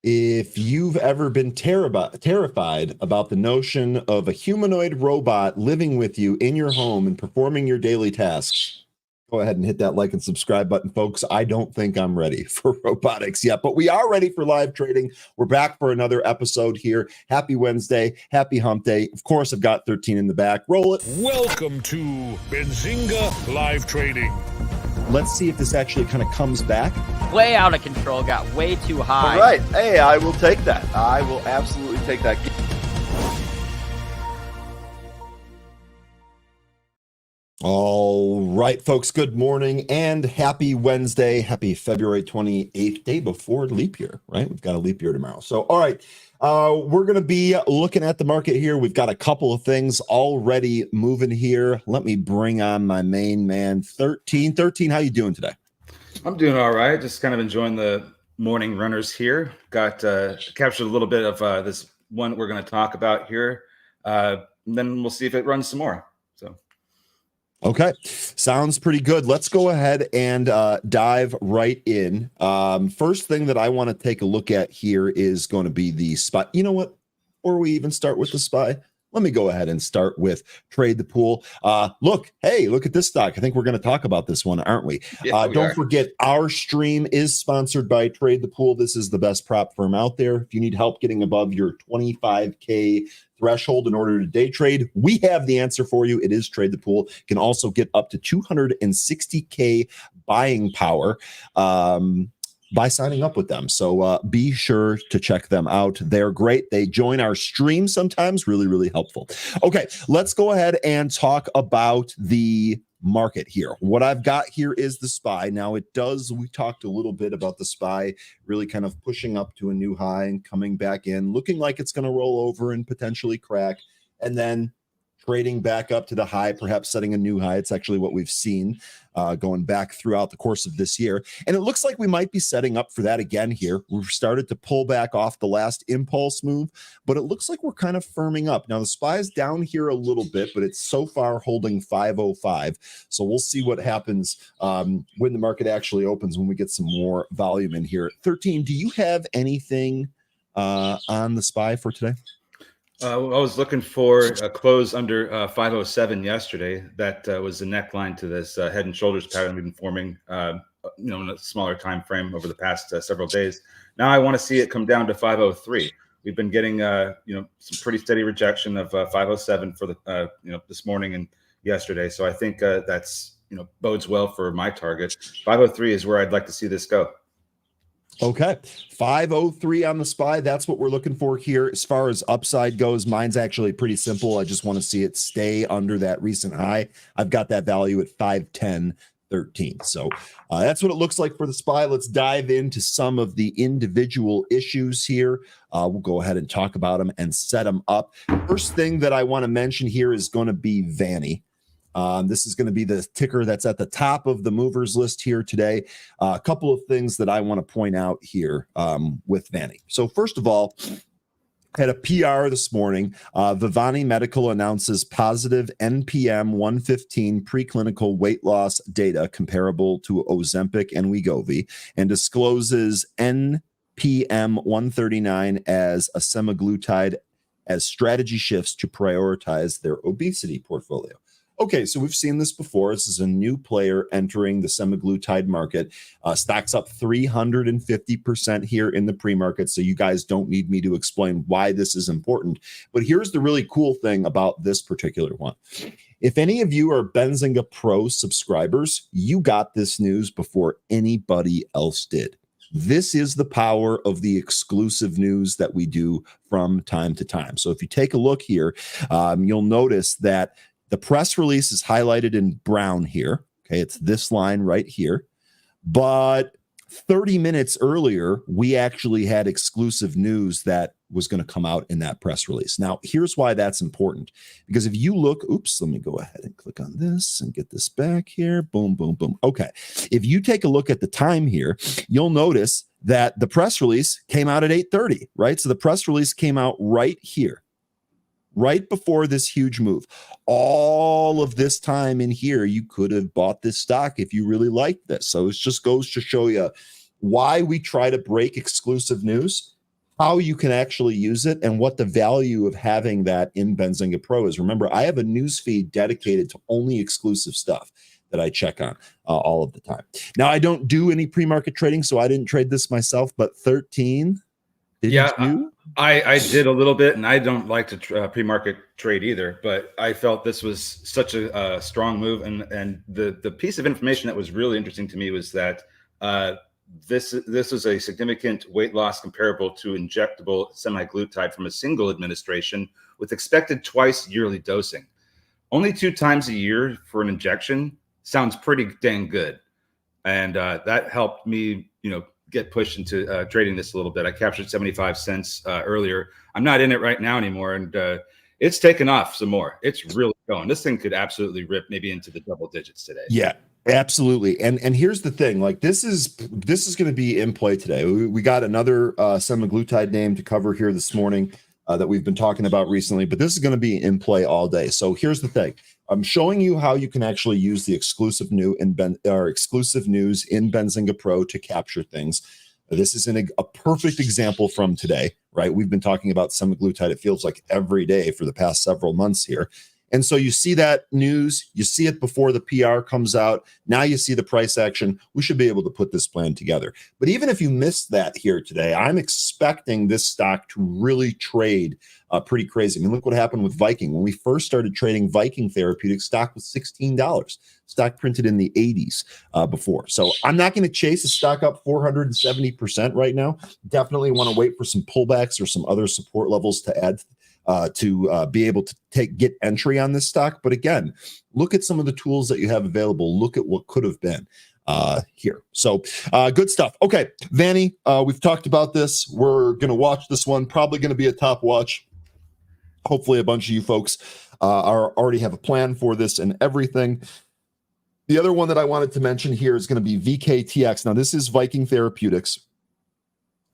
If you've ever been terrified about the notion of a humanoid robot living with you in your home and performing your daily tasks, go ahead and hit that like and subscribe button, folks. I don't think I'm ready for robotics yet, but we are ready for live trading. We're back for another episode here. Happy Wednesday. Happy hump day. Of course, I've got 13 in the back. Roll it. Welcome to Benzinga Live Trading. Let's see if this actually kind of comes back. Way out of control, got way too high. All right. Hey, I will take that. I will absolutely take that. All right, folks, good morning and happy Wednesday. Happy February 28th, day before leap year, right? We've got a leap year tomorrow. So, all right, we're going to be looking at the market here. We've got a couple of things already moving here. Let me bring on my main man, 13. 13, how you doing today? I'm doing all right. Just kind of enjoying the morning runners here. Got captured a little bit of this one we're going to talk about here. And then we'll see if it runs some more. So. Okay, sounds pretty good. Let's go ahead and dive right in. First thing that I want to take a look at here is going to be the SPY. You know what? Before we even start with the SPY, let me go ahead and start with Trade the Pool. Look at this stock. I think we're going to talk about this one, aren't we? Yeah, Don't forget, our stream is sponsored by Trade the Pool. This is the best prop firm out there. If you need help getting above your 25K threshold in order to day trade, we have the answer for you. It is Trade the Pool. You can also get up to 260K buying power by signing up with them. So be sure to check them out. They're great. They join our stream sometimes. Really, really helpful. Okay, let's go ahead and talk about the market here. What I've got here is the SPY. Now we talked a little bit about the SPY really kind of pushing up to a new high and coming back in, looking like it's going to roll over and potentially crack, and then trading back up to the high, perhaps setting a new high. It's actually what we've seen going back throughout the course of this year. And it looks like we might be setting up for that again here. We've started to pull back off the last impulse move, but it looks like we're kind of firming up. Now the SPY is down here a little bit, but it's so far holding 505. So we'll see what happens when the market actually opens, when we get some more volume in here. 13, do you have anything on the SPY for today? I was looking for a close under 507 yesterday. That was the neckline to this head and shoulders pattern we've been forming, in a smaller time frame over the past several days. Now I want to see it come down to 503. We've been getting, some pretty steady rejection of 507 for the, this morning and yesterday. So I think that's, bodes well for my target. 503 is where I'd like to see this go. Okay, 503 on the SPY. That's what we're looking for here. As far as upside goes, mine's actually pretty simple. I just want to see it stay under that recent high. I've got that value at 510.13. So that's what it looks like for the SPY. Let's dive into some of the individual issues here. We'll go ahead and talk about them and set them up. First thing that I want to mention here is going to be Vvani. This is going to be the ticker that's at the top of the movers list here today. A couple of things that I want to point out here with Vvani. So first of all, had a PR this morning. Vvani Medical announces positive NPM 115 preclinical weight loss data comparable to Ozempic and Wegovy, and discloses NPM 139 as a semaglutide as strategy shifts to prioritize their obesity portfolio. Okay, so we've seen this before. This is a new player entering the semaglutide market. Stocks up 350% here in the pre-market, so you guys don't need me to explain why this is important. But here's the really cool thing about this particular one. If any of you are Benzinga Pro subscribers, you got this news before anybody else did. This is the power of the exclusive news that we do from time to time. So if you take a look here, you'll notice that the press release is highlighted in brown here. Okay, it's this line right here. But 30 minutes earlier, we actually had exclusive news that was going to come out in that press release. Now, here's why that's important. Because if you look, let me go ahead and click on this and get this back here. Boom, boom, boom. Okay, if you take a look at the time here, you'll notice that the press release came out at 8:30, right? So the press release came out right here, right before this huge move. All of this time in here, you could have bought this stock if you really liked this. So it just goes to show you why we try to break exclusive news. how you can actually use it and what the value of having that in Benzinga Pro is. Remember, I have a news feed dedicated to only exclusive stuff that I check on all of the time. Now, I don't do any pre-market trading, so I didn't trade this myself, but 13, didn't you? I did a little bit, and I don't like to pre-market trade either, but I felt this was such a strong move. And the piece of information that was really interesting to me was that this is a significant weight loss comparable to injectable semaglutide from a single administration with expected twice yearly dosing. Only 2 times a year for an injection sounds pretty dang good. And that helped me, get pushed into trading this a little bit. I captured 75 cents earlier. I'm not in it right now anymore. And it's taken off some more. It's really going. This thing could absolutely rip maybe into the double digits today. Yeah. Absolutely. And here's the thing, like this is going to be in play today. We got another semaglutide name to cover here this morning that we've been talking about recently, but this is going to be in play all day. So here's the thing. I'm showing you how you can actually use the exclusive news in Benzinga Pro to capture things. This is a perfect example from today, right? We've been talking about semaglutide, it feels like every day for the past several months here. And so you see that news, you see it before the PR comes out. Now you see the price action. We should be able to put this plan together. But even if you missed that here today, I'm expecting this stock to really trade pretty crazy. I mean, look what happened with Viking. When we first started trading Viking Therapeutics, stock was $16. Stock printed in the 80s before. So I'm not going to chase a stock up 470% right now. Definitely want to wait for some pullbacks or some other support levels to add to be able to get entry on this stock. But again, look at some of the tools that you have available. Look at what could have been here. So good stuff. Okay, Vvani, we've talked about this. We're going to watch this one. Probably going to be a top watch. Hopefully a bunch of you folks already have a plan for this and everything. The other one that I wanted to mention here is going to be VKTX. Now, this is Viking Therapeutics.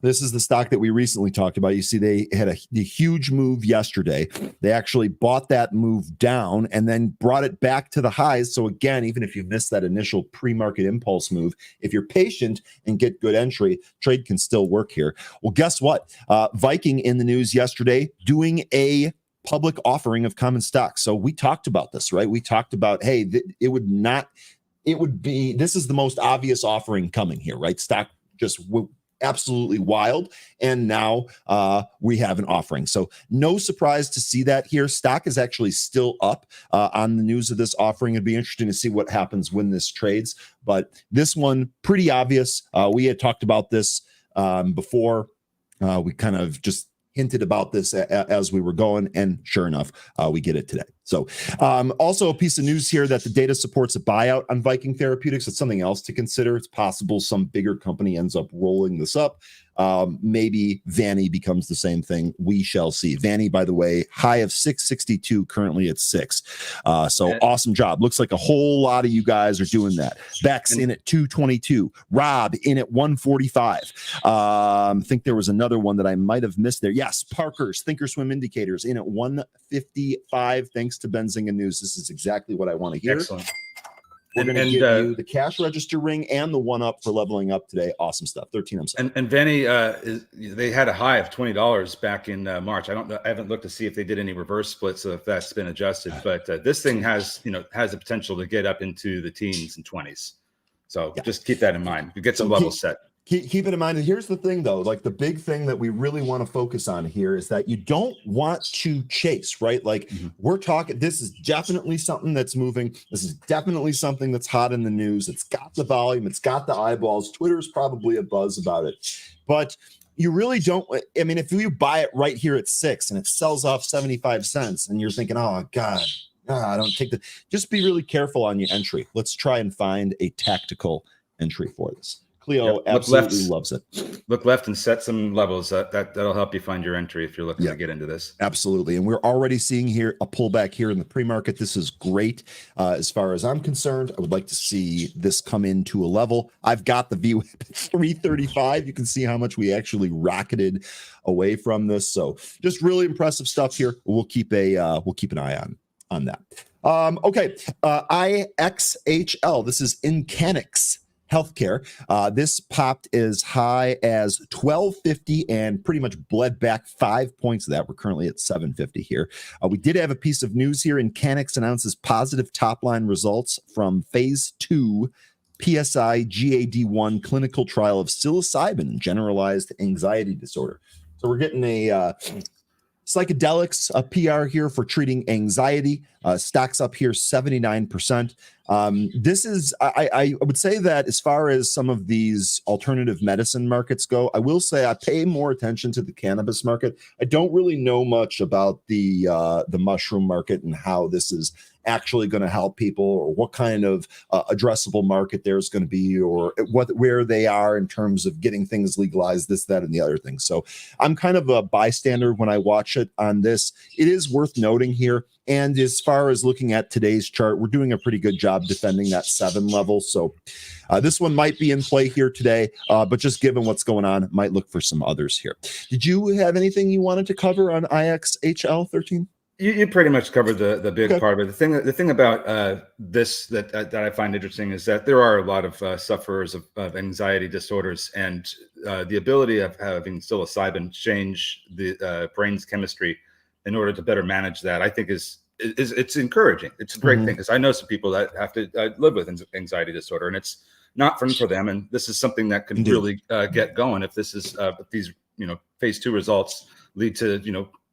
This is the stock that we recently talked about. You see, they had the huge move yesterday. They actually bought that move down and then brought it back to the highs. So again, even if you missed that initial pre-market impulse move, if you're patient and get good entry, trade can still work here. Well, guess what? Viking in the news yesterday doing a public offering of common stock. So we talked about this, right? We talked about, hey, this is the most obvious offering coming here, right? Stock just absolutely wild. And now we have an offering. So no surprise to see that here. Stock is actually still up on the news of this offering. It'd be interesting to see what happens when this trades. But this one, pretty obvious. We had talked about this before. We kind of just hinted about this as we were going, and sure enough, we get it today. So also a piece of news here that the data supports a buyout on Viking Therapeutics. It's something else to consider. It's possible some bigger company ends up rolling this up. Maybe Vvani becomes the same thing. We shall see. Vvani, by the way, high of 662, currently at 6. So awesome job. Looks like a whole lot of you guys are doing that. Beck's in at 222. Rob in at 145. I think there was another one that I might have missed there. Yes, Parker's Thinkorswim Indicators in at 155. Thanks to Benzinga News. This is exactly what I want to hear. Excellent. We're going to give you the cash register ring and the one up for leveling up today. Awesome stuff. 13. I'm sorry. And Vvani, they had a high of $20 back in March. I haven't looked to see if they did any reverse splits, so if that's been adjusted. But this thing has the potential to get up into the teens and 20s. So just keep that in mind. You get some levels set. Keep it in mind. And here's the thing, though, like the big thing that we really want to focus on here is that you don't want to chase, right? Like we're talking, this is definitely something that's moving. This is definitely something that's hot in the news. It's got the volume. It's got the eyeballs. Twitter's probably a buzz about it. But you really don't. I mean, if you buy it right here at 6 and it sells off 75 cents and you're thinking, oh, God, I don't take the, just be really careful on your entry. Let's try and find a tactical entry for this. Cleo absolutely loves it. Look left and set some levels. That'll help you find your entry if you're looking to get into this. Absolutely. And we're already seeing here a pullback here in the pre-market. This is great. As far as I'm concerned, I would like to see this come into a level. I've got the VWAP at 335. You can see how much we actually rocketed away from this. So just really impressive stuff here. We'll keep an eye on that. Okay. IXHL. This is Incanix healthcare. This popped as high as 1250 and pretty much bled back 5 points of that. We're currently at 750 here. We did have a piece of news here. Canix announces positive top-line results from phase 2 PSI GAD1 clinical trial of psilocybin in generalized anxiety disorder. So we're getting a psychedelics, a PR here for treating anxiety. Stocks up here 79%. This is, I would say that as far as some of these alternative medicine markets go, I will say I pay more attention to the cannabis market. I don't really know much about the mushroom market and how this is actually going to help people, or what kind of addressable market there's going to be, or where they are in terms of getting things legalized, this, that, and the other thing. So I'm kind of a bystander when I watch it on this. It is worth noting here. And as far as looking at today's chart, we're doing a pretty good job defending that 7 level. So this one might be in play here today, but just given what's going on, might look for some others here. Did you have anything you wanted to cover on IXHL 13? You pretty much covered the big Okay. part of it. The thing about this that I find interesting is that there are a lot of sufferers of anxiety disorders, and the ability of having psilocybin change the brain's chemistry in order to better manage that, I think is it's encouraging. It's a great thing, because I know some people that have to live with anxiety disorder, and it's not fun for them. And this is something that can really get going if this is if these phase 2 results lead to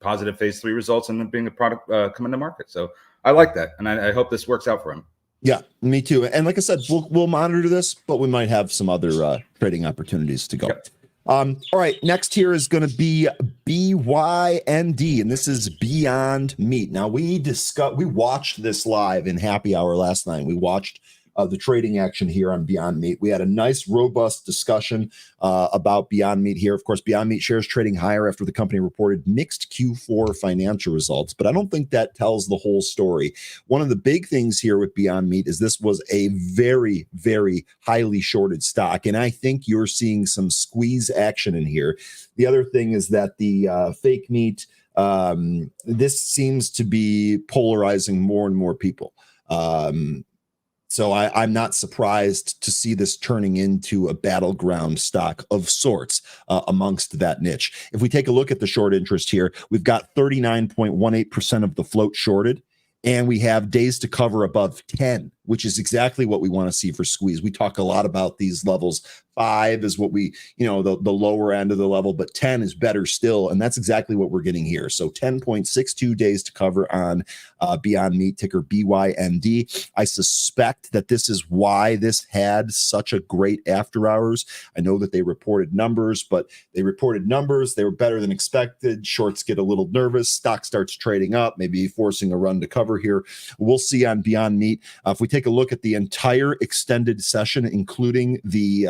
positive phase 3 results and then being a product coming to market. So I like that, and I hope this works out for him. Yeah, me too. And like I said, we'll monitor this, but we might have some other trading opportunities to go. Yep. All right, next here is going to be BYND, and this is Beyond Meat. Now we watched this live in happy hour last night. We watched the trading action here on Beyond Meat. We had a nice, robust discussion about Beyond Meat here. Of course, Beyond Meat shares trading higher after the company reported mixed Q4 financial results, but I don't think that tells the whole story. One of the big things here with Beyond Meat is this was a very, very highly shorted stock, and I think you're seeing some squeeze action in here. The other thing is that the fake meat, this seems to be polarizing more and more people. So I'm not surprised to see this turning into a battleground stock of sorts amongst that niche. If we take a look at the short interest here, we've got 39.18% of the float shorted, and we have days to cover above 10, which is exactly what we want to see for squeeze. We talk a lot about these levels. 5 is what we, the lower end of the level, but 10 is better still. And that's exactly what we're getting here. So 10.62 days to cover on Beyond Meat, ticker BYND. I suspect that this is why this had such a great after hours. I know that they reported numbers, they were better than expected. Shorts get a little nervous. Stock starts trading up, maybe forcing a run to cover here. We'll see on Beyond Meat. If we take a look at the entire extended session, including the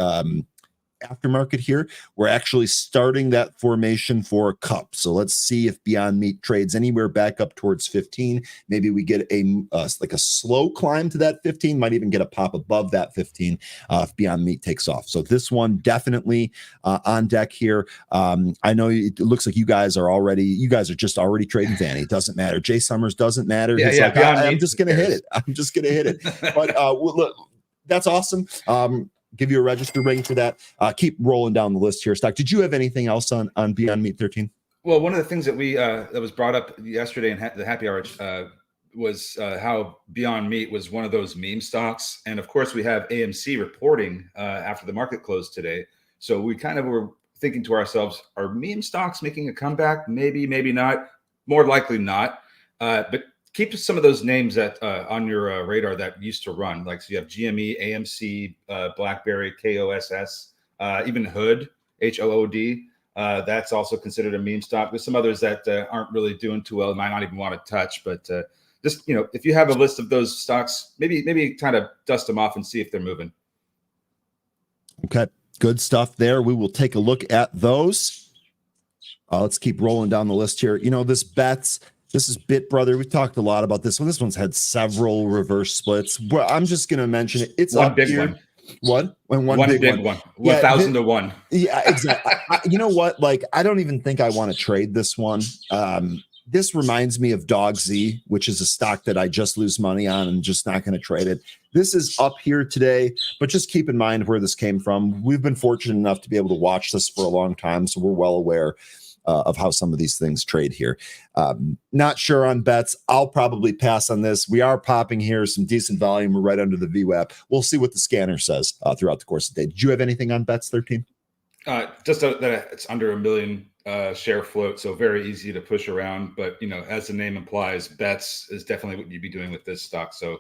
aftermarket here, we're actually starting that formation for a cup. So let's see if Beyond Meat trades anywhere back up towards 15. Maybe we get like a slow climb to that 15, might even get a pop above that 15 if Beyond Meat takes off. So this one definitely on deck here. I know it looks like you guys are just already trading Vvani. It doesn't matter. Jay Summers doesn't matter. I'm just going to hit it. I'm just going to hit it. But look, that's awesome. Give you a register ring for that. Keep rolling down the list here. Stock, did you have anything else on Beyond Meat 13? Well, one of the things that that was brought up yesterday in the happy hour was how Beyond Meat was one of those meme stocks. And of course, we have AMC reporting after the market closed today. So we kind of were thinking to ourselves, are meme stocks making a comeback? Maybe, maybe not. More likely not. But keep some of those names that on your radar that used to run. Like, so you have GME, AMC, BlackBerry, KOSS, even Hood, HOOD. That's also considered a meme stock. There's some others that aren't really doing too well. Might not even want to touch, but just, if you have a list of those stocks, maybe kind of dust them off and see if they're moving. Okay, good stuff there. We will take a look at those. Let's keep rolling down the list here. This is Bit Brother. We talked a lot about this one. This one's had several reverse splits. Well, I'm just going to mention it. It's one up big here. one. What? One big one. 1,000 to 1. Yeah, exactly. You know what? Like, I don't even think I want to trade this one. This reminds me of Dog Z, which is a stock that I just lose money on and just not going to trade it. This is up here today, but just keep in mind where this came from. We've been fortunate enough to be able to watch this for a long time, so we're well aware of how some of these things trade here. Not sure on bets. I'll probably pass on this. We are popping here some decent volume. We're right under the VWAP. We'll see what the scanner says throughout the course of the day. Did you have anything on bets, 13? Just that it's under 1 million share float, so very easy to push around. But as the name implies, bets is definitely what you'd be doing with this stock. So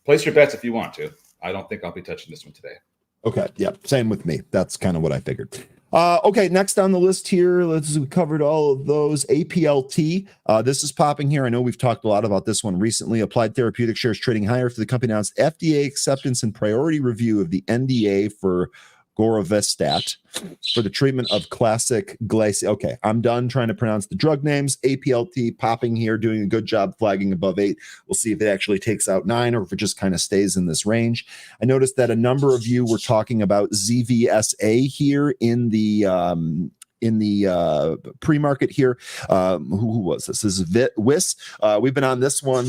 place your bets if you want to. I don't think I'll be touching this one today. Okay, yeah, same with me. That's kind of what I figured. Okay, next on the list here, we covered all of those. APLT, this is popping here. I know we've talked a lot about this one recently. Applied Therapeutics shares trading higher for the company announced FDA acceptance and priority review of the NDA for Gorovestat for the treatment of classic glycemia. Okay, I'm done trying to pronounce the drug names. APLT popping here, doing a good job flagging above 8. We'll see if it actually takes out 9 or if it just kind of stays in this range. I noticed that a number of you were talking about ZVSA here in the pre-market here. Who was this? This is WIS. We've been on this one.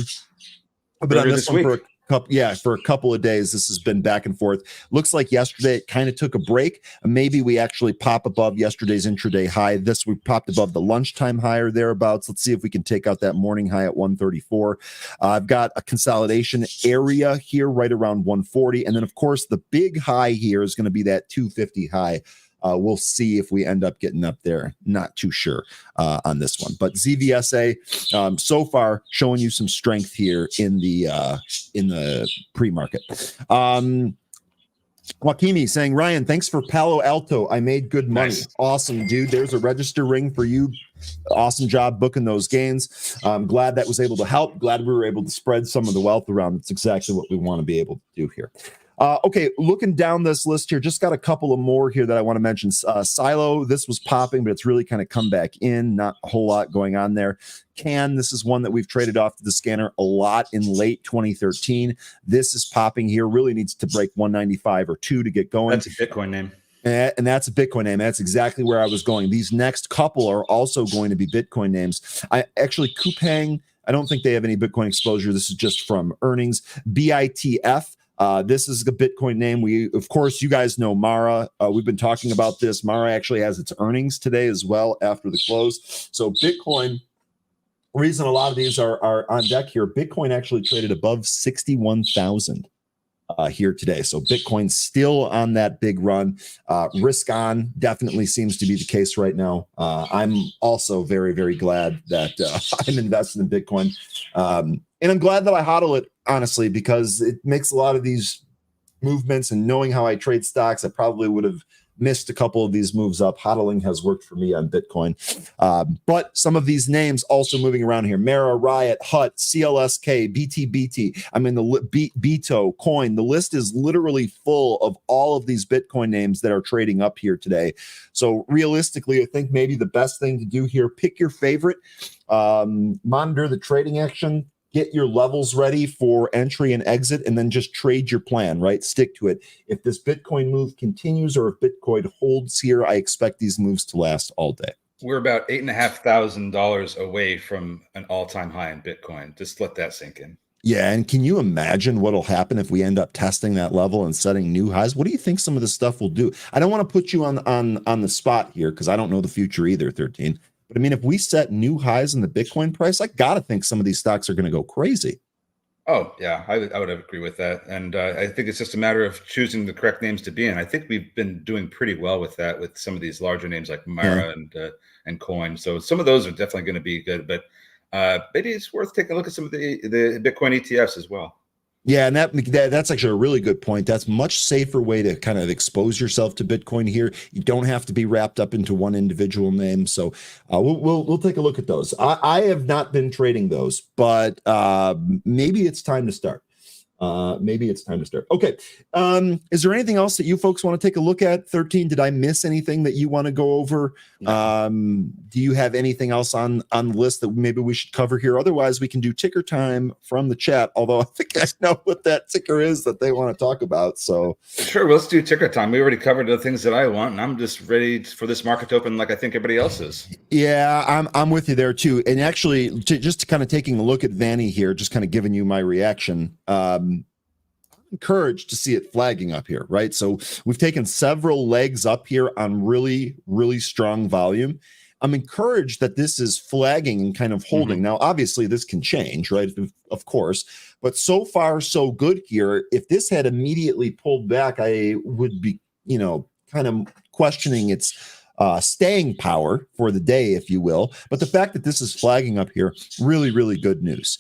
I've been on this one for for a couple of days. This has been back and forth. Looks like yesterday it kind of took a break. Maybe we actually pop above yesterday's intraday high. We popped above the lunchtime high or thereabouts. Let's see if we can take out that morning high at 134. I've got a consolidation area here right around 140. And then, of course, the big high here is going to be that 250 high. We'll see if we end up getting up there. Not too sure on this one, but ZVSA so far showing you some strength here in the pre-market. Wakimi saying, Ryan, thanks for Palo Alto. I made good money. Nice. Awesome, dude. There's a register ring for you. Awesome job booking those gains. I'm glad that was able to help. Glad we were able to spread some of the wealth around. It's exactly what we want to be able to do here. Okay, looking down this list here, just got a couple of more here that I want to mention. Silo, this was popping, but it's really kind of come back in. Not a whole lot going on there. Can, this is one that we've traded off to the scanner a lot in late 2013. This is popping here. Really needs to break 195 or 2 to get going. That's a Bitcoin name. And that's a Bitcoin name. That's exactly where I was going. These next couple are also going to be Bitcoin names. Coupang, I don't think they have any Bitcoin exposure. This is just from earnings. BITF. This is the Bitcoin name. Of course, you guys know Mara. We've been talking about this. Mara actually has its earnings today as well after the close. So Bitcoin, reason a lot of these are on deck here, Bitcoin actually traded above 61,000 here today. So Bitcoin still on that big run. Risk on definitely seems to be the case right now. I'm also very, very glad that I'm invested in Bitcoin. And I'm glad that I hodl it, honestly, because it makes a lot of these movements, and knowing how I trade stocks, I probably would have missed a couple of these moves up. Hodling has worked for me on Bitcoin. But some of these names also moving around here. Mara, Riot, Hut, CLSK, BTBT. I mean, the Beto, Coin. The list is literally full of all of these Bitcoin names that are trading up here today. So realistically, I think maybe the best thing to do here, pick your favorite, monitor the trading action, get your levels ready for entry and exit, and then just trade your plan, right? Stick to it. If this Bitcoin move continues or if Bitcoin holds here, I expect these moves to last all day. We're about $8,500 away from an all-time high in Bitcoin. Just let that sink in. Yeah, and can you imagine what'll happen if we end up testing that level and setting new highs? What do you think some of this stuff will do? I don't want to put you on the spot here because I don't know the future either, 13. But I mean, if we set new highs in the Bitcoin price, I got to think some of these stocks are going to go crazy. Oh, yeah, I would agree with that. And I think it's just a matter of choosing the correct names to be in. I think we've been doing pretty well with that with some of these larger names like Mara and Coin. So some of those are definitely going to be good. But maybe it's worth taking a look at some of the Bitcoin ETFs as well. Yeah, and that's actually a really good point. That's a much safer way to kind of expose yourself to Bitcoin here. You don't have to be wrapped up into one individual name. So we'll take a look at those. I have not been trading those, but maybe it's time to start. Okay. Is there anything else that you folks want to take a look at? 13, did I miss anything that you want to go over? Do you have anything else on the list that maybe we should cover here? Otherwise, we can do ticker time from the chat, although I think I know what that ticker is that they want to talk about. So sure, let's do ticker time. We already covered the things that I want, and I'm just ready for this market to open like I think everybody else is. Yeah, I'm with you there too. And actually, just kind of taking a look at Vvani here, just kind of giving you my reaction. encouraged to see it flagging up here, right? So we've taken several legs up here on really, really strong volume. I'm encouraged that this is flagging and kind of holding. Now, obviously, this can change, right? Of course. But so far, so good here. If this had immediately pulled back, I would be, kind of questioning its staying power for the day, if you will. But the fact that this is flagging up here, really, really good news.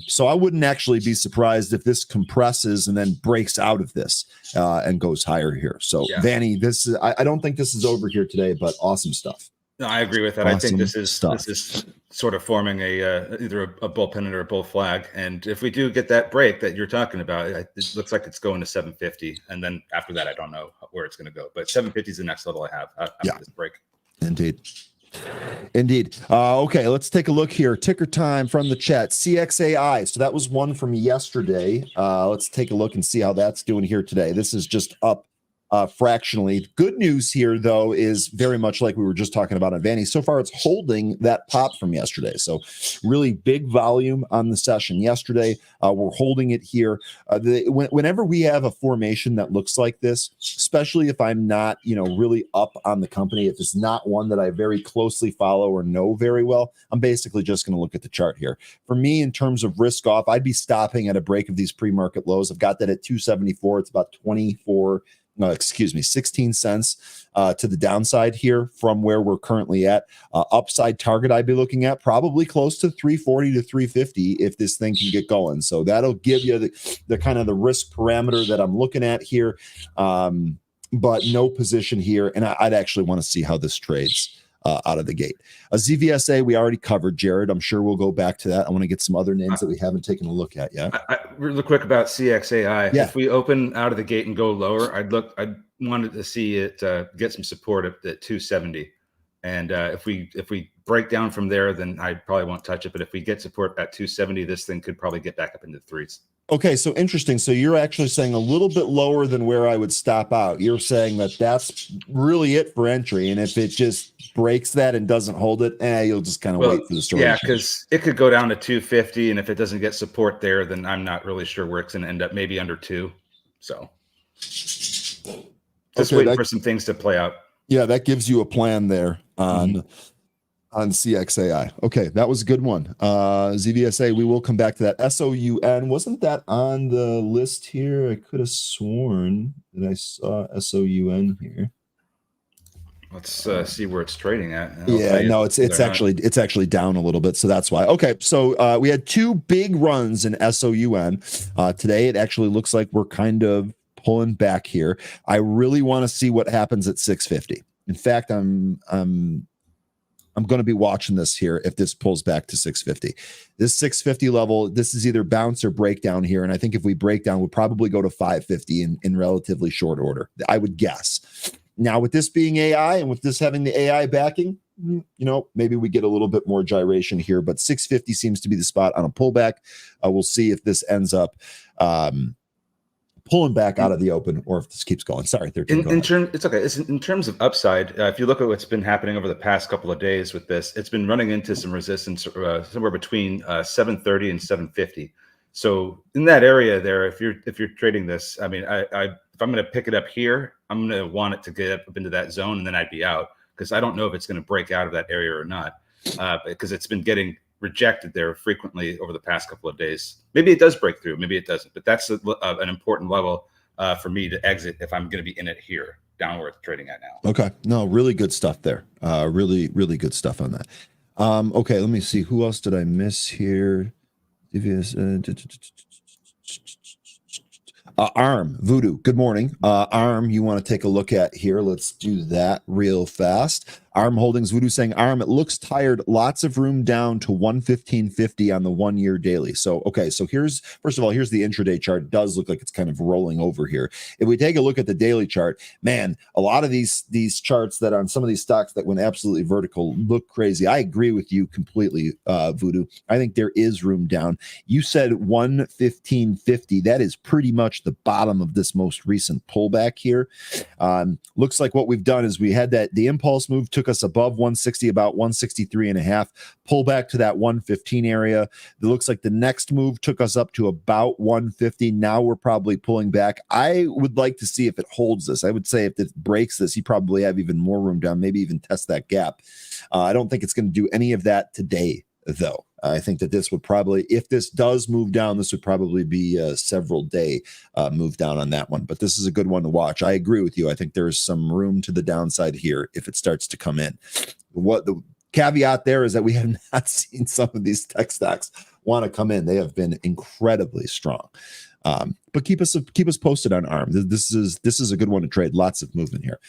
So I wouldn't actually be surprised if this compresses and then breaks out of this and goes higher here. So, yeah. Vvani, this is, I don't think this is over here today, but awesome stuff. No, I agree with that. Awesome I think this is stuff. Sort of forming either a bull pennant or a bull flag. And if we do get that break that you're talking about, it looks like it's going to 750. And then after that, I don't know where it's going to go. But 750 is the next level I have after this break. Indeed. Okay, let's take a look here. Ticker time from the chat. CXAI. So that was one from yesterday. Let's take a look and see how that's doing here today. This is just up fractionally. Good news here, though, is very much like we were just talking about on Vvani. So far, it's holding that pop from yesterday. So really big volume on the session yesterday. We're holding it here. Whenever we have a formation that looks like this, especially if I'm not, really up on the company, if it's not one that I very closely follow or know very well, I'm basically just going to look at the chart here. For me, in terms of risk off, I'd be stopping at a break of these pre-market lows. I've got that at 274. It's about 16 cents to the downside here from where we're currently at. Upside target I'd be looking at probably close to 340 to 350 if this thing can get going. So that'll give you the kind of the risk parameter that I'm looking at here, but no position here. And I'd actually want to see how this trades out of the gate. A ZVSA we already covered, Jared. I'm sure we'll go back to that. I want to get some other names that we haven't taken a look at yet. Really quick about CXAI. Yeah. If we open out of the gate and go lower, I wanted to see it get some support at 270. And if we break down from there, then I probably won't touch it. But if we get support at 270, this thing could probably get back up into the threes. Okay, so interesting. So you're actually saying a little bit lower than where I would stop out. You're saying that that's really it for entry, and if it just breaks that and doesn't hold it, you'll just kind of wait for the story. Yeah, because it could go down to 250, and if it doesn't get support there, then I'm not really sure where it's going to end up. Maybe under 2. So just waiting for some things to play out. Yeah, that gives you a plan there on CXAI. Okay, that was a good one. ZVSA, we will come back to that. SOUN, wasn't that on the list here? I could have sworn that I saw SOUN here. Let's see where it's trading at. Yeah, no, it's actually down a little bit, so that's why. Okay, so we had two big runs in SOUN. Today, it actually looks like we're kind of pulling back here. I really want to see what happens at 650. In fact, I'm going to be watching this here if this pulls back to 650. This 650 level, this is either bounce or breakdown here. And I think if we break down, we'll probably go to 550 in relatively short order, I would guess. Now, with this being AI and with this having the AI backing, maybe we get a little bit more gyration here, but 650 seems to be the spot on a pullback. We'll see if this ends up pulling back out of the open or if this keeps going. Sorry, 13. It's okay. In terms of upside, if you look at what's been happening over the past couple of days with this, it's been running into some resistance somewhere between 730 and 750. So in that area there, if you're trading this, I mean, if I'm going to pick it up here, I'm going to want it to get up into that zone, and then I'd be out because I don't know if it's going to break out of that area or not, because it's been getting rejected there frequently over the past couple of days. Maybe it does break through, maybe it doesn't, but that's an important level for me to exit if I'm going to be in it here, downward trading at now. Okay, no, really good stuff there. Really, really good stuff on that. Okay, let me see. Who else did I miss here? ARM, Voodoo, good morning. ARM, you want to take a look at here. Let's do that real fast. ARM Holdings, Voodoo saying, ARM, it looks tired. Lots of room down to 115.50 on the 1 year daily. So, okay, so first of all, here's the intraday chart. It does look like it's kind of rolling over here. If we take a look at the daily chart, man, a lot of these charts that on some of these stocks that went absolutely vertical look crazy. I agree with you completely, Voodoo. I think there is room down. You said 115.50. That is pretty much the bottom of this most recent pullback here. Looks like what we've done is we had the impulse move took took us above 160, about 163.5, pull back to that 115 area. It looks like the next move took us up to about 150. Now we're probably pulling back. I would like to see if it holds this. I would say if it breaks this, you probably have even more room down, maybe even test that gap. I don't think it's going to do any of that today, though. I think that this would probably, if this does move down, this would probably be a several day move down on that one. But this is a good one to watch. I agree with you. I think there's some room to the downside here if it starts to come in. What the caveat there is that we have not seen some of these tech stocks want to come in. They have been incredibly strong. But keep us posted on ARM. This is a good one to trade. Lots of movement here.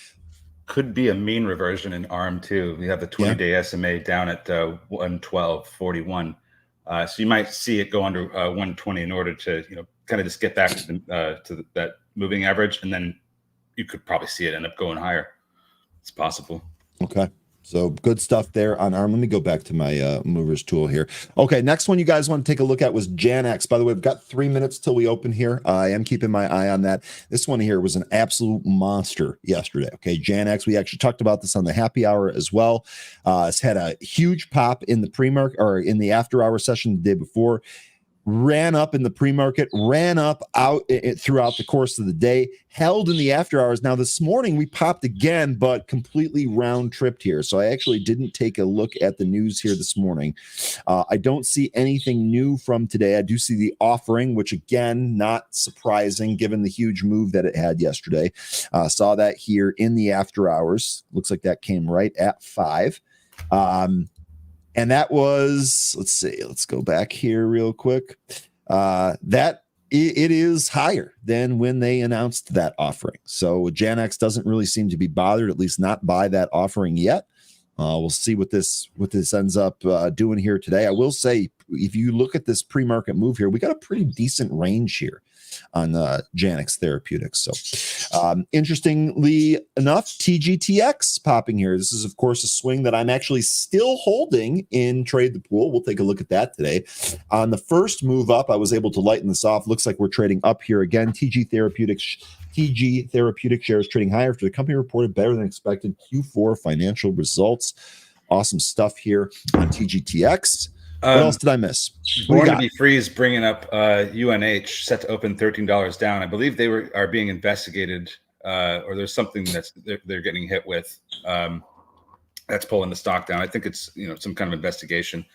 Could be a mean reversion in ARM too. We have the 20-day SMA down at 112.41. So you might see it go under 120 in order to, kind of just get back to that moving average, and then you could probably see it end up going higher. It's possible. Okay. So good stuff there on ARM. Let me go back to my movers tool here. Okay, next one you guys want to take a look at was JanX. By the way, we've got 3 minutes till we open here. I am keeping my eye on that. This one here was an absolute monster yesterday. Okay, JanX, we actually talked about this on the happy hour as well. It's had a huge pop in the pre-market or in the after-hour session the day before. Ran up in the pre-market, ran up out throughout the course of the day, held in the after hours. Now this morning we popped again, but completely round tripped here. So I actually didn't take a look at the news here this morning. I don't see anything new from today. I do see the offering, which again, not surprising given the huge move that it had yesterday. Saw that here in the after hours. Looks like that came right at 5. And that was, let's see, let's go back here real quick. That it is higher than when they announced that offering. So JanX doesn't really seem to be bothered, at least not by that offering yet. We'll see what this ends up doing here today. I will say, if you look at this pre-market move here, we got a pretty decent range here on Viking Therapeutics. So interestingly enough, TGTX popping here. This is, of course, a swing that I'm actually still holding in Trade the Pool. We'll take a look at that today. On the first move up, I was able to lighten this off. Looks like we're trading up here again. TG Therapeutic shares trading higher after the company reported better than expected Q4 financial results. Awesome stuff here on TGTX. What else did I miss? Born to be Free is bringing up UNH set to open $13 down. I believe they are being investigated, or there's something they're getting hit with that's pulling the stock down. I think it's some kind of investigation.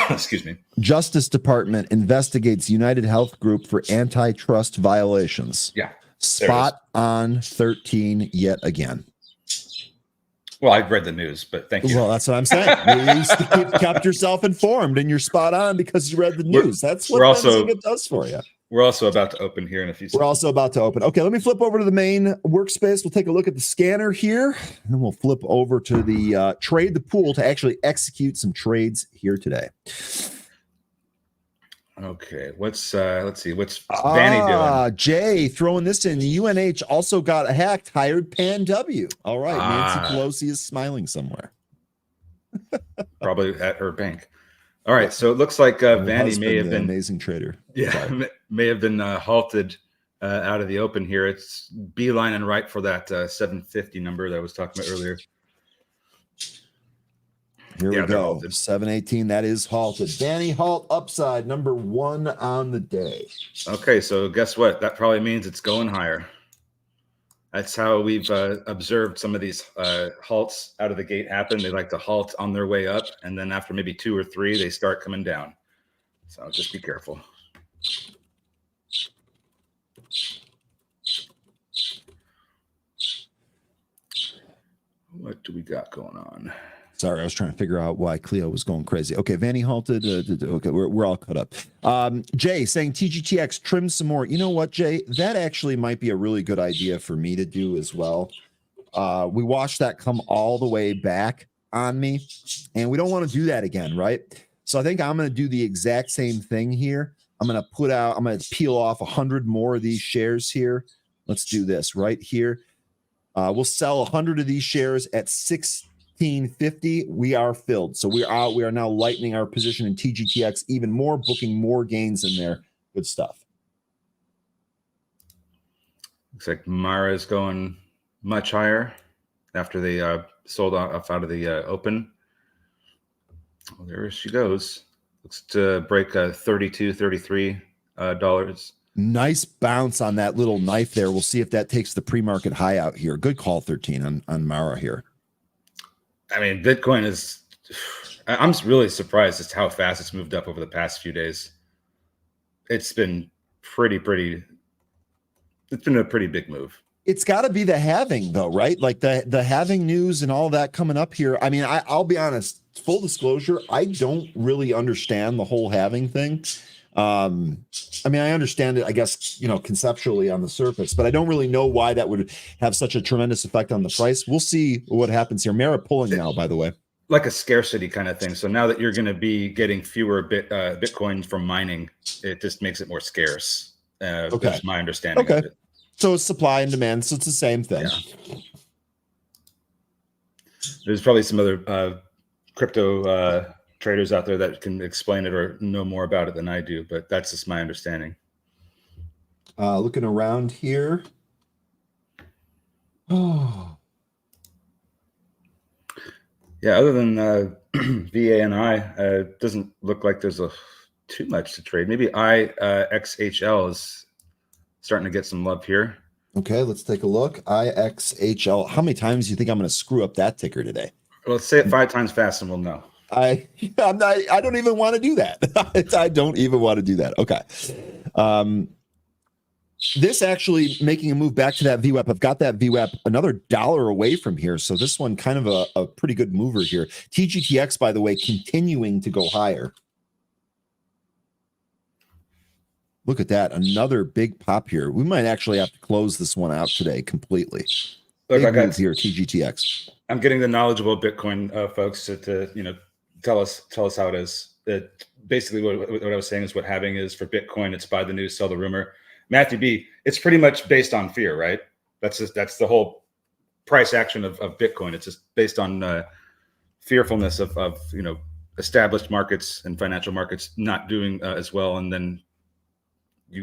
Excuse me. Justice Department investigates United Health Group for antitrust violations. Yeah. Spot on 13 yet again. Well, I've read the news, but thank you. Well, that's what I'm saying. You kept yourself informed, and you're spot on because you read the news. That's what Benzinga does for you. We're also about to open here in a few seconds. We're also about to open. Okay, let me flip over to the main workspace. We'll take a look at the scanner here, and then we'll flip over to the Trade the Pool to actually execute some trades here today. Okay, let's see. What's Vvani doing? Jay throwing this in. The UNH also got hacked, hired Pan W. All right, Nancy Pelosi is smiling somewhere. Probably at her bank. All right, so it looks like Vvani may have been an amazing trader. Yeah, may have been halted out of the open here. It's beeline and right for that 750 number that I was talking about earlier. Here we go. 718. That is halted. Vvani halt upside number 1 on the day. Okay, so guess what? That probably means it's going higher. That's how we've observed some of these halts out of the gate happen. They like to halt on their way up, and then after maybe 2 or 3, they start coming down. So just be careful. What do we got going on? Sorry, I was trying to figure out why Cleo was going crazy. Okay, Vvani halted. Okay, we're all caught up. Jay saying TGTX trim some more. You know what, Jay? That actually might be a really good idea for me to do as well. We watched that come all the way back on me, and we don't want to do that again, right? So I think I'm going to do the exact same thing here. I'm going to peel off 100 more of these shares here. Let's do this right here. We'll sell 100 of these shares at 1650. We are filled. So we are now lightening our position in TGTX even more, booking more gains in there. Good stuff. Looks like Mara's going much higher. after they sold off out of the open. Well, there she goes. Looks to break $32, $33. Nice bounce on that little knife there. We'll see if that takes the pre-market high out here. Good call, 13 on Mara here. I mean, Bitcoin is, I'm really surprised as to how fast it's moved up over the past few days. It's been it's been a pretty big move. It's got to be the halving, though, right? Like the halving news and all that coming up here. I mean, I'll be honest, full disclosure, I don't really understand the whole halving thing. I mean, I understand it, I guess, conceptually on the surface, but I don't really know why that would have such a tremendous effect on the price. We'll see what happens here. Mara pulling now, by the way. Like a scarcity kind of thing. So now that you're going to be getting fewer Bitcoin from mining, it just makes it more scarce. Okay. That's my understanding of it. So it's supply and demand. So it's the same thing. Yeah. There's probably some other crypto traders out there that can explain it or know more about it than I do, but that's just my understanding. Looking around here. Oh. Yeah, other than VANI, it doesn't look like there's too much to trade. Maybe IXHL is starting to get some love here. Okay, let's take a look. IXHL. How many times do you think I'm going to screw up that ticker today? Well, let's say it 5 times fast and we'll know. I don't even want to do that. I don't even want to do that. Okay. This actually making a move back to that VWAP. I've got that VWAP another $1 away from here. So this one kind of a pretty good mover here. TGTX, by the way, continuing to go higher. Look at that. Another big pop here. We might actually have to close this one out today completely. Look, I got here, TGTX. I'm getting the knowledgeable Bitcoin folks to tell us how it is. Basically, what I was saying is what halving is for Bitcoin. It's buy the news, sell the rumor. Matthew B, it's pretty much based on fear, right? That's the whole price action of Bitcoin. It's just based on fearfulness of established markets and financial markets not doing as well. And then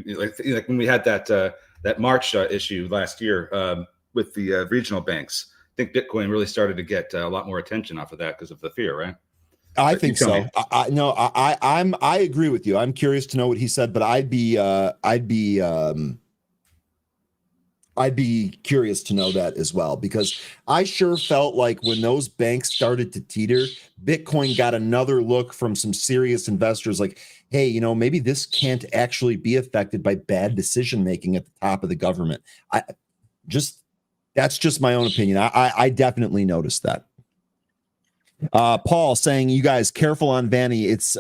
like when we had that March issue last year with the regional banks, I think Bitcoin really started to get a lot more attention off of that because of the fear, right? I think so. I agree with you. I'm curious to know what he said, but I'd be curious to know that as well, because I sure felt like when those banks started to teeter, Bitcoin got another look from some serious investors like, hey, maybe this can't actually be affected by bad decision making at the top of the government. That's just my own opinion. I definitely noticed that. Paul saying, you guys careful on Vvani. It's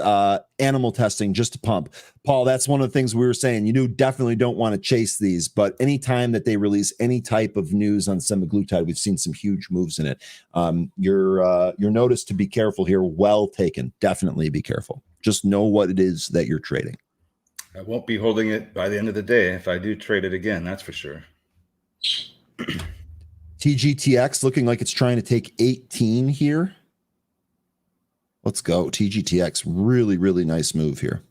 animal testing just to pump. Paul, that's one of the things we were saying. You definitely don't want to chase these, but anytime that they release any type of news on semaglutide, we've seen some huge moves in it. Your notice to be careful here. Well taken. Definitely be careful. Just know what it is that you're trading. I won't be holding it by the end of the day if I do trade it again. That's for sure. TGTX looking like it's trying to take 18 here. Let's go. TGTX, really, really nice move here.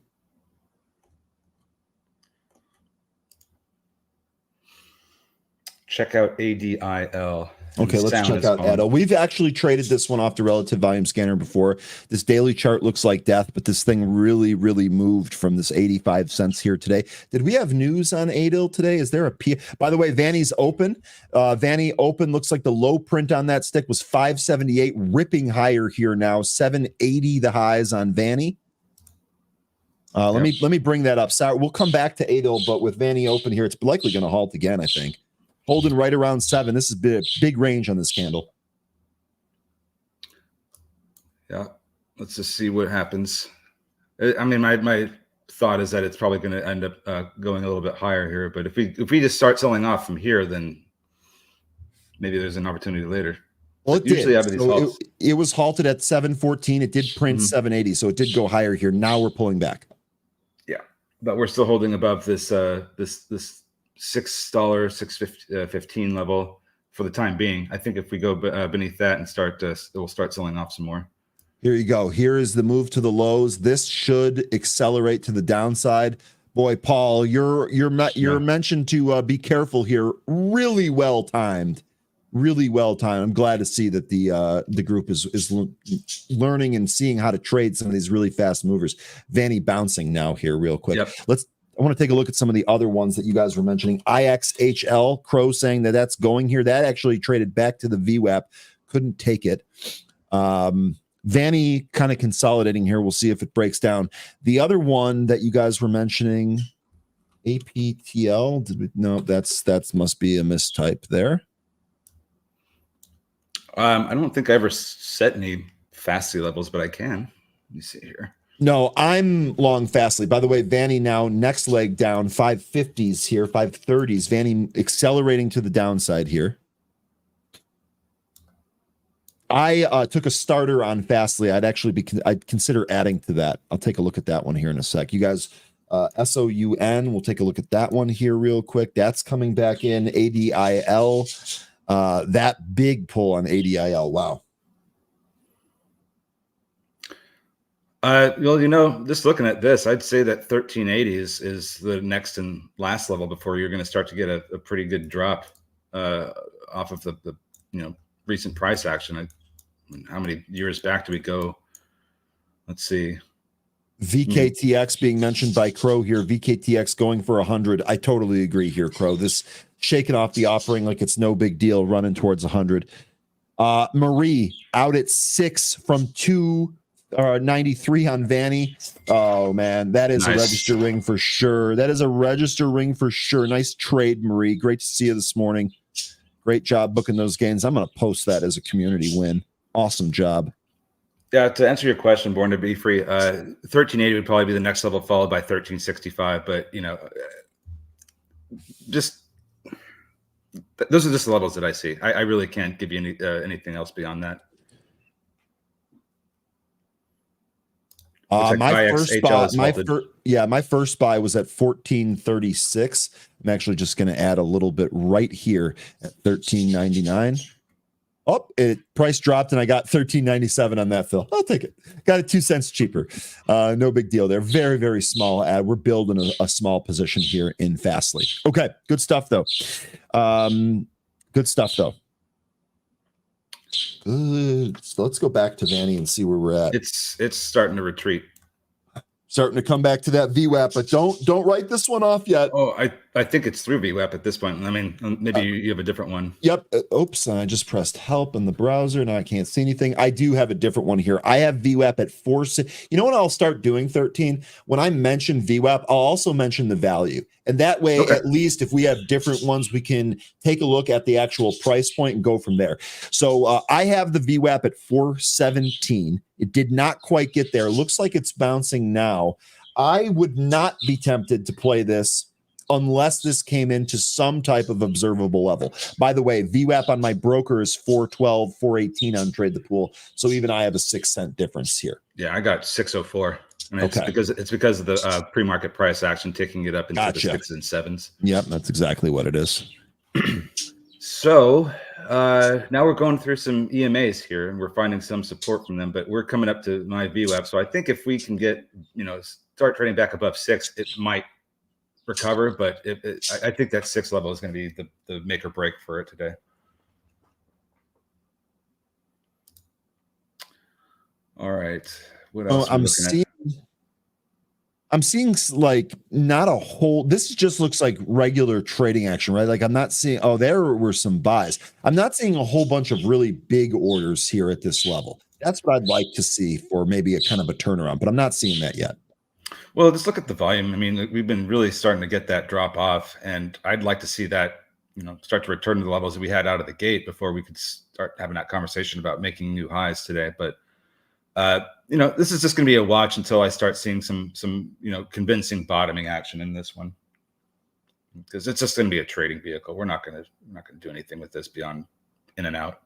Check out ADIL. Okay, let's check out ADIL. We've actually traded this one off the relative volume scanner before. This daily chart looks like death, but this thing really, really moved from this 85 cents here today. Did we have news on ADIL today? Is there a P? By the way, Vvani's open. Vvani open. Looks like the low print on that stick was 578, ripping higher here now. 780 the highs on Vvani. Let me bring that up. Sorry, we'll come back to ADIL, but with Vvani open here, it's likely going to halt again, I think. Holding right around 7. This is a big range on this candle. Yeah, let's just see what happens. I mean, my thought is that it's probably going to end up going a little bit higher here. But if we just start selling off from here, then maybe there's an opportunity later. Well, it usually did. These halts. It was halted at 714. It did print 780, so it did go higher here. Now we're pulling back. Yeah, but we're still holding above this this $6, $6.15 level for the time being. I think if we go beneath that and we'll start selling off some more. Here you go. Here is the move to the lows. This should accelerate to the downside. Boy, Paul, you're mentioned to be careful here. Really well timed. really well timed. I'm glad to see that the group is learning and seeing how to trade some of these really fast movers. Vvani bouncing now here real quick. Yep. I want to take a look at some of the other ones that you guys were mentioning. IXHL, Crow saying that that's going here. That actually traded back to the VWAP. Couldn't take it. Vvani kind of consolidating here. We'll see if it breaks down. The other one that you guys were mentioning, APTL. No, that's must be a mistype there. I don't think I ever set any Fastly levels, but I can. Let me see here. No, I'm long Fastly. By the way, Vvani now next leg down, 550s here, 530s. Vvani accelerating to the downside here. I took a starter on Fastly. I'd consider adding to that. I'll take a look at that one here in a sec. You guys, SOUN, we'll take a look at that one here real quick. That's coming back in. ADIL, that big pull on ADIL. Wow. Well, just looking at this, I'd say that 1380 is the next and last level before you're going to start to get a pretty good drop off of the recent price action. How many years back do we go? Let's see. VKTX being mentioned by Crow here. VKTX going for 100. I totally agree here, Crow. This shaking off the offering like it's no big deal, running towards 100. Marie out at 6 from 293 on Vvani. Oh man, that is nice. A register ring for sure. That is a register ring for sure. Nice trade, Marie. Great to see you this morning. Great job booking those gains. I'm going to post that as a community win. Awesome job. Yeah, to answer your question, Born to Be Free, 1380 would probably be the next level, followed by 1365. But just those are just the levels that I see. I really can't give you anything else beyond that. My first buy was at 1436. I'm actually just going to add a little bit right here at 1399. Oh, price dropped and I got 1397 on that, Phil. I'll take it. Got it 2 cents cheaper. No big deal there. Very, very small ad. We're building a small position here in Fastly. Okay, good stuff though. Good. So let's go back to Vvani and see where we're at. It's starting to retreat. Starting to come back to that VWAP, but don't write this one off yet. Oh, I think it's through VWAP at this point. I mean, maybe you have a different one. Yep. Oops, I just pressed help in the browser. Now I can't see anything. I do have a different one here. I have VWAP at 4. You know what I'll start doing, 13? When I mention VWAP, I'll also mention the value. And that way, at least if we have different ones, we can take a look at the actual price point and go from there. So I have the VWAP at 417. It did not quite get there. Looks like it's bouncing now. I would not be tempted to play this unless this came into some type of observable level. By the way, VWAP on my broker is 412, 418 on Trade the Pool. So even I have a 6 cent difference here. Yeah, I got 604. And it's because of the pre-market price action taking it up into the 6s and 7s. Yep, that's exactly what it is. So now we're going through some EMAs here, and we're finding some support from them. But we're coming up to my VWAP. So I think if we can get start trading back above 6, it might recover. But I think that 6 level is going to be the make or break for it today. All right. What else? I'm seeing like not a whole, this just looks like regular trading action, right? Like I'm not seeing, there were some buys. I'm not seeing a whole bunch of really big orders here at this level. That's what I'd like to see for maybe a kind of a turnaround, but I'm not seeing that yet. Well, just look at the volume. I mean, we've been really starting to get that drop off, and I'd like to see that, start to return to the levels that we had out of the gate before we could start having that conversation about making new highs today. But this is just going to be a watch until I start seeing some convincing bottoming action in this one, because it's just going to be a trading vehicle. We're not going to do anything with this beyond in and out.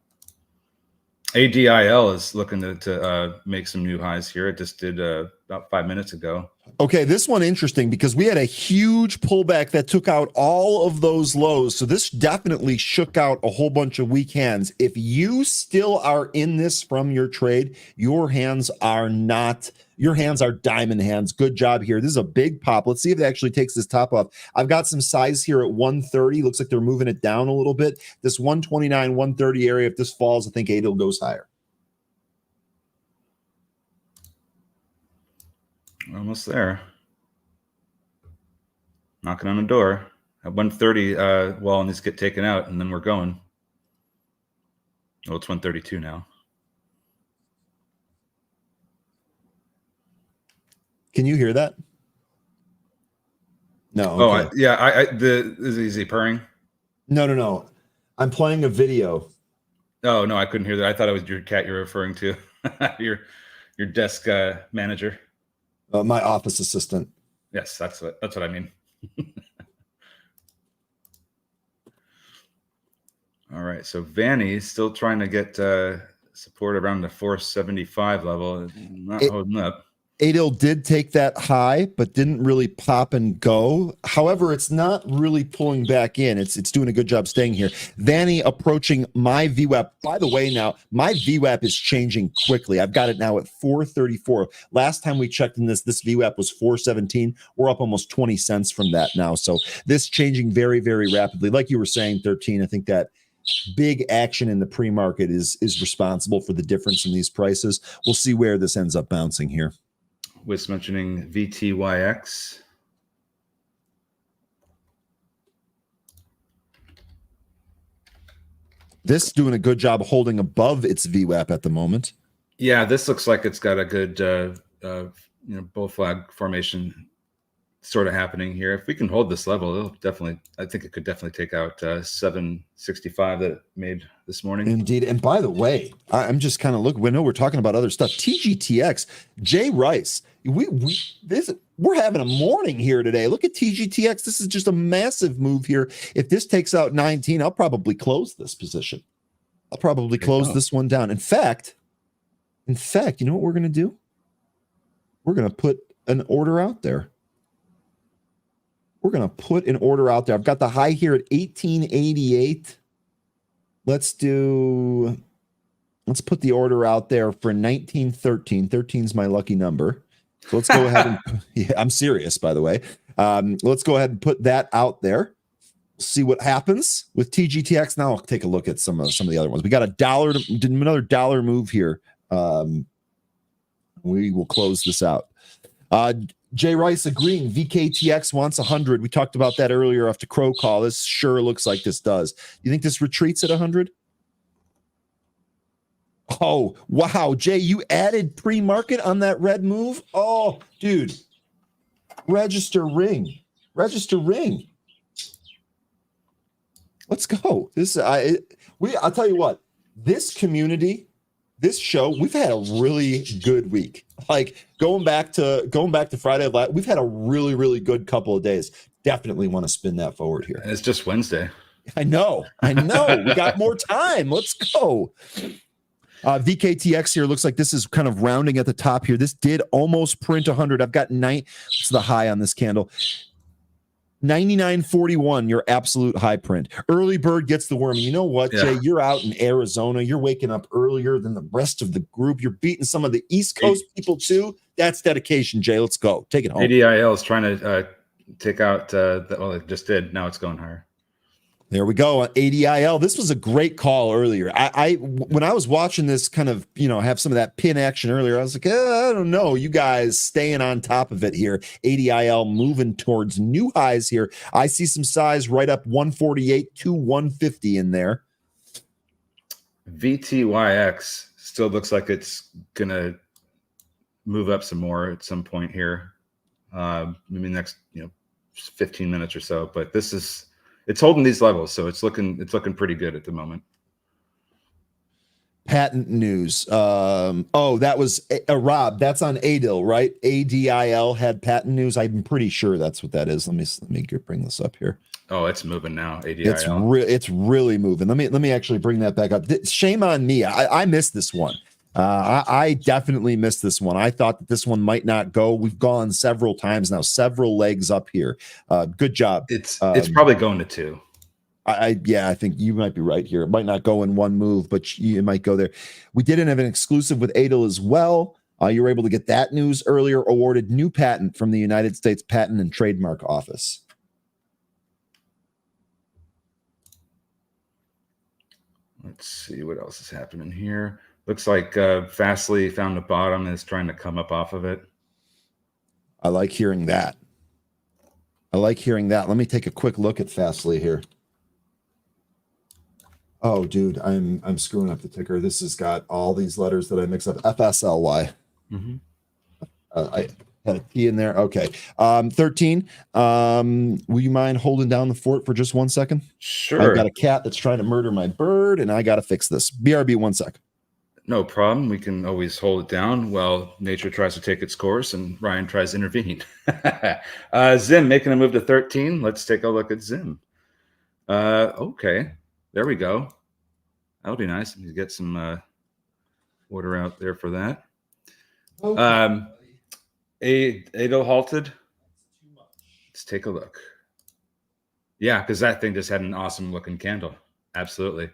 ADIL is looking to make some new highs here. It just did about 5 minutes ago. Okay, this one interesting because we had a huge pullback that took out all of those lows. So this definitely shook out a whole bunch of weak hands. If you still are in this from your trade, your hands are not Your hands are diamond hands. Good job here. This is a big pop. Let's see if it actually takes this top off. I've got some size here at 130. Looks like they're moving it down a little bit. This 129, 130 area, if this falls, I think ADIL goes higher. Almost there. Knocking on the door. At 130, wall needs to get taken out, and then we're going. Well, it's 132 now. Can you hear that? No. Okay. Is he purring? No. I'm playing a video. Oh no, I couldn't hear that. I thought it was your cat you're referring to. your desk manager. My office assistant. Yes, that's what I mean. All right, so Vvani is still trying to get support around the 475 level. Not holding up. ADIL did take that high, but didn't really pop and go. However, it's not really pulling back in. It's doing a good job staying here. Vvani approaching my VWAP. By the way, now my VWAP is changing quickly. I've got it now at 434. Last time we checked in this VWAP was 417. We're up almost 20 cents from that now. So this changing very, very rapidly. Like you were saying, 13, I think that big action in the pre-market is responsible for the difference in these prices. We'll see where this ends up bouncing here. Was mentioning VTYX. This doing a good job holding above its VWAP at the moment. Yeah, this looks like it's got a good bull flag formation sort of happening here. If we can hold this level, it'll definitely, I think it could definitely take out 765 that it made this morning. Indeed. And by the way, I'm just kind of looking, we know we're talking about other stuff. TGTX, Jay Rice, we're having a morning here today. Look at TGTX. This is just a massive move here. If this takes out 19, I'll probably close this position. I'll probably close this one down. In fact, you know what we're going to do? We're going to put an order out there. We're going to put an order out there. I've got the high here at 1888. Let's put the order out there for 1913. 13 is my lucky number. So let's go ahead and I'm serious, by the way. Let's go ahead and put that out there. See what happens with TGTX. Now I'll take a look at some of the other ones. We got another dollar move here. We will close this out. Jay Rice agreeing. VKTX wants 100. We talked about that earlier after Crow Call. This sure looks like this does. You think this retreats at 100? Oh, wow. Jay, you added pre-market on that red move? Oh, dude. Register ring. Let's go. I'll tell you what. This community, this show, we've had a really good week. Like going back to Friday of last, we've had a really, really good couple of days. Definitely want to spin that forward here. And it's just Wednesday. I know. We got more time. Let's go. VKTX here looks like this is kind of rounding at the top here. This did almost print 100. I've got what's the high on this candle? 99.41, your absolute high print. Early bird gets the worm. You know what, Jay? You're out in Arizona. You're waking up earlier than the rest of the group. You're beating some of the East Coast people too. That's dedication, Jay. Let's go. Take it home. ADIL is trying to take out it just did. Now it's going higher. There we go. ADIL. This was a great call earlier. When I was watching this kind of, have some of that pin action earlier, I was like, I don't know. You guys staying on top of it here. ADIL moving towards new highs here. I see some size right up 148 to 150 in there. VTYX still looks like it's going to move up some more at some point here. Maybe next, 15 minutes or so. But it's holding these levels, so it's looking pretty good at the moment. Patent news. That was Rob. That's on ADIL, right? ADIL had patent news. I'm pretty sure that's what that is. Let me bring this up here. Oh, it's moving now. ADIL. It's really moving. Let me actually bring that back up. Shame on me. I missed this one. I definitely missed this one. I thought that this one might not go. We've gone several times now, several legs up here. Good job. It's probably going to 2. I think you might be right here. It might not go in one move, but it might go there. We didn't have an exclusive with ADIL as well. You were able to get that news earlier. Awarded new patent from the United States Patent and Trademark Office. Let's see what else is happening here. Looks like Fastly found the bottom and is trying to come up off of it. I like hearing that. Let me take a quick look at Fastly here. Oh, dude, I'm screwing up the ticker. This has got all these letters that I mix up. FSLY. Mm-hmm. I had a T in there. Okay. 13. Will you mind holding down the fort for just 1 second? Sure. I've got a cat that's trying to murder my bird, and I got to fix this. BRB 1 sec. No problem. We can always hold it down while nature tries to take its course and Ryan tries to intervene. Zim making a move to 13. Let's take a look at Zim. Okay. There we go. That'll be nice. You get some order out there for that. Okay. Ado halted. Let's take a look. Yeah, because that thing just had an awesome looking candle. Absolutely.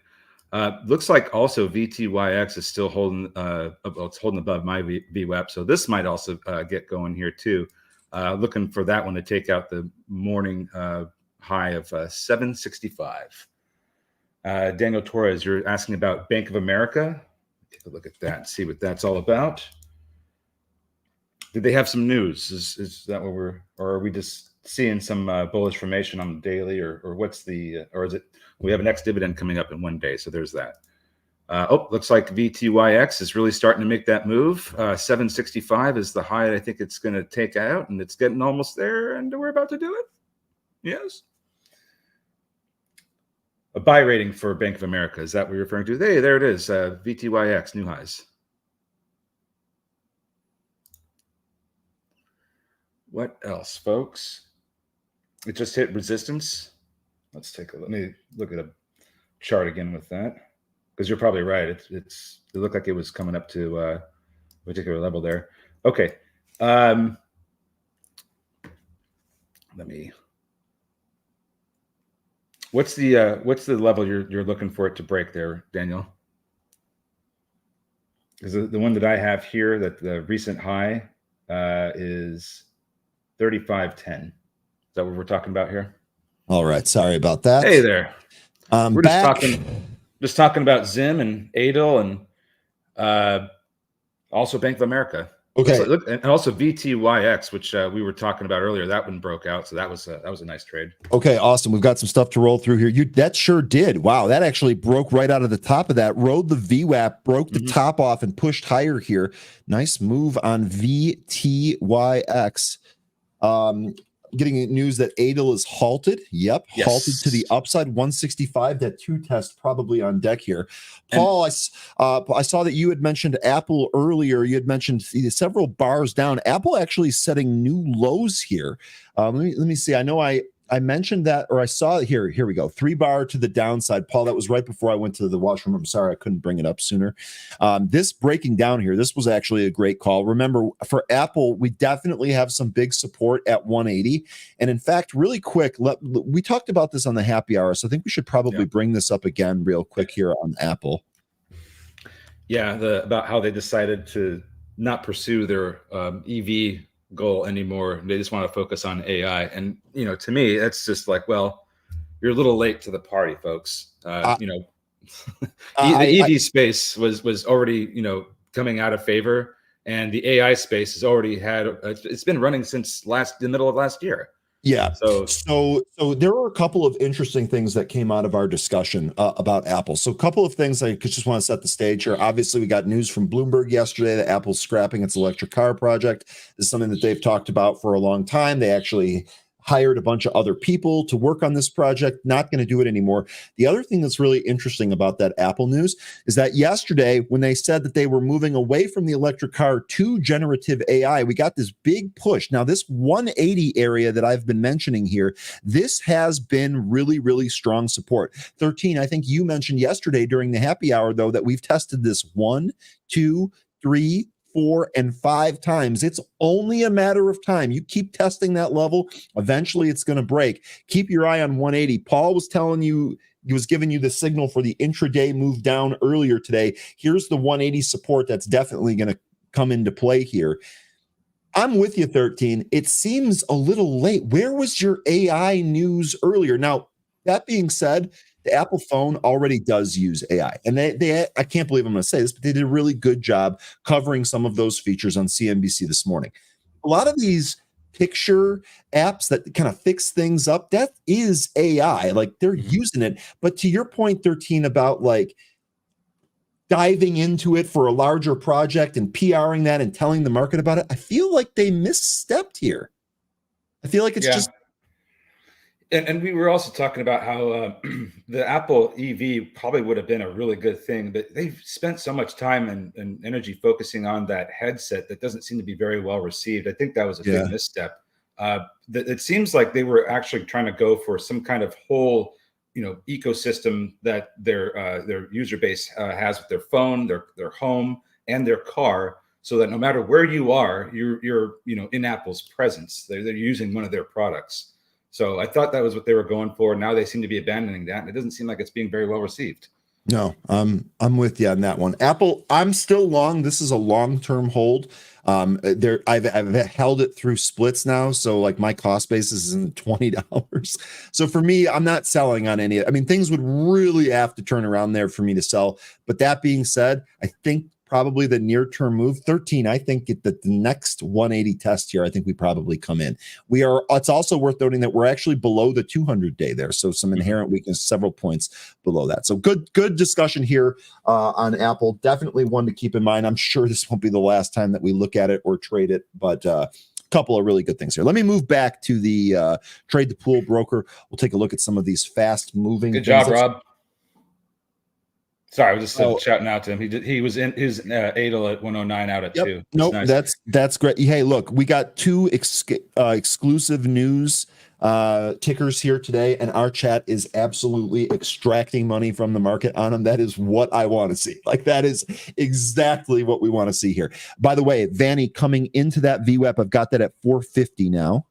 Looks like also VTYX is still holding. It's holding above my VWAP, so this might also get going here too. Looking for that one to take out the morning high of 765. Daniel Torres, you're asking about Bank of America. Take a look at that and see what that's all about. Did they have some news? Is that what or are we just seeing some bullish formation on the daily, or what's the, or is it, we have an ex-dividend coming up in 1 day, so there's that. Looks like VTYX is really starting to make that move. 765 is the high I think it's going to take out, and it's getting almost there, and we're about to do it. Yes. A buy rating for Bank of America. Is that what you're referring to? Hey, there it is. VTYX, new highs. What else, folks? It just hit resistance. Let me look at a chart again with that, because you're probably right. It looked like it was coming up to a particular level there. Okay. What's the level you're looking for it to break there, Daniel? Because the one that I have here, that the recent high is 35.10. Is that what we're talking about here? All right. Sorry about that. Hey there. We're back. just talking about Zim and Adel and also Bank of America. Okay. Look, and also VTYX, which we were talking about earlier. That one broke out, so that was a nice trade. Okay, awesome. We've got some stuff to roll through here. That sure did. Wow, that actually broke right out of the top of that. Rode the VWAP, broke the top off, and pushed higher here. Nice move on VTYX. Getting news that Adel is halted. Yep, yes. Halted to the upside. 165. That 2 test probably on deck here. Paul, I saw that you had mentioned Apple earlier. You had mentioned several bars down. Apple actually setting new lows here. Let me see. I know I mentioned that, or I saw it here. Here we go. 3 bar to the downside. Paul, that was right before I went to the washroom. I'm sorry I couldn't bring it up sooner. This breaking down here, this was actually a great call. Remember, for Apple, we definitely have some big support at 180. And in fact, really quick, we talked about this on the happy hour, so I think we should probably bring this up again real quick here on Apple. Yeah, about how they decided to not pursue their EV goal anymore. They just want to focus on AI. And, to me, that's just like, well, you're a little late to the party, folks. The EV space was already, coming out of favor, and the AI space has already it's been running since the middle of last year. Yeah. So there were a couple of interesting things that came out of our discussion about Apple. So a couple of things I just want to set the stage here. Obviously, we got news from Bloomberg yesterday that Apple's scrapping its electric car project. This is something that they've talked about for a long time. They actually hired a bunch of other people to work on this project, not going to do it anymore. The other thing that's really interesting about that Apple news is that yesterday, when they said that they were moving away from the electric car to generative AI, we got this big push. Now, this 180 area that I've been mentioning here, this has been really, really strong support. 13, I think you mentioned yesterday during the happy hour, though, that we've tested this 1, 2, 3, 4, and 5 times. It's only a matter of time. You keep testing that level, eventually it's going to break. Keep your eye on 180. Paul was telling you, he was giving you the signal for the intraday move down earlier today. Here's the 180 support that's definitely going to come into play here. I'm with you, 13. It seems a little late. Where was your AI news earlier? Now, that being said, the Apple phone already does use AI. And they I can't believe I'm going to say this, but they did a really good job covering some of those features on CNBC this morning. A lot of these picture apps that kind of fix things up, that is AI. Like they're using it. But to your point, 13, about like diving into it for a larger project and PRing that and telling the market about it, I feel like they misstepped here. I feel like it's just. And we were also talking about how the Apple EV probably would have been a really good thing, but they've spent so much time and energy focusing on that headset that doesn't seem to be very well received. I think that was a big misstep. It seems like they were actually trying to go for some kind of whole, ecosystem that their user base has with their phone, their home, and their car, so that no matter where you are, you're in Apple's presence. They're using one of their products. So I thought that was what they were going for. Now they seem to be abandoning that, and it doesn't seem like it's being very well received. No, I'm with you on that one. Apple, I'm still long. This is a long-term hold. I've held it through splits now, so like my cost basis is in $20. So for me, I'm not selling on any. I mean, things would really have to turn around there for me to sell. But that being said, I think probably the near-term move, 13, I think the next 180 test here, I think we probably come in. It's also worth noting that we're actually below the 200-day there, so some inherent weakness, several points below that. So good discussion here on Apple. Definitely one to keep in mind. I'm sure this won't be the last time that we look at it or trade it, but couple of really good things here. Let me move back to the trade the pool broker. We'll take a look at some of these fast-moving. Good job, Rob. Sorry, I was just shouting out to him. He was in his ADL at 109 out at 2. Nope, nice. That's great. Hey, look, we got two exclusive news tickers here today, and our chat is absolutely extracting money from the market on them. That is what I want to see. Like that is exactly what we want to see here. By the way, Vvani coming into that VWAP, I've got that at 450 now.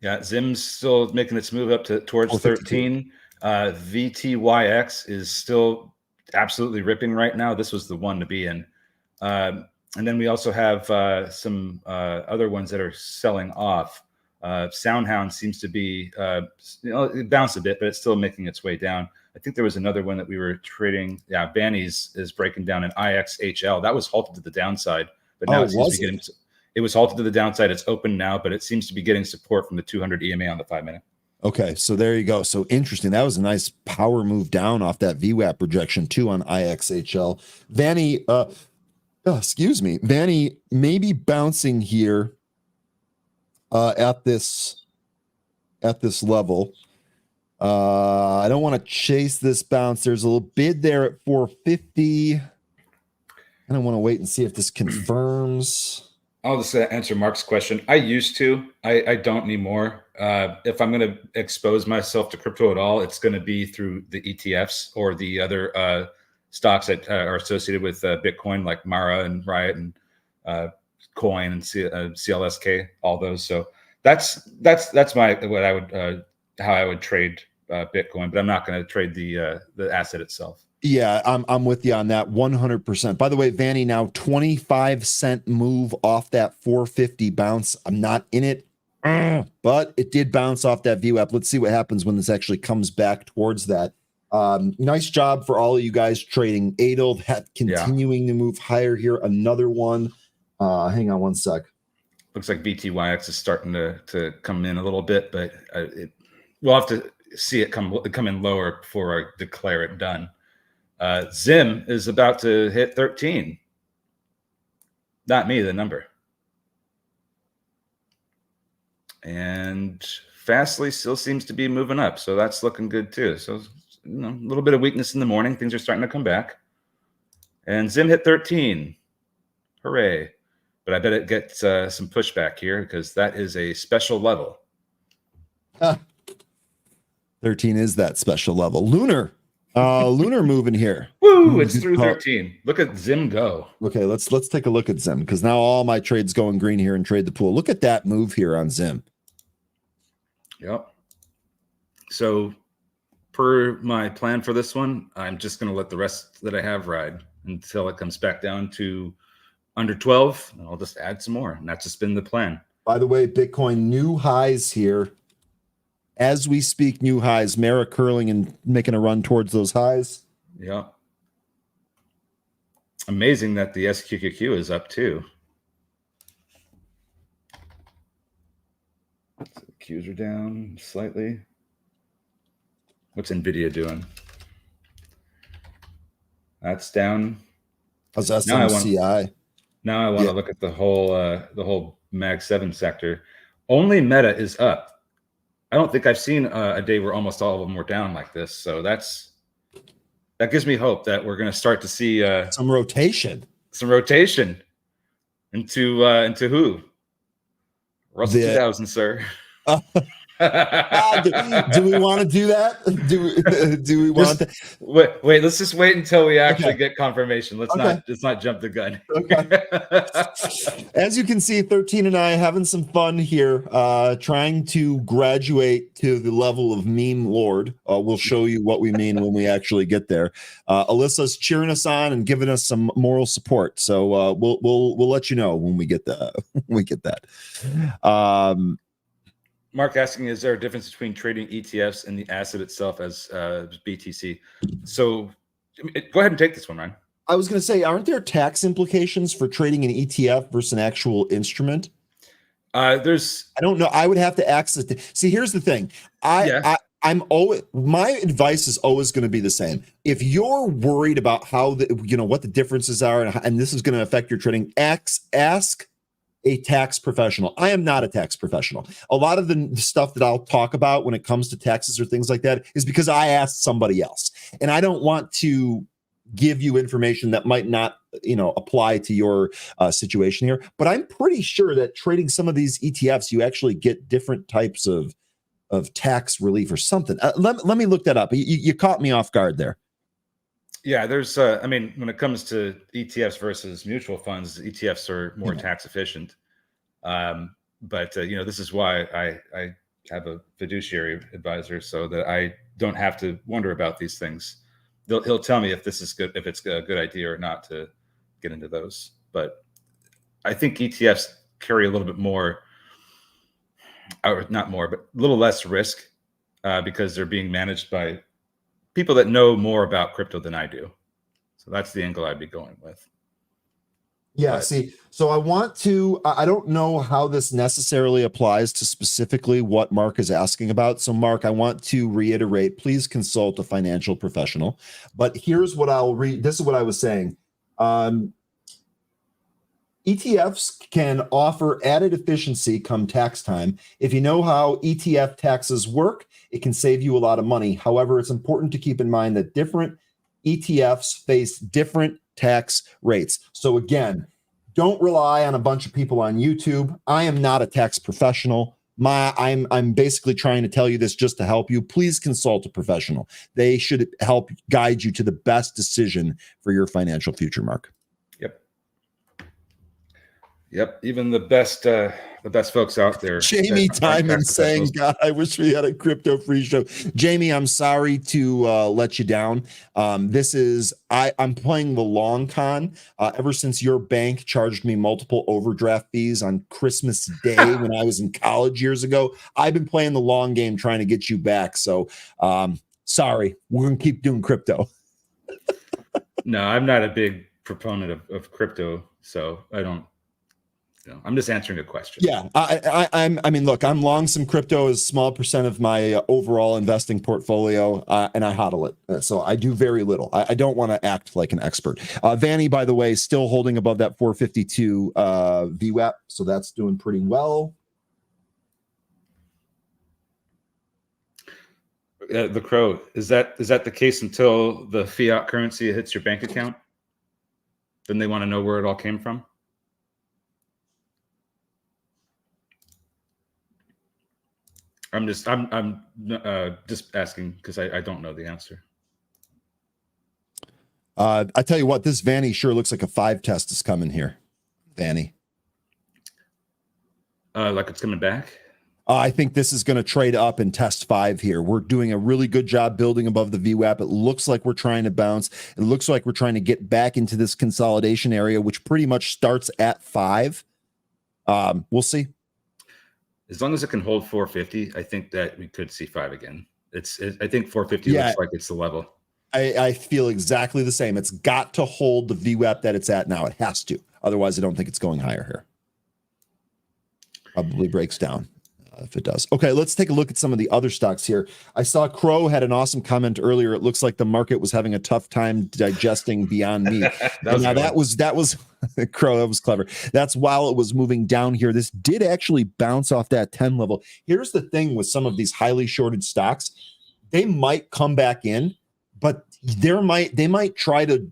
Yeah, Zim's still making its move up towards 13. VTYX is still absolutely ripping right now. This was the one to be in. And then we also have some other ones that are selling off. Soundhound seems to be, it bounced a bit, but it's still making its way down. I think there was another one that we were trading. Yeah, Vvani's is breaking down in IXHL. That was halted to the downside, but now it seems to be getting. It was halted to the downside. It's open now, but it seems to be getting support from the 200 EMA on the 5-minute. Okay, so there you go. So interesting. That was a nice power move down off that VWAP projection too on IXHL. Vvani, Vvani maybe bouncing here at this level. I don't want to chase this bounce. There's a little bid there at 450. I don't want to wait and see if this confirms. I'll just answer Mark's question. I used to. I don't anymore. If I'm going to expose myself to crypto at all, it's going to be through the ETFs or the other stocks that are associated with Bitcoin, like Mara and Riot and Coin and CLSK, all those. So that's my how I would trade Bitcoin, but I'm not going to trade the asset itself. Yeah, I'm with you on that 100%. By the way, Vvani, now 25-cent move off that 450 bounce. I'm not in it, but it did bounce off that VWAP. Let's see what happens when this actually comes back towards that. Nice job for all of you guys trading ADL, that continuing to move higher here. Another one. Hang on one sec. Looks like VTYX is starting to come in a little bit, but we'll have to see it come in lower before I declare it done. Zim is about to hit 13. Not me, the number. And Fastly still seems to be moving up, so that's looking good too. So, a little bit of weakness in the morning. Things are starting to come back. And Zim hit 13. Hooray. But I bet it gets some pushback here because that is a special level. 13 is that special level. Lunar moving here. Woo! It's through 13. Look at Zim go. Okay, let's take a look at Zim because now all my trades going green here and trade the pool. Look at that move here on Zim. Yep. So per my plan for this one, I'm just going to let the rest that I have ride until it comes back down to under 12, and I'll just add some more. And that's just been the plan. By the way, Bitcoin new highs here. As we speak, new highs. Mara curling and making a run towards those highs. Yeah. Amazing that the SQQQ is up too. So the Qs are down slightly. What's NVIDIA doing? That's down. How's SMCI? Now I want to look at the whole Mag 7 sector. Only Meta is up. I don't think I've seen a day where almost all of them were down like this. So that gives me hope that we're going to start to see some rotation. Some rotation into who? Russell 2000, sir. Do we want to do that? Do we want to? Wait, let's just wait until we actually get confirmation. Let's not jump the gun. Okay. As you can see, 13 and I having some fun here, trying to graduate to the level of meme lord. We'll show you what we mean when we actually get there. Alyssa's cheering us on and giving us some moral support. So we'll let you know when we get that. Mark asking, is there a difference between trading ETFs and the asset itself as BTC? So go ahead and take this one, man. I was going to say, aren't there tax implications for trading an ETF versus an actual instrument? I don't know. I would have to access it. See, here's the thing. I'm always, my advice is always going to be the same. If you're worried about how what the differences are and this is going to affect your trading, ask a tax professional. I am not a tax professional. A lot of the stuff that I'll talk about when it comes to taxes or things like that is because I asked somebody else, and I don't want to give you information that might not, apply to your situation here. But I'm pretty sure that trading some of these ETFs, you actually get different types of tax relief or something. Let me look that up. You caught me off guard there. Yeah, there's, when it comes to ETFs versus mutual funds, ETFs are more tax efficient. But this is why I have a fiduciary advisor so that I don't have to wonder about these things. He'll tell me if this is good, if it's a good idea or not to get into those. But I think ETFs carry a little bit more, or not more, but a little less risk because they're being managed by people that know more about crypto than I do. So that's the angle I'd be going with. Yeah, see, so I don't know how this necessarily applies to specifically what Mark is asking about. So Mark, I want to reiterate, please consult a financial professional. But here's what I'll read. This is what I was saying. ETFs can offer added efficiency come tax time. If you know how ETF taxes work, it can save you a lot of money. However, it's important to keep in mind that different ETFs face different tax rates. So again, don't rely on a bunch of people on YouTube. I am not a tax professional. I'm basically trying to tell you this just to help you. Please consult a professional. They should help guide you to the best decision for your financial future, Mark. Yep. Even the best folks out there. Jamie Timon saying, God, I wish we had a crypto free show. Jamie, I'm sorry to let you down. I'm playing the long con. Ever since your bank charged me multiple overdraft fees on Christmas Day when I was in college years ago, I've been playing the long game trying to get you back. So sorry, we're going to keep doing crypto. No, I'm not a big proponent of crypto, so I don't. I'm just answering a question. Yeah, I mean, look, I'm long some crypto as a small percent of my overall investing portfolio, and I hodl it. So I do very little. I don't want to act like an expert. Vvani, by the way, still holding above that 452 VWAP, so that's doing pretty well. The Crow, is that the case until the fiat currency hits your bank account? Then they want to know where it all came from. I'm just asking because I don't know the answer. I tell you what, this Vvani sure looks like a 5 test is coming here. Vvani. Like it's coming back? I think this is going to trade up and test 5 here. We're doing a really good job building above the VWAP. It looks like we're trying to bounce. It looks like we're trying to get back into this consolidation area, which pretty much starts at 5. We'll see. As long as it can hold 450, I think that we could see 5 again. I think 450 looks like it's the level. I feel exactly the same. It's got to hold the VWAP that it's at now. It has to. Otherwise, I don't think it's going higher here. Probably breaks down. If it does. Okay, let's take a look at some of the other stocks here. I saw Crow had an awesome comment earlier. It looks like the market was having a tough time digesting Beyond Meat. that was Crow. That was clever. That's while it was moving down here. This did actually bounce off that 10 level. Here's the thing with some of these highly shorted stocks. They might come back in, but they might try to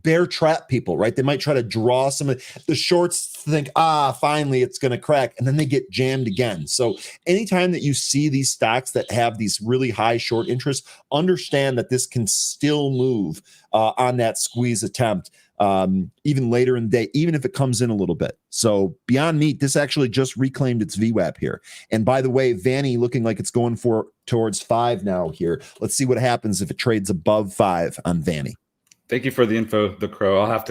bear trap people, right? They might try to draw some of the shorts, think, finally it's going to crack, and then they get jammed again. So anytime that you see these stocks that have these really high short interest, understand that this can still move on that squeeze attempt even later in the day, even if it comes in a little bit. So Beyond Meat, this actually just reclaimed its VWAP here. And by the way, Vvani looking like it's going towards 5 now here. Let's see what happens if it trades above 5 on Vvani. Thank you for the info, the Crow. I'll have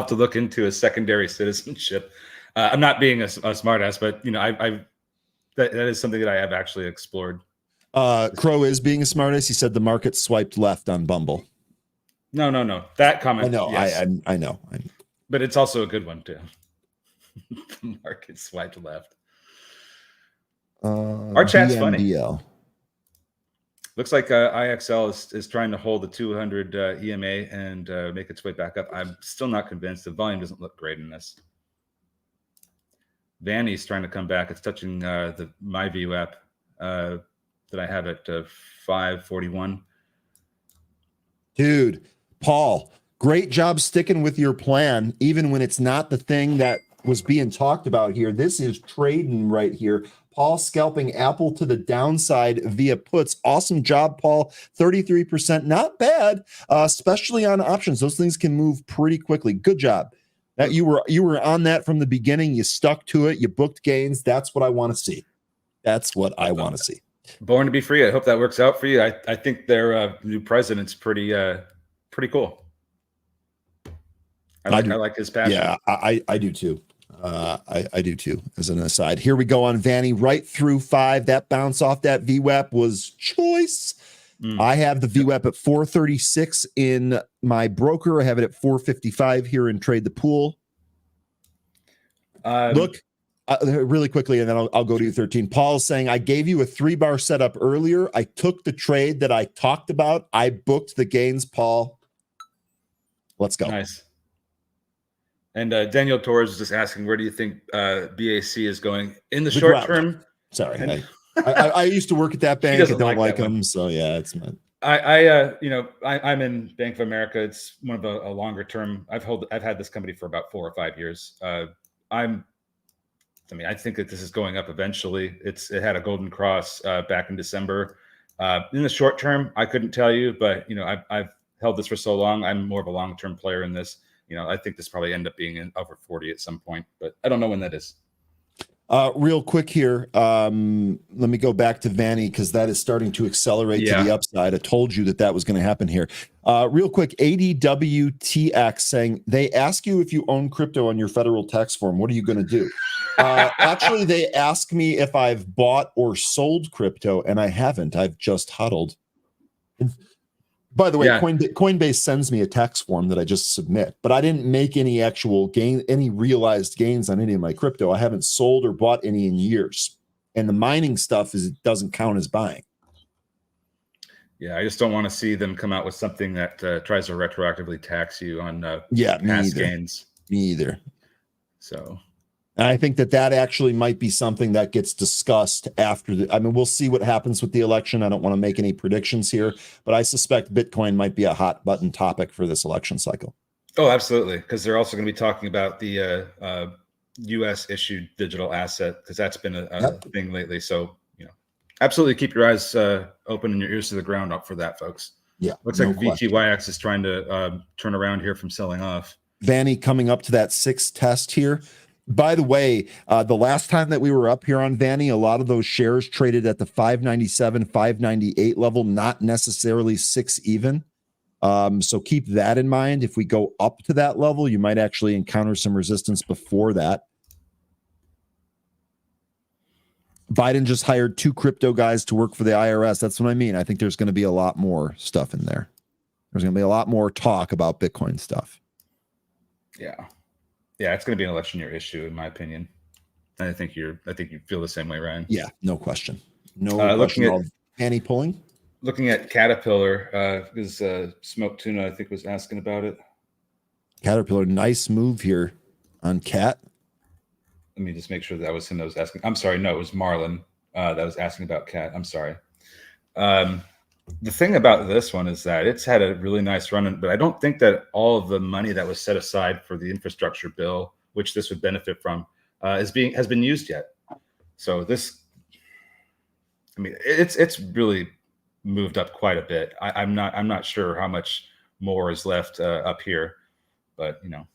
to look into a secondary citizenship. I'm not being a smartass, but that is something that I have actually explored. Crow is being a smartass. He said the market swiped left on Bumble. No. That comment. I know. Yes. I know. But it's also a good one too. The market swiped left. Our chat's funny. Looks like IXL is trying to hold the 200 EMA and make its way back up. I'm still not convinced. The volume doesn't look great in this. Vvani's trying to come back. It's touching my VWAP that I have at 541. Dude, Paul, great job sticking with your plan, even when it's not the thing that was being talked about here. This is trading right here. Paul scalping Apple to the downside via puts. Awesome job, Paul. 33%, not bad, especially on options. Those things can move pretty quickly. Good job. That you were on that from the beginning. You stuck to it. You booked gains. That's what I want to see. That's what I want to see. Born to be free. I hope that works out for you. I think their new president's pretty cool. I like his passion. Yeah, I do too. I do too, as an aside. Here we go on Vvani, right through 5. That bounce off that VWAP was choice. I have the VWAP at 436 in my broker. I have it at 455 here in Trade the Pool. Look, really quickly, and then I'll go to you, 13. Paul's saying, I gave you a 3-bar setup earlier. I took the trade that I talked about. I booked the gains, Paul. Let's go. Nice. And Daniel Torres is just asking, where do you think BAC is going in the short term? Sorry, I used to work at that bank. I don't like them, so yeah, it's not. I'm in Bank of America. It's one of a longer term. I've had this company for about 4 or 5 years. I think that this is going up eventually. It had a golden cross back in December. In the short term, I couldn't tell you, but I've held this for so long. I'm more of a long term player in this. I think this probably end up being in over 40 at some point, but I don't know when that is. Real quick here. Let me go back to Vvani because that is starting to accelerate to the upside. I told you that was going to happen here. Real quick, ADWTX saying they ask you if you own crypto on your federal tax form. What are you going to do? Actually, they ask me if I've bought or sold crypto, and I haven't. I've just hodled. By the way, Coinbase sends me a tax form that I just submit, but I didn't make any actual gain, any realized gains on any of my crypto. I haven't sold or bought any in years. And the mining stuff doesn't count as buying. Yeah, I just don't want to see them come out with something that tries to retroactively tax you on past gains. Me either. So And I think that actually might be something that gets discussed after we'll see what happens with the election. I don't want to make any predictions here, but I suspect Bitcoin might be a hot button topic for this election cycle. Oh, absolutely. Because they're also going to be talking about the U.S. issued digital asset, because that's been a thing lately. So, absolutely keep your eyes open and your ears to the ground up for that, folks. Yeah. Looks like VTYX is trying to turn around here from selling off. Vvani coming up to that 6 test here. By the way, the last time that we were up here on Vvani, a lot of those shares traded at the 597, 598 level, not necessarily 6 even. So keep that in mind. If we go up to that level, you might actually encounter some resistance before that. Biden just hired 2 crypto guys to work for the IRS. That's what I mean. I think there's going to be a lot more stuff in there. There's going to be a lot more talk about Bitcoin stuff. Yeah. Yeah, it's going to be an election year issue, in my opinion. And I think you feel the same way, Ryan. Yeah, no question. No looking question. at Penny pulling. Looking at Caterpillar, because Smoke Tuna, I think, was asking about it. Caterpillar, nice move here on Cat. Let me just make sure that was him that was asking. I'm sorry, no, it was Marlon that was asking about Cat. I'm sorry. The thing about this one is that it's had a really nice run, but I don't think that all of the money that was set aside for the infrastructure bill, which this would benefit from, has been used yet. So this, I mean, it's really moved up quite a bit. I'm not sure how much more is left up here, but you know,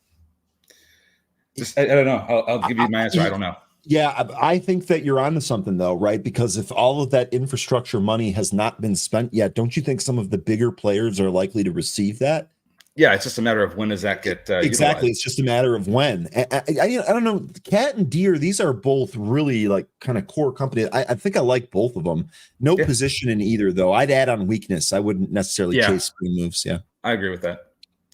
just I don't know. I'll give you my answer. I don't know. Yeah, I think that you're onto something though, right? Because if all of that infrastructure money has not been spent yet, don't you think some of the bigger players are likely to receive that? Yeah, it's just a matter of when does that get exactly. utilized. It's just a matter of when. I don't know. Cat and Deer, these are both really like kind of core companies. I think I like both of them. No position in either though. I'd add on weakness. I wouldn't necessarily chase screen moves. Yeah, I agree with that.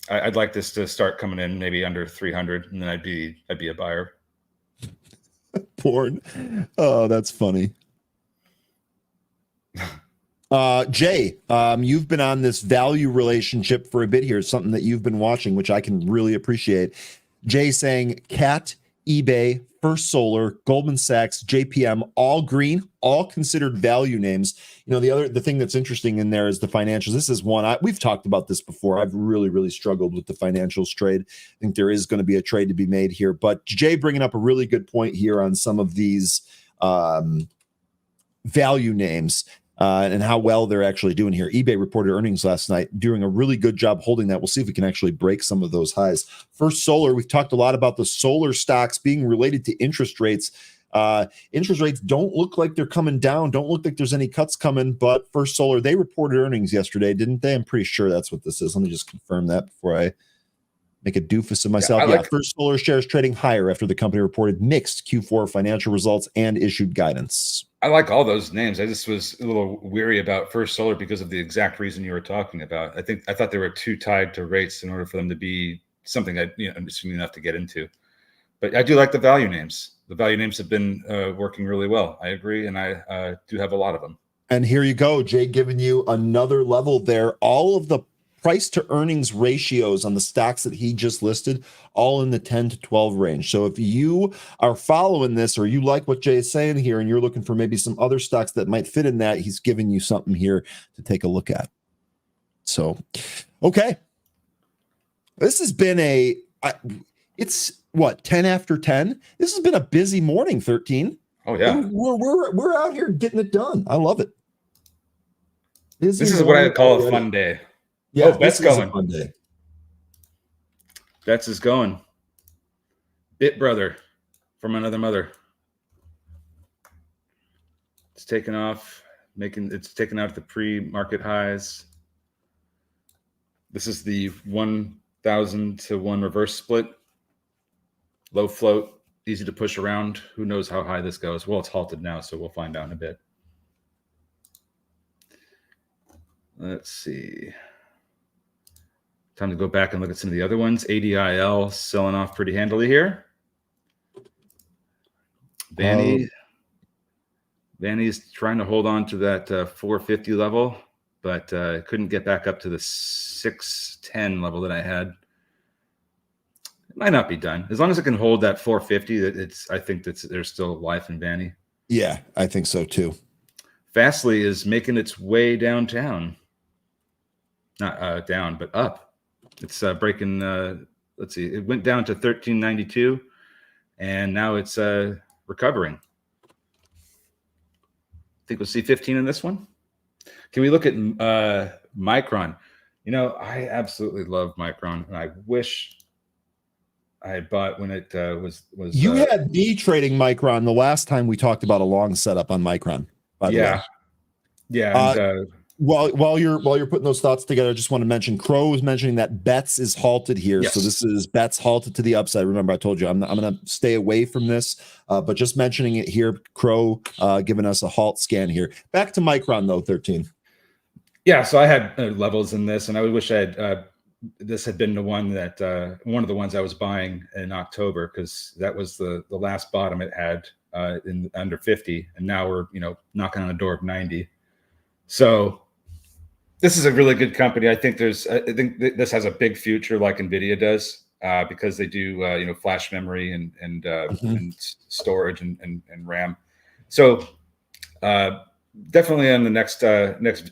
I'd like this to start coming in maybe under 300, and then I'd be a buyer. Porn. Oh, that's funny. Jay, you've been on this value relationship for a bit here, something that you've been watching, which I can really appreciate. Jay saying Cat, eBay, First Solar, Goldman Sachs, JPM, all green, all considered value names. You know, the thing that's interesting in there is the financials. This is one we've talked about this before. I've really struggled with the financials trade. I think there is going to be a trade to be made here, but Jay bringing up a really good point here on some of these value names. And how well they're actually doing here. eBay reported earnings last night, doing a really good job holding that. We'll see if we can actually break some of those highs. First Solar, we've talked a lot about the solar stocks being related to interest rates. Interest rates don't look like they're coming down. Don't look like there's any cuts coming. But First Solar, they reported earnings yesterday, didn't they? I'm pretty sure that's what this is. Let me just confirm that before I make a doofus of myself. First Solar shares trading higher after the company reported mixed Q4 financial results and issued guidance. I like all those names. I just was a little weary about First Solar because of the exact reason you were talking about. I thought they were too tied to rates in order for them to be something that interesting enough to get into. But I do like the value names. The value names have been working really well. I agree, and I do have a lot of them. And here you go, Jay, giving you another level there. All of the price to earnings ratios on the stocks that he just listed, all in the 10 to 12 range. So if you are following this or you like what Jay is saying here and you're looking for maybe some other stocks that might fit in that, he's giving you something here to take a look at. So, okay. This has been it's what, 10 after 10? This has been a busy morning, 13. Oh yeah. We're out here getting it done. I love it. This is what I call a fun day. Yeah, Bet's going. Bet's is going. Bit brother from another mother. It's taken off, it's taken out the pre-market highs. This is the 1,000 to 1 reverse split. Low float, easy to push around. Who knows how high this goes? Well, it's halted now, so we'll find out in a bit. Let's see. Time to go back and look at some of the other ones. ADIL selling off pretty handily here. Vvani is trying to hold on to that 450 level, but couldn't get back up to the 610 level that I had. It might not be done. As long as it can hold that 450, I think there's still life in Vvani. Yeah, I think so too. Fastly is making its way downtown. Not down, but up. It's breaking, let's see, it went down to 1392, and now it's recovering. Think we'll see 15 in this one? Can we look at Micron? You know, I absolutely love Micron, and I wish I bought when it was You had me trading Micron the last time we talked about a long setup on Micron, by the way. Yeah. And, while you're putting those thoughts together, I just want to mention Crow was mentioning that bets is halted here. Yes. So this is bets halted to the upside. Remember, I told you I'm going to stay away from this, but just mentioning it here. Crow giving us a halt scan here. Back to Micron though, 13. Yeah, so I had levels in this, and I wish I had this had been the one that one of the ones I was buying in October, because that was the last bottom it had in under 50, and now we're knocking on the door of 90. So this is a really good company. I think this has a big future, like NVIDIA does, because they do flash memory and storage and RAM. So definitely on the next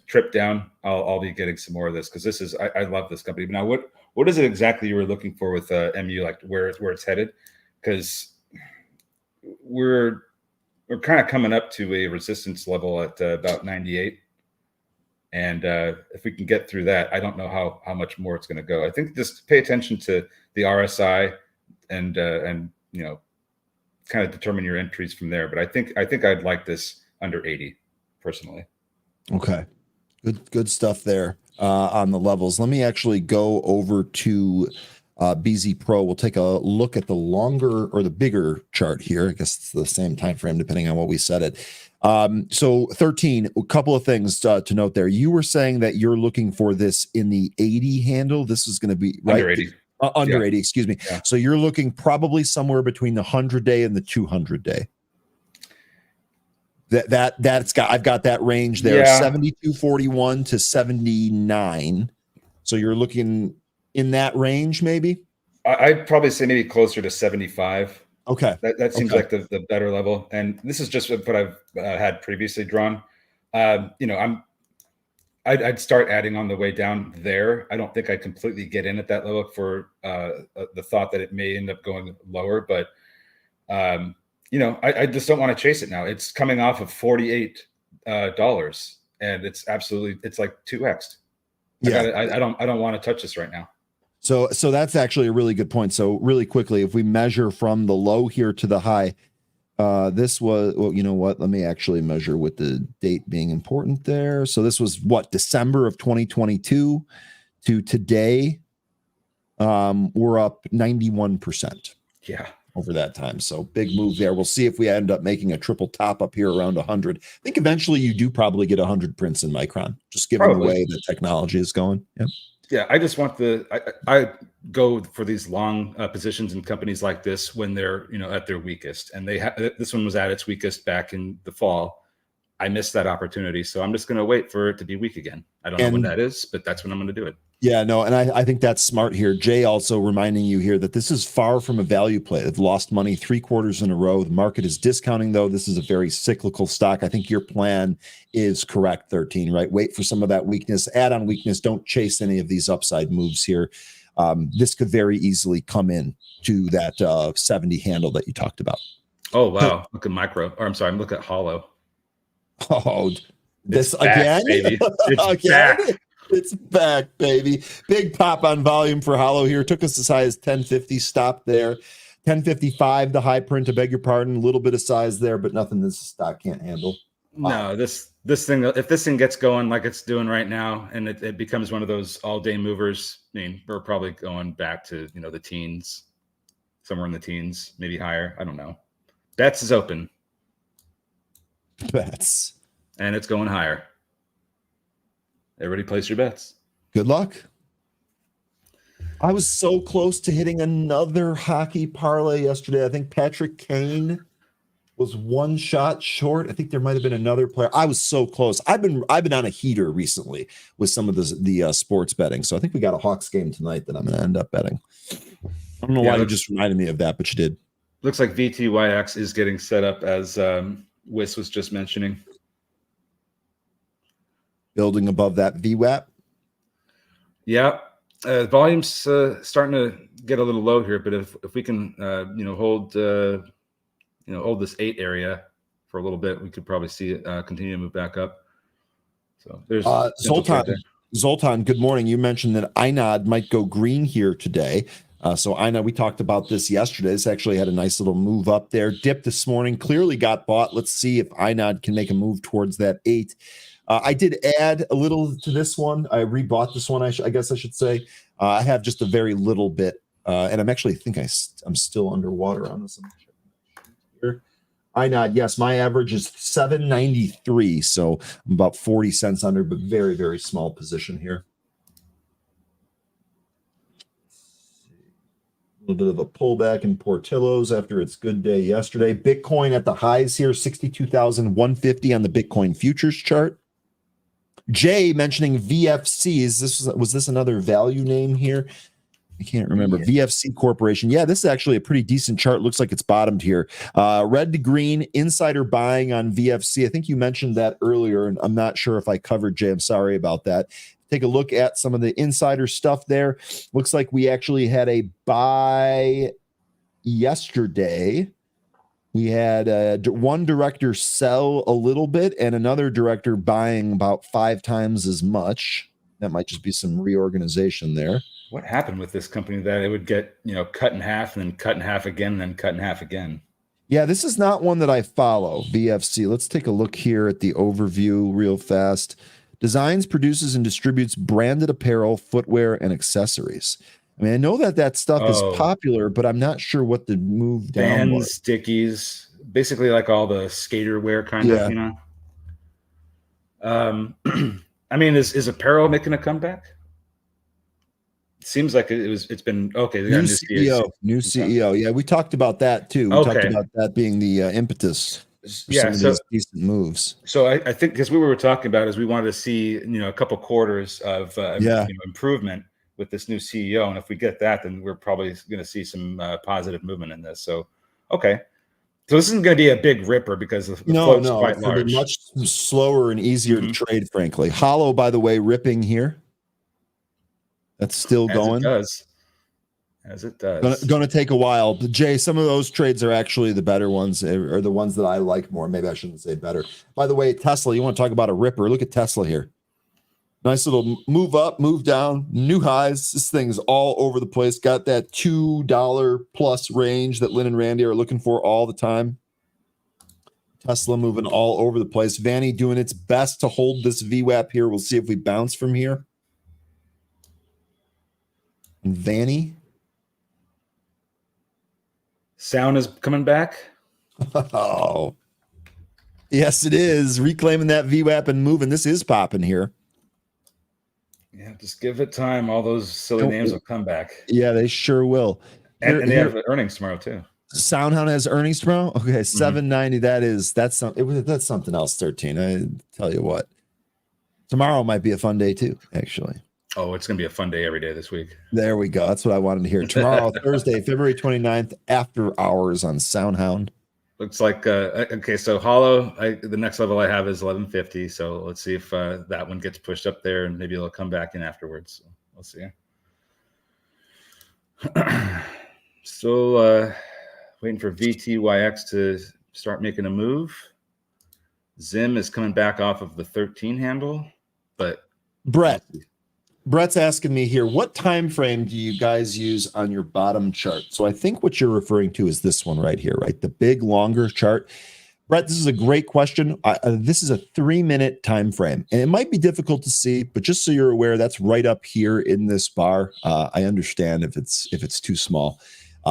trip down, I'll be getting some more of this, because I love this company. Now, what is it exactly you were looking for with MU, like where it's headed? Because we're kind of coming up to a resistance level at about 98. And if we can get through that, I don't know how much more it's going to go. I think just pay attention to the RSI and kind of determine your entries from there. But I think I'd like this under 80 personally. Okay, good stuff there on the levels. Let me actually go over to BZ Pro. We'll take a look at the longer or the bigger chart here. I guess it's the same time frame depending on what we set it. So 13, a couple of things to note there. You were saying that you're looking for this in the 80 handle. This is going to be right under 80. Under 80, excuse me. Yeah. So you're looking probably somewhere between the 100-day and the 200-day. I've got that range there, 72.41 to 79. So you're looking in that range, maybe? I'd probably say maybe closer to 75. Okay. That seems like the better level. And this is just what I've had previously drawn. I'd start adding on the way down there. I don't think I completely get in at that level for the thought that it may end up going lower. But, I just don't want to chase it now. It's coming off of $48 and it's like 2x. Yeah. I don't want to touch this right now. So that's actually a really good point. So really quickly, if we measure from the low here to the high, this was, well, you know what? Let me actually measure with the date being important there. So this was what, December of 2022 to today. We're up 91%. Yeah. Over that time. So big move there. We'll see if we end up making a triple top up here around 100. I think eventually you do probably get 100 prints in Micron, just given the way the technology is going. Yep. Yeah, I just want I go for these long positions in companies like this when they're at their weakest, and this one was at its weakest back in the fall. I missed that opportunity, so I'm just going to wait for it to be weak again. I don't know when that is, but that's when I'm going to do it. Yeah, no, and I think that's smart here. Jay also reminding you here that this is far from a value play. They've lost money 3 quarters in a row. The market is discounting, though. This is a very cyclical stock. I think your plan is correct, 13, right? Wait for some of that weakness, add on weakness. Don't chase any of these upside moves here. This could very easily come in to that 70 handle that you talked about. Oh, wow. Look at micro. Or I'm sorry, I'm looking at hollow. Oh, this back, again? Baby. It's again? back. It's back, baby. Big pop on volume for hollow here. Took us as high as 1050. Stopped there. 1055, the high print. I beg your pardon. A little bit of size there, but nothing this stock can't handle. No, this thing, if this thing gets going like it's doing right now, and it becomes one of those all-day movers, I mean, we're probably going back to the teens, somewhere in the teens, maybe higher. I don't know. Bets is open. Bets. And it's going higher. Everybody place your bets. Good luck. I was so close to hitting another hockey parlay yesterday. I think Patrick Kane was one shot short. I think there might have been another player. I was so close. I've been on a heater recently with some of the sports betting. So I think we got a Hawks game tonight that I'm going to end up betting. I don't know why you just reminded me of that, but you did. Looks like VTYX is getting set up as Wiss was just mentioning. Building above that VWAP. Yeah, volume's starting to get a little low here, but if we can hold hold this 8 area for a little bit, we could probably see it continue to move back up. So there's Zoltan, good morning. You mentioned that INOD might go green here today. So I know we talked about this yesterday. This actually had a nice little move up there. Dip this morning, clearly got bought. Let's see if INOD can make a move towards that 8. I did add a little to this one. I rebought this one, I guess I should say. I have just a very little bit. And I'm actually I'm still underwater on this. Here. INOD, yes, my average is 793. So I'm about 40 cents under, but very, very small position here. A little bit of a pullback in Portillo's after its good day yesterday. Bitcoin at the highs here, 62,150 on the Bitcoin futures chart. Jay mentioning VFCs. Was this another value name here? I can't remember. Yeah. VFC Corporation. Yeah, this is actually a pretty decent chart. Looks like it's bottomed here. Red to green, insider buying on VFC. I think you mentioned that earlier, and I'm not sure if I covered, Jay. I'm sorry about that. Take a look at some of the insider stuff there. Looks like we actually had a buy yesterday. We had one director sell a little bit and another director buying about 5 times as much. That might just be some reorganization there. What happened with this company that it would get, cut in half and then cut in half again and then cut in half again? Yeah, this is not one that I follow, VFC. Let's take a look here at the overview real fast. Designs, produces, and distributes branded apparel, footwear, and accessories. I mean, I know that stuff is popular, but I'm not sure what the move down was. Stickies, basically like all the skater wear kind of, I mean, is apparel making a comeback? It seems like it's been okay. They got new CEO. Yeah, we talked about that too. We talked about that being the impetus. Yeah, so decent moves. So I think because we were talking about is we wanted to see a couple quarters of improvement with this new CEO, and if we get that, then we're probably going to see some positive movement in this. So okay, so this isn't going to be a big ripper because the float's quite large. It'll be much slower and easier to trade, frankly. Hollow, by the way, ripping here. That's still going. As it does. Going to take a while. But Jay, some of those trades are actually the better ones, or the ones that I like more. Maybe I shouldn't say better. By the way, Tesla, you want to talk about a ripper? Look at Tesla here. Nice little move up, move down, new highs. This thing's all over the place. Got that $2 plus range that Lynn and Randy are looking for all the time. Tesla moving all over the place. Vvani doing its best to hold this VWAP here. We'll see if we bounce from here. And Vvani. Sound is coming back. Oh, yes, it is. Reclaiming that VWAP and moving. This is popping here. Yeah, just give it time. All those silly names will come back. Yeah, they sure will. And they have earnings tomorrow too. SoundHound has earnings tomorrow. Okay, 790. That's something else. 13. I tell you what, tomorrow might be a fun day too. Actually. Oh, it's going to be a fun day every day this week. There we go. That's what I wanted to hear. Tomorrow, Thursday, February 29th, after hours on SoundHound. Looks like, okay, so Hollow, the next level I have is 1150. So let's see if that one gets pushed up there and maybe it'll come back in afterwards. So we'll see. Still waiting for VTYX to start making a move. Zim is coming back off of the 13 handle, but Brett's asking me here, what time frame do you guys use on your bottom chart? So I think what you're referring to is this one right here, right? The big, longer chart. Brett, this is a great question. This is a 3-minute time frame, and it might be difficult to see, but just so you're aware, that's right up here in this bar. I understand if it's too small.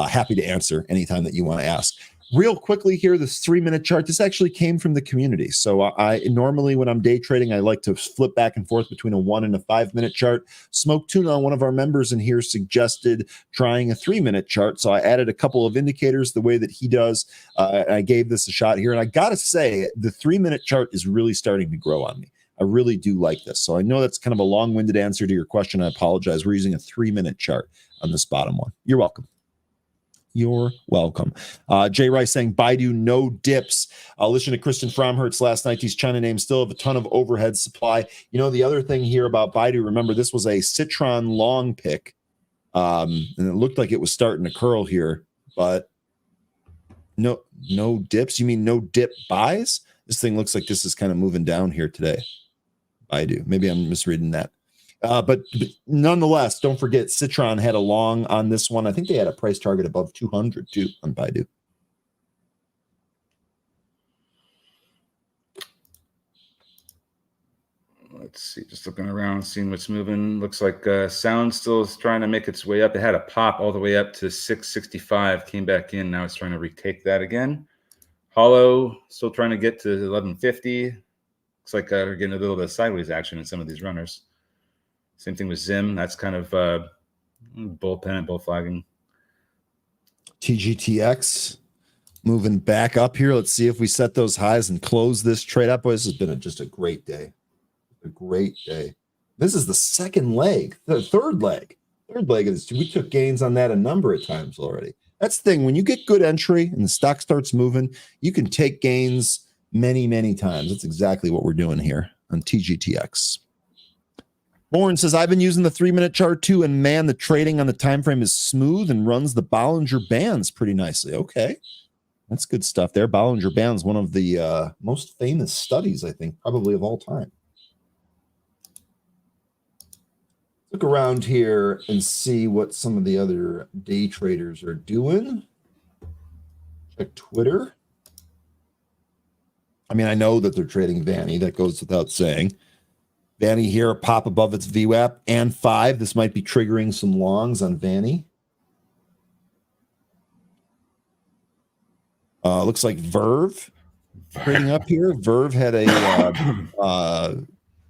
Happy to answer anytime that you want to ask. Real quickly here, this 3-minute chart, this actually came from the community. So I normally, when I'm day trading, I like to flip back and forth between a 1 and a 5-minute chart. Smoke Tuna, one of our members in here, suggested trying a 3-minute chart. So I added a couple of indicators the way that he does. I gave this a shot here. And I got to say, the 3-minute chart is really starting to grow on me. I really do like this. So I know that's kind of a long-winded answer to your question. I apologize. We're using a 3-minute chart on this bottom one. You're welcome. You're welcome. Jay Rice saying Baidu no dips. Listen to Kristen Fromhertz last night. These China names still have a ton of overhead supply. You know, the other thing here about Baidu, remember this was a Citron long pick. And it looked like it was starting to curl here, but no dips. You mean no dip buys? This thing looks like this is kind of moving down here today. Baidu. Maybe I'm misreading that. But nonetheless, don't forget Citron had a long on this one. I think they had a price target above 200 too on Baidu. Let's see, just looking around, seeing what's moving. Looks like Sound still is trying to make its way up. It had a pop all the way up to 665, came back in. Now it's trying to retake that again. Hollow still trying to get to 1150. Looks like we're getting a little bit of sideways action in some of these runners. Same thing with Zim. That's kind of bull pennant, bull flagging. TGTX moving back up here. Let's see if we set those highs and close this trade up. Boy, this has been just a great day. A great day. This is the second leg, the third leg of this. We took gains on that a number of times already. That's the thing. When you get good entry and the stock starts moving, you can take gains many, many times. That's exactly what we're doing here on TGTX. Oren says, I've been using the 3-minute chart too, and man, the trading on the time frame is smooth and runs the Bollinger Bands pretty nicely. Okay. That's good stuff there. Bollinger Bands, one of the most famous studies, I think, probably of all time. Look around here and see what some of the other day traders are doing. Check Twitter. I mean, I know that they're trading Vvani. That goes without saying. Vvani here, pop above its VWAP and 5. This might be triggering some longs on Vvani. Looks like Verve trading up here. Verve had a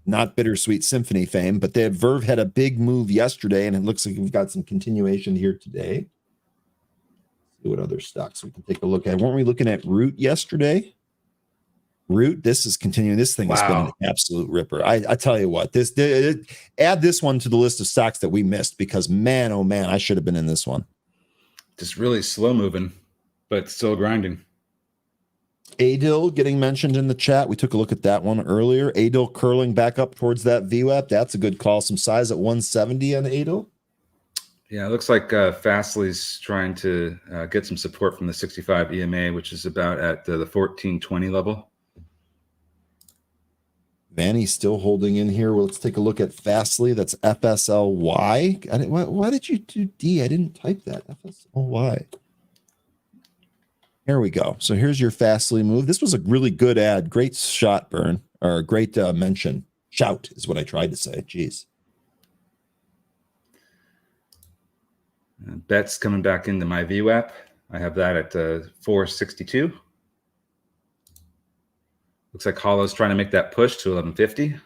not Bittersweet Symphony fame, but Verve had a big move yesterday, and it looks like we've got some continuation here today. See what other stocks we can take a look at. Weren't we looking at Root yesterday? Root, this is continuing. This thing has been an absolute ripper. I tell you what, add this one to the list of stocks that we missed, because man, oh man, I should have been in this one. Just really slow moving, but still grinding. Adil getting mentioned in the chat. We took a look at that one earlier. Adil curling back up towards that VWAP. That's a good call. Some size at 170 on Adil. Yeah, it looks like Fastly's trying to get some support from the 65 EMA, which is about at the 1420 level. Vvani still holding in here. Well, let's take a look at Fastly. That's FSLY. Why did you do D? I didn't type that. FSLY. Here we go. So here's your Fastly move. This was a really good ad. Great shot, Burn, or great mention. Shout is what I tried to say. Jeez. Bets coming back into my VWAP. I have that at 462. Looks like Hollow's trying to make that push to 1150.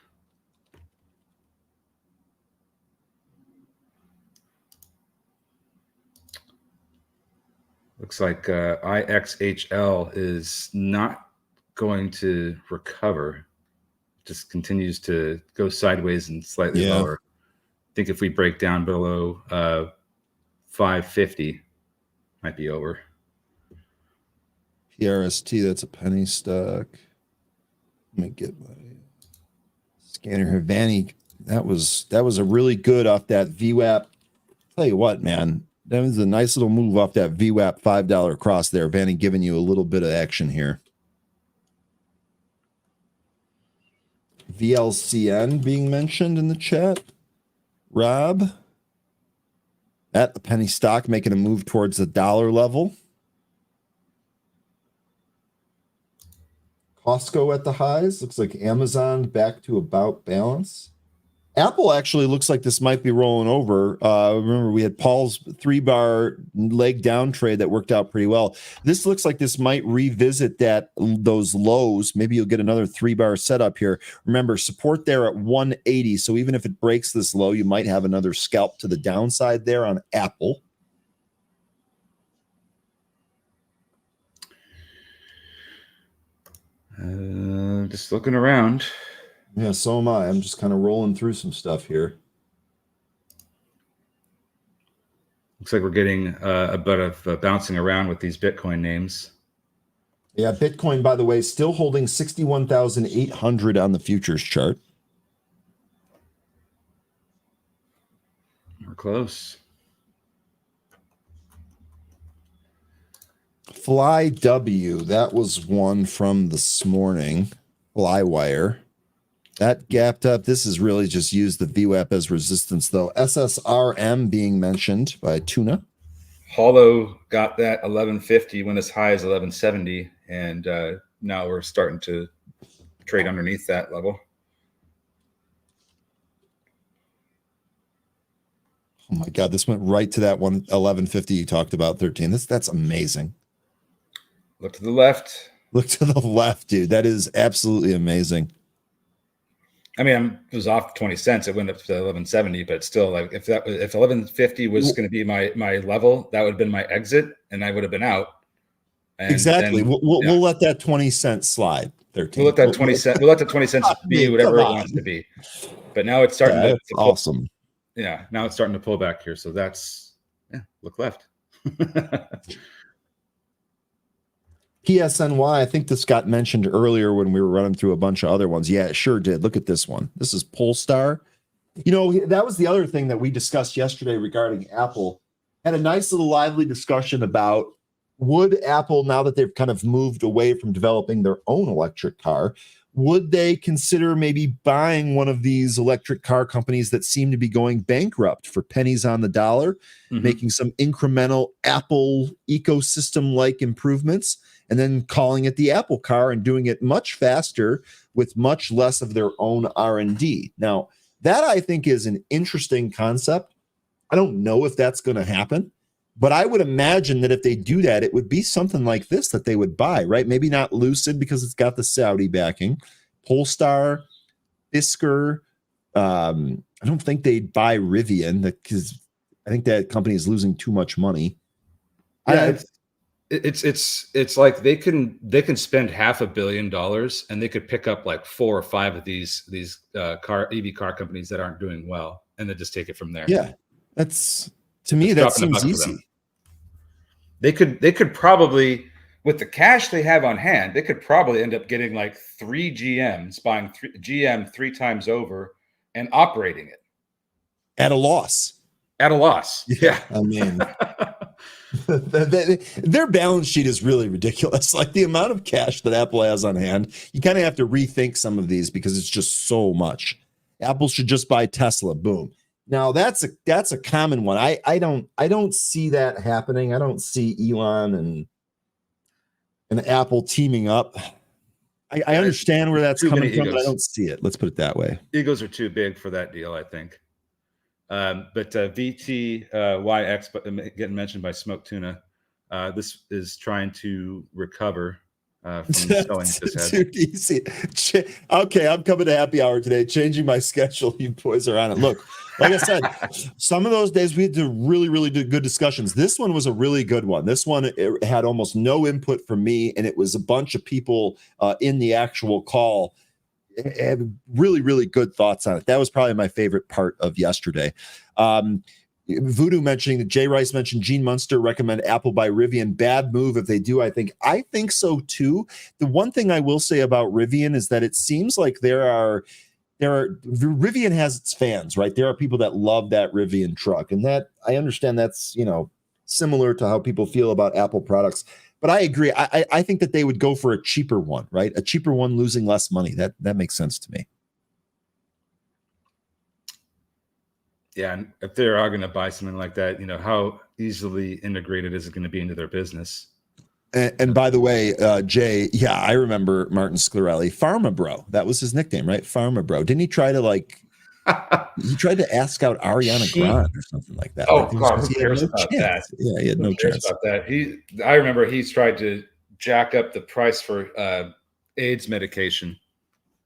Looks like IXHL is not going to recover. Just continues to go sideways and slightly lower. I think if we break down below 550, might be over. PRST, that's a penny stock. Let me get my scanner here. Vvani, that was a really good off that VWAP. Tell you what, man. That was a nice little move off that VWAP $5 cross there. Vvani giving you a little bit of action here. VLCN being mentioned in the chat. Rob. At the penny stock, making a move towards the dollar level. Costco at the highs. Looks like Amazon back to about balance. Apple actually looks like this might be rolling over. Remember, we had Paul's 3-bar leg down trade that worked out pretty well. This looks like this might revisit those lows. Maybe you'll get another 3-bar setup here. Remember, support there at 180. So even if it breaks this low, you might have another scalp to the downside there on Apple. Just looking around. Yeah, so am I. I'm just kind of rolling through some stuff here. Looks like we're getting a bit of bouncing around with these Bitcoin names. Yeah, Bitcoin, by the way, still holding 61,800 on the futures chart. We're close. FlyW, that was one from this morning. Flywire. That gapped up. This is really just used the VWAP as resistance, though. SSRM being mentioned by Tuna. Hollow got that 1150, went as high as 1170, and now we're starting to trade underneath that level. Oh my God, this went right to that 1150 you talked about, 13. That's amazing. Look to the left. Look to the left, dude. That is absolutely amazing. I mean, it was off 20 cents. It went up to 1170, but still, like if 1150 was going to be my level, that would have been my exit, and I would have been out. And exactly. Then, we'll let that 20 cent slide. 13. We'll let that 20 cents. We'll let the 20 cents be whatever it wants to be. But now it's starting to pull, awesome. Yeah, now it's starting to pull back here. So that's look left. PSNY, I think this got mentioned earlier when we were running through a bunch of other ones. Yeah, it sure did. Look at this one. This is Polestar. You know, that was the other thing that we discussed yesterday regarding Apple. Had a nice little lively discussion about would Apple, now that they've kind of moved away from developing their own electric car, would they consider maybe buying one of these electric car companies that seem to be going bankrupt for pennies on the dollar, making some incremental Apple ecosystem-like improvements, and then calling it the Apple car and doing it much faster with much less of their own R&D. Now, that I think is an interesting concept. I don't know if that's going to happen, but I would imagine that if they do that, it would be something like this that they would buy, right? Maybe not Lucid because it's got the Saudi backing. Polestar, Fisker. I don't think they'd buy Rivian because I think that company is losing too much money. Yeah, it's like they can spend $500 million and they could pick up like 4 or 5 of these EV car companies that aren't doing well, and then just take it from there. Yeah, that's, to me, that seems easy. They could probably, with the cash they have on hand, they could probably end up getting like 3 GMs, buying GM 3 times over and operating it at a loss. At a loss. Yeah. I mean, their balance sheet is really ridiculous. Like the amount of cash that Apple has on hand, you kind of have to rethink some of these because it's just so much. Apple should just buy Tesla. Boom. Now that's a common one. I don't see that happening. I don't see Elon and Apple teaming up. I understand where that's coming from, but I don't see it. Let's put it that way. Egos are too big for that deal, I think. But VTYX, getting mentioned by Smoke Tuna, this is trying to recover from selling this head. Okay, I'm coming to happy hour today, changing my schedule. You boys are on it. Look, like I said, some of those days we had to really good discussions. This one was a really good one. This one, it had almost no input from me, and it was a bunch of people in the actual call. Had really good thoughts on it. That was probably my favorite part of yesterday. Voodoo mentioning that Jay Rice mentioned Gene Munster recommend Apple buy Rivian. Bad move if they do. I think so too. The one thing I will say about Rivian is that it seems like Rivian has its fans, right? There are people that love that Rivian truck, and that I understand that's, similar to how people feel about Apple products. But I agree. I think that they would go for a cheaper one, right? A cheaper one losing less money. That makes sense to me. Yeah, and if they are going to buy something like that, how easily integrated is it going to be into their business? And by the way, Jay, yeah, I remember Martin Sclerelli, Pharma Bro. That was his nickname, right? Pharma Bro. Didn't he try to he tried to ask out Ariana Grande or something like that? Oh, God, who cares about that? Yeah, he had no chance about that. I remember he's tried to jack up the price for AIDS medication.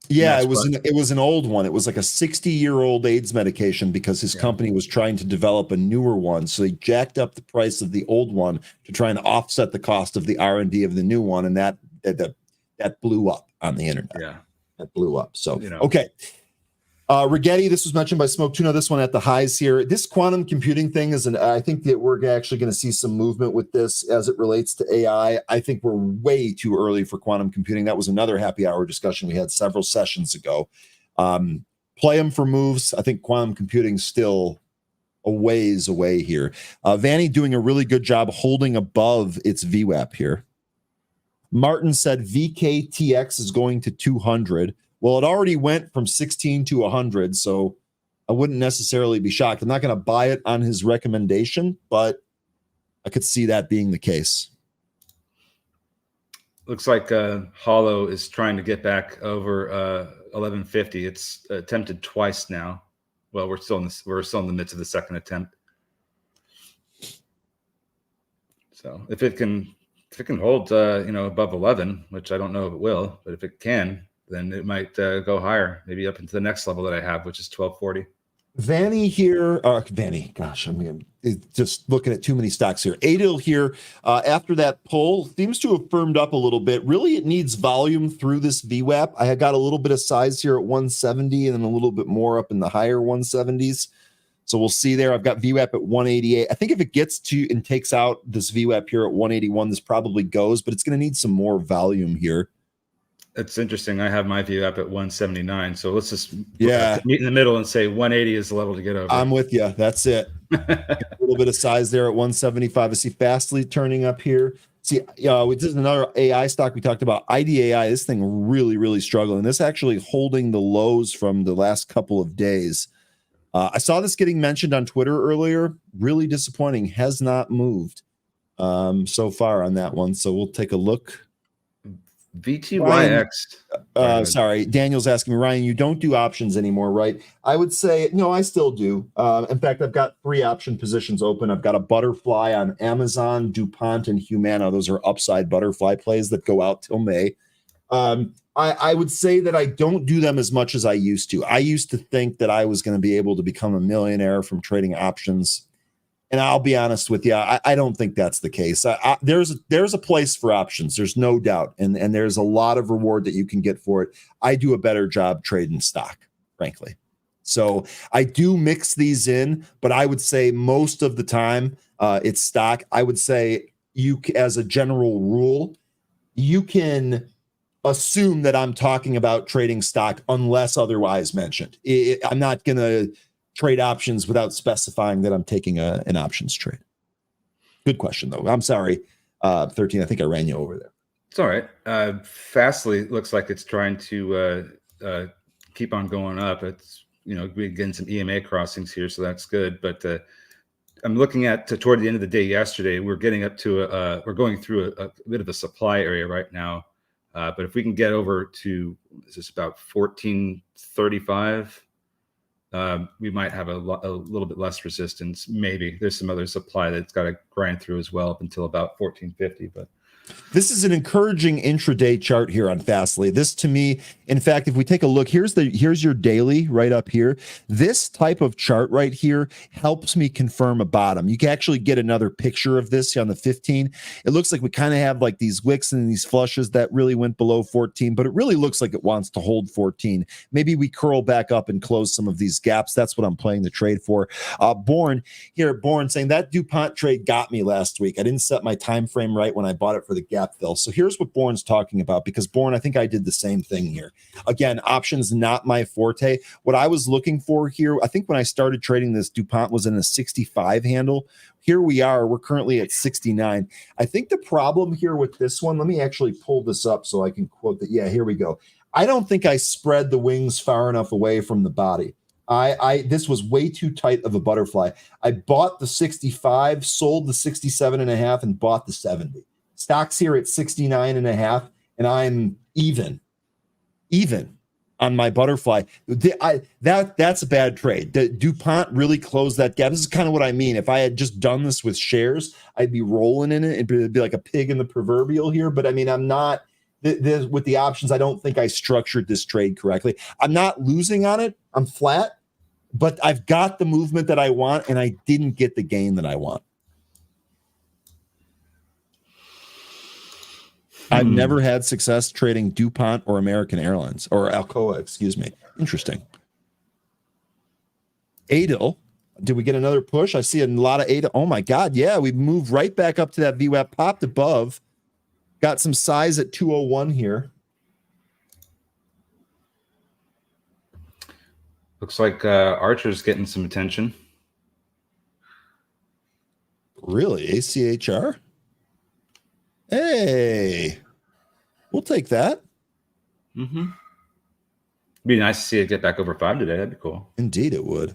Yeah, it was an old one. It was like a 60-year-old AIDS medication because his company was trying to develop a newer one. So he jacked up the price of the old one to try and offset the cost of the R&D of the new one, and that blew up on the internet. Yeah, that blew up. So okay. Rigetti, this was mentioned by Smoke Tuna. This one at the highs here. This quantum computing thing I think that we're actually going to see some movement with this as it relates to AI. I think we're way too early for quantum computing. That was another happy hour discussion we had several sessions ago. Play them for moves. I think quantum computing still a ways away here. Vvani doing a really good job holding above its VWAP here. Martin said VKTX is going to 200. Well, it already went from 16 to 100, so I wouldn't necessarily be shocked. I'm not going to buy it on his recommendation, but I could see that being the case. Looks like Hollow is trying to get back over 1150. It's attempted twice now. Well, we're still in the midst of the second attempt. So if it can hold above 11, which I don't know if it will, but if it can, then it might go higher, maybe up into the next level that I have, which is 1240. Vvani here, Vvani, gosh, I'm just looking at too many stocks here. Adil here, after that pull, seems to have firmed up a little bit. Really, it needs volume through this VWAP. I had got a little bit of size here at 170 and then a little bit more up in the higher 170s. So we'll see there. I've got VWAP at 188. I think if it gets to and takes out this VWAP here at 181, this probably goes, but it's going to need some more volume here. It's interesting. I have my view up at 179. So let's just meet in the middle and say 180 is the level to get over. I'm with you. That's it. A little bit of size there at 175. I see Fastly turning up here. See, this is another AI stock we talked about. IDAI, this thing really, really struggling. This actually holding the lows from the last couple of days. I saw this getting mentioned on Twitter earlier. Really disappointing. Has not moved so far on that one. So we'll take a look. VTYX. Sorry, Daniel's asking me, Ryan, you don't do options anymore, right? I would say, no, I still do. In fact, I've got 3 option positions open. I've got a butterfly on Amazon, DuPont, and Humana. Those are upside butterfly plays that go out till May. I would say that I don't do them as much as I used to. I used to think that I was going to be able to become a millionaire from trading options. And I'll be honest with you, I don't think that's the case. There's a place for options. There's no doubt. And there's a lot of reward that you can get for it. I do a better job trading stock, frankly. So I do mix these in, but I would say most of the time it's stock. I would say as a general rule, you can assume that I'm talking about trading stock unless otherwise mentioned. I'm not going to trade options without specifying that I'm taking an options trade. Good question, though. I'm sorry, 13. I think I ran you over there. It's all right. Fastly looks like it's trying to keep on going up. It's we're getting some EMA crossings here, so that's good. But I'm looking at toward the end of the day yesterday. We're getting up to we're going through a bit of a supply area right now. But if we can get over to about 1435. We might have a little bit less resistance. Maybe there's some other supply that's got to grind through as well up until about 1450. But this is an encouraging intraday chart here on Fastly. This, to me, in fact, if we take a look, here's your daily right up here. This type of chart right here helps me confirm a bottom. You can actually get another picture of this on the 15. It looks like we kind of have like these wicks and these flushes that really went below 14, but it really looks like it wants to hold 14. Maybe we curl back up and close some of these gaps. That's what I'm playing the trade for. Born saying that DuPont trade got me last week. I didn't set my time frame right when I bought it for the gap fill. So here's what Born's talking about, because Born, I think I did the same thing here. Again, options not my forte. What I was looking for here, I think when I started trading this, DuPont was in a 65 handle. Here we are. We're currently at 69. I think the problem here with this one, let me actually pull this up so I can quote that. Yeah, here we go. I don't think I spread the wings far enough away from the body. This was way too tight of a butterfly. I bought the 65, sold the 67.5, and bought the 70. Stocks here at 69.5, and I'm even on my butterfly. That's a bad trade. DuPont really closed that gap. This is kind of what I mean. If I had just done this with shares, I'd be rolling in it. It'd be like a pig in the proverbial here. But I mean, I'm not with the options. I don't think I structured this trade correctly. I'm not losing on it. I'm flat, but I've got the movement that I want, and I didn't get the gain that I want. I've never had success trading DuPont or American Airlines or Alcoa, excuse me. Interesting. Adil, did we get another push? I see a lot of Adil. Oh my God. Yeah, we moved right back up to that VWAP, popped above, got some size at 201 here. Looks like Archer's getting some attention. Really? ACHR? Hey, we'll take that. Mm-hmm. Be nice to see it get back over 5 today. That'd be cool. Indeed, it would.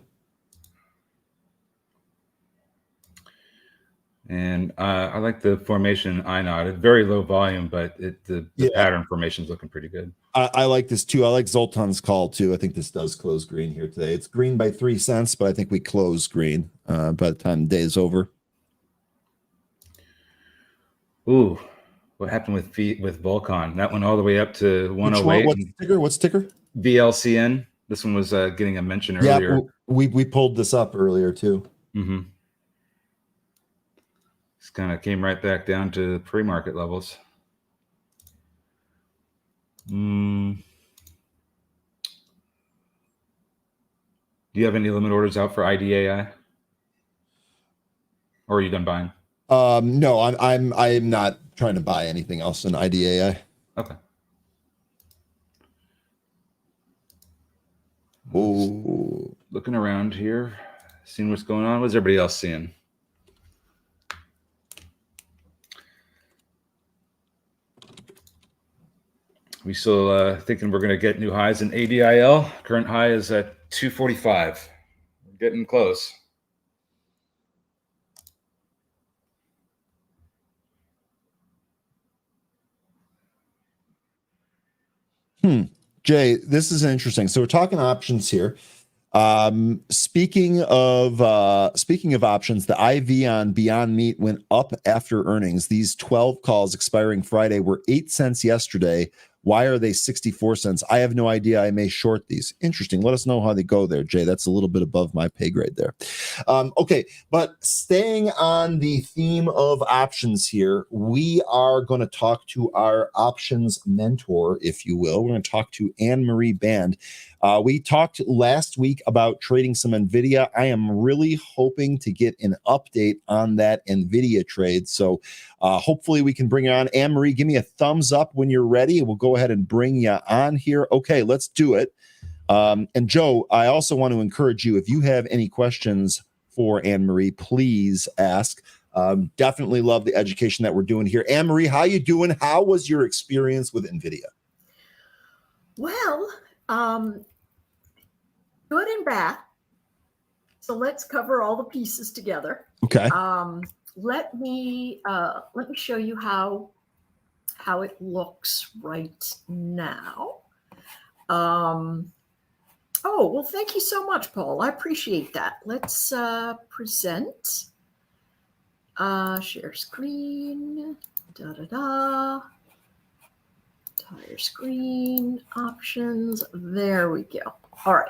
And I like the formation INOD. It's very low volume, but the pattern formation is looking pretty good. I like this too. I like Zoltan's call too. I think this does close green here today. It's green by 3 cents, but I think we close green by the time the day is over. Ooh, what happened with Volcon? That went all the way up to 108. What's ticker? VLCN. This one was getting a mention earlier. Yeah, we pulled this up earlier too. Mm-hmm. This kind of came right back down to pre-market levels. Do you have any limit orders out for IDAI? Or are you done buying? No, I'm not trying to buy anything else in IDAI. Okay. Oh, looking around here, seeing what's going on. What's everybody else seeing? We still thinking we're going to get new highs in ADIL. Current high is at 245. We're getting close. Jay, this is interesting. So we're talking options here. Speaking of options, the IV on Beyond Meat went up after earnings. These 12 calls expiring Friday were 8 cents yesterday. Why are they 64 cents? I have no idea. I may short these. Interesting. Let us know how they go there, Jay. That's a little bit above my pay grade there. Okay, but staying on the theme of options here, we are going to talk to our options mentor, if you will. We're going to talk to Anmarie Band. We talked last week about trading some NVIDIA. I am really hoping to get an update on that NVIDIA trade. So hopefully we can bring it on. Anmarie, give me a thumbs up when you're ready. We'll go ahead and bring you on here. Okay, let's do it. And Joe, I also want to encourage you, if you have any questions for Anmarie, please ask. Definitely love the education that we're doing here. Anmarie, how you doing? How was your experience with NVIDIA? Well, good and bad. So let's cover all the pieces together. Okay. Let me show you how it looks right now. Oh, well, thank you so much, Paul. I appreciate that. Let's present. Share screen. Entire screen options. There we go. All right.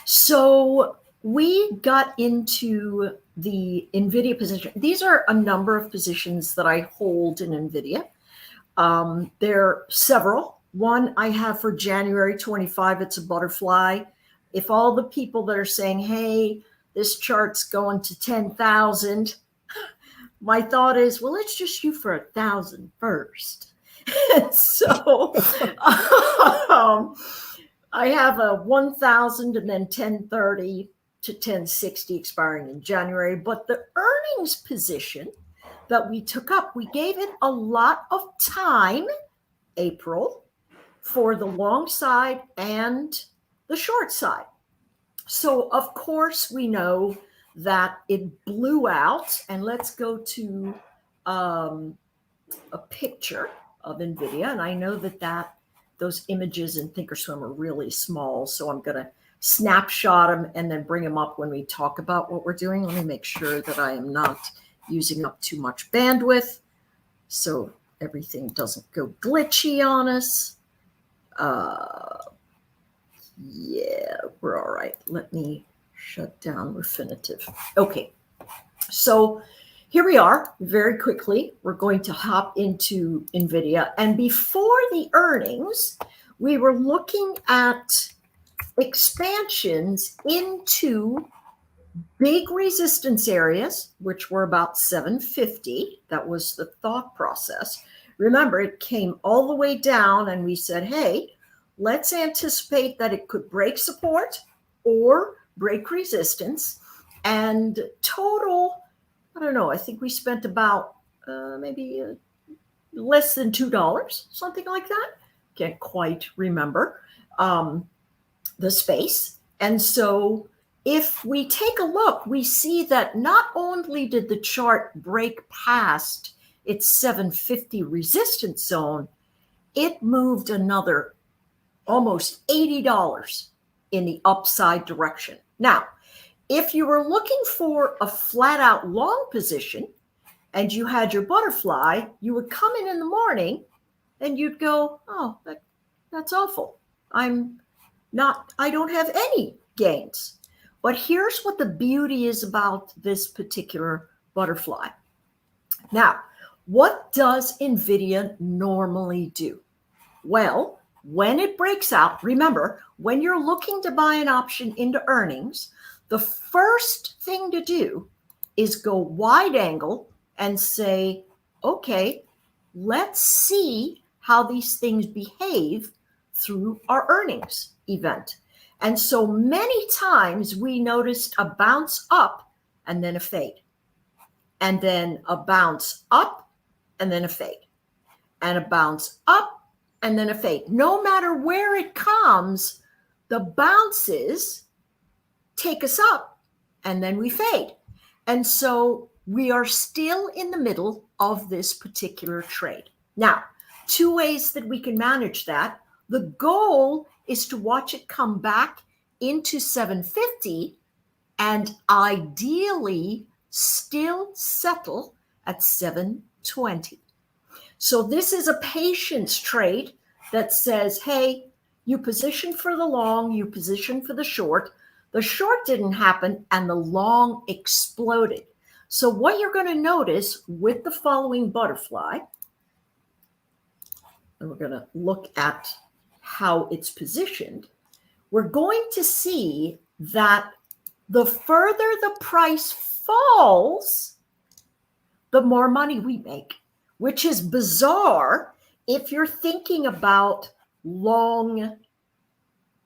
So we got into the NVIDIA position. These are a number of positions that I hold in NVIDIA. There are several. One I have for January 25. It's a butterfly. If all the people that are saying, hey, this chart's going to 10,000, my thought is, well, let's just shoot for 1,000 first. So I have a 1,000 and then 1030 to 1060 expiring in January. But the earnings position that we took up, we gave it a lot of time, April, for the long side and the short side. So, of course, we know that it blew out. And let's go to a picture of NVIDIA. And I know that those images in Thinkorswim are really small. So I'm going to snapshot them and then bring them up when we talk about what we're doing. Let me make sure that I am not using up too much bandwidth so everything doesn't go glitchy on us. Yeah, we're all right. Let me shut down Refinitiv. Okay, so here we are. Very quickly, we're going to hop into NVIDIA. And before the earnings, we were looking at expansions into big resistance areas, which were about 750. That was the thought process. Remember, it came all the way down and we said, hey, let's anticipate that it could break support or break resistance. And total, I don't know, I think we spent about maybe less than $2, something like that. Can't quite remember. the space. And so if we take a look, we see that not only did the chart break past its 750 resistance zone, it moved another almost $80 in the upside direction. Now, if you were looking for a flat out long position and you had your butterfly, you would come in the morning and you'd go, oh, that's awful. I don't have any gains. But here's what the beauty is about this particular butterfly. Now, what does NVIDIA normally do? Well, when it breaks out, remember, when you're looking to buy an option into earnings, the first thing to do is go wide angle and say, okay, let's see how these things behave through our earnings event. And so many times we noticed a bounce up and then a fade, and then a bounce up and then a fade, and a bounce up and then a fade. No matter where it comes, the bounces take us up and then we fade. And so we are still in the middle of this particular trade. Now, two ways that we can manage that. The goal is to watch it come back into 750 and ideally still settle at 720. So this is a patience trade that says, hey, you position for the long, you position for the short. The short didn't happen and the long exploded. So what you're going to notice with the following butterfly, and we're going to look at how it's positioned, we're going to see that the further the price falls, the more money we make, which is bizarre if you're thinking about long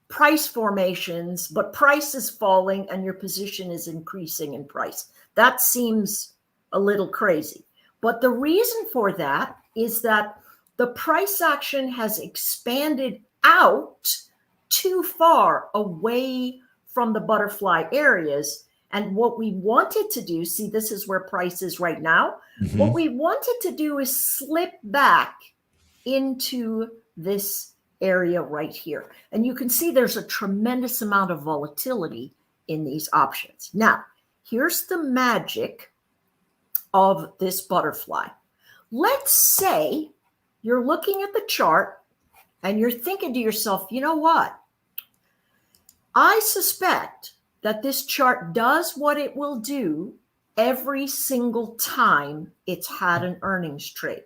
price formations, but price is falling and your position is increasing in price. That seems a little crazy. But the reason for that is that the price action has expanded out too far away from the butterfly areas. And what we wanted to do, see, this is where price is right now. Mm-hmm. What we wanted to do is slip back into this area right here. And you can see there's a tremendous amount of volatility in these options. Now, here's the magic of this butterfly. Let's say you're looking at the chart and you're thinking to yourself, you know what? I suspect that this chart does what it will do every single time it's had an earnings trade.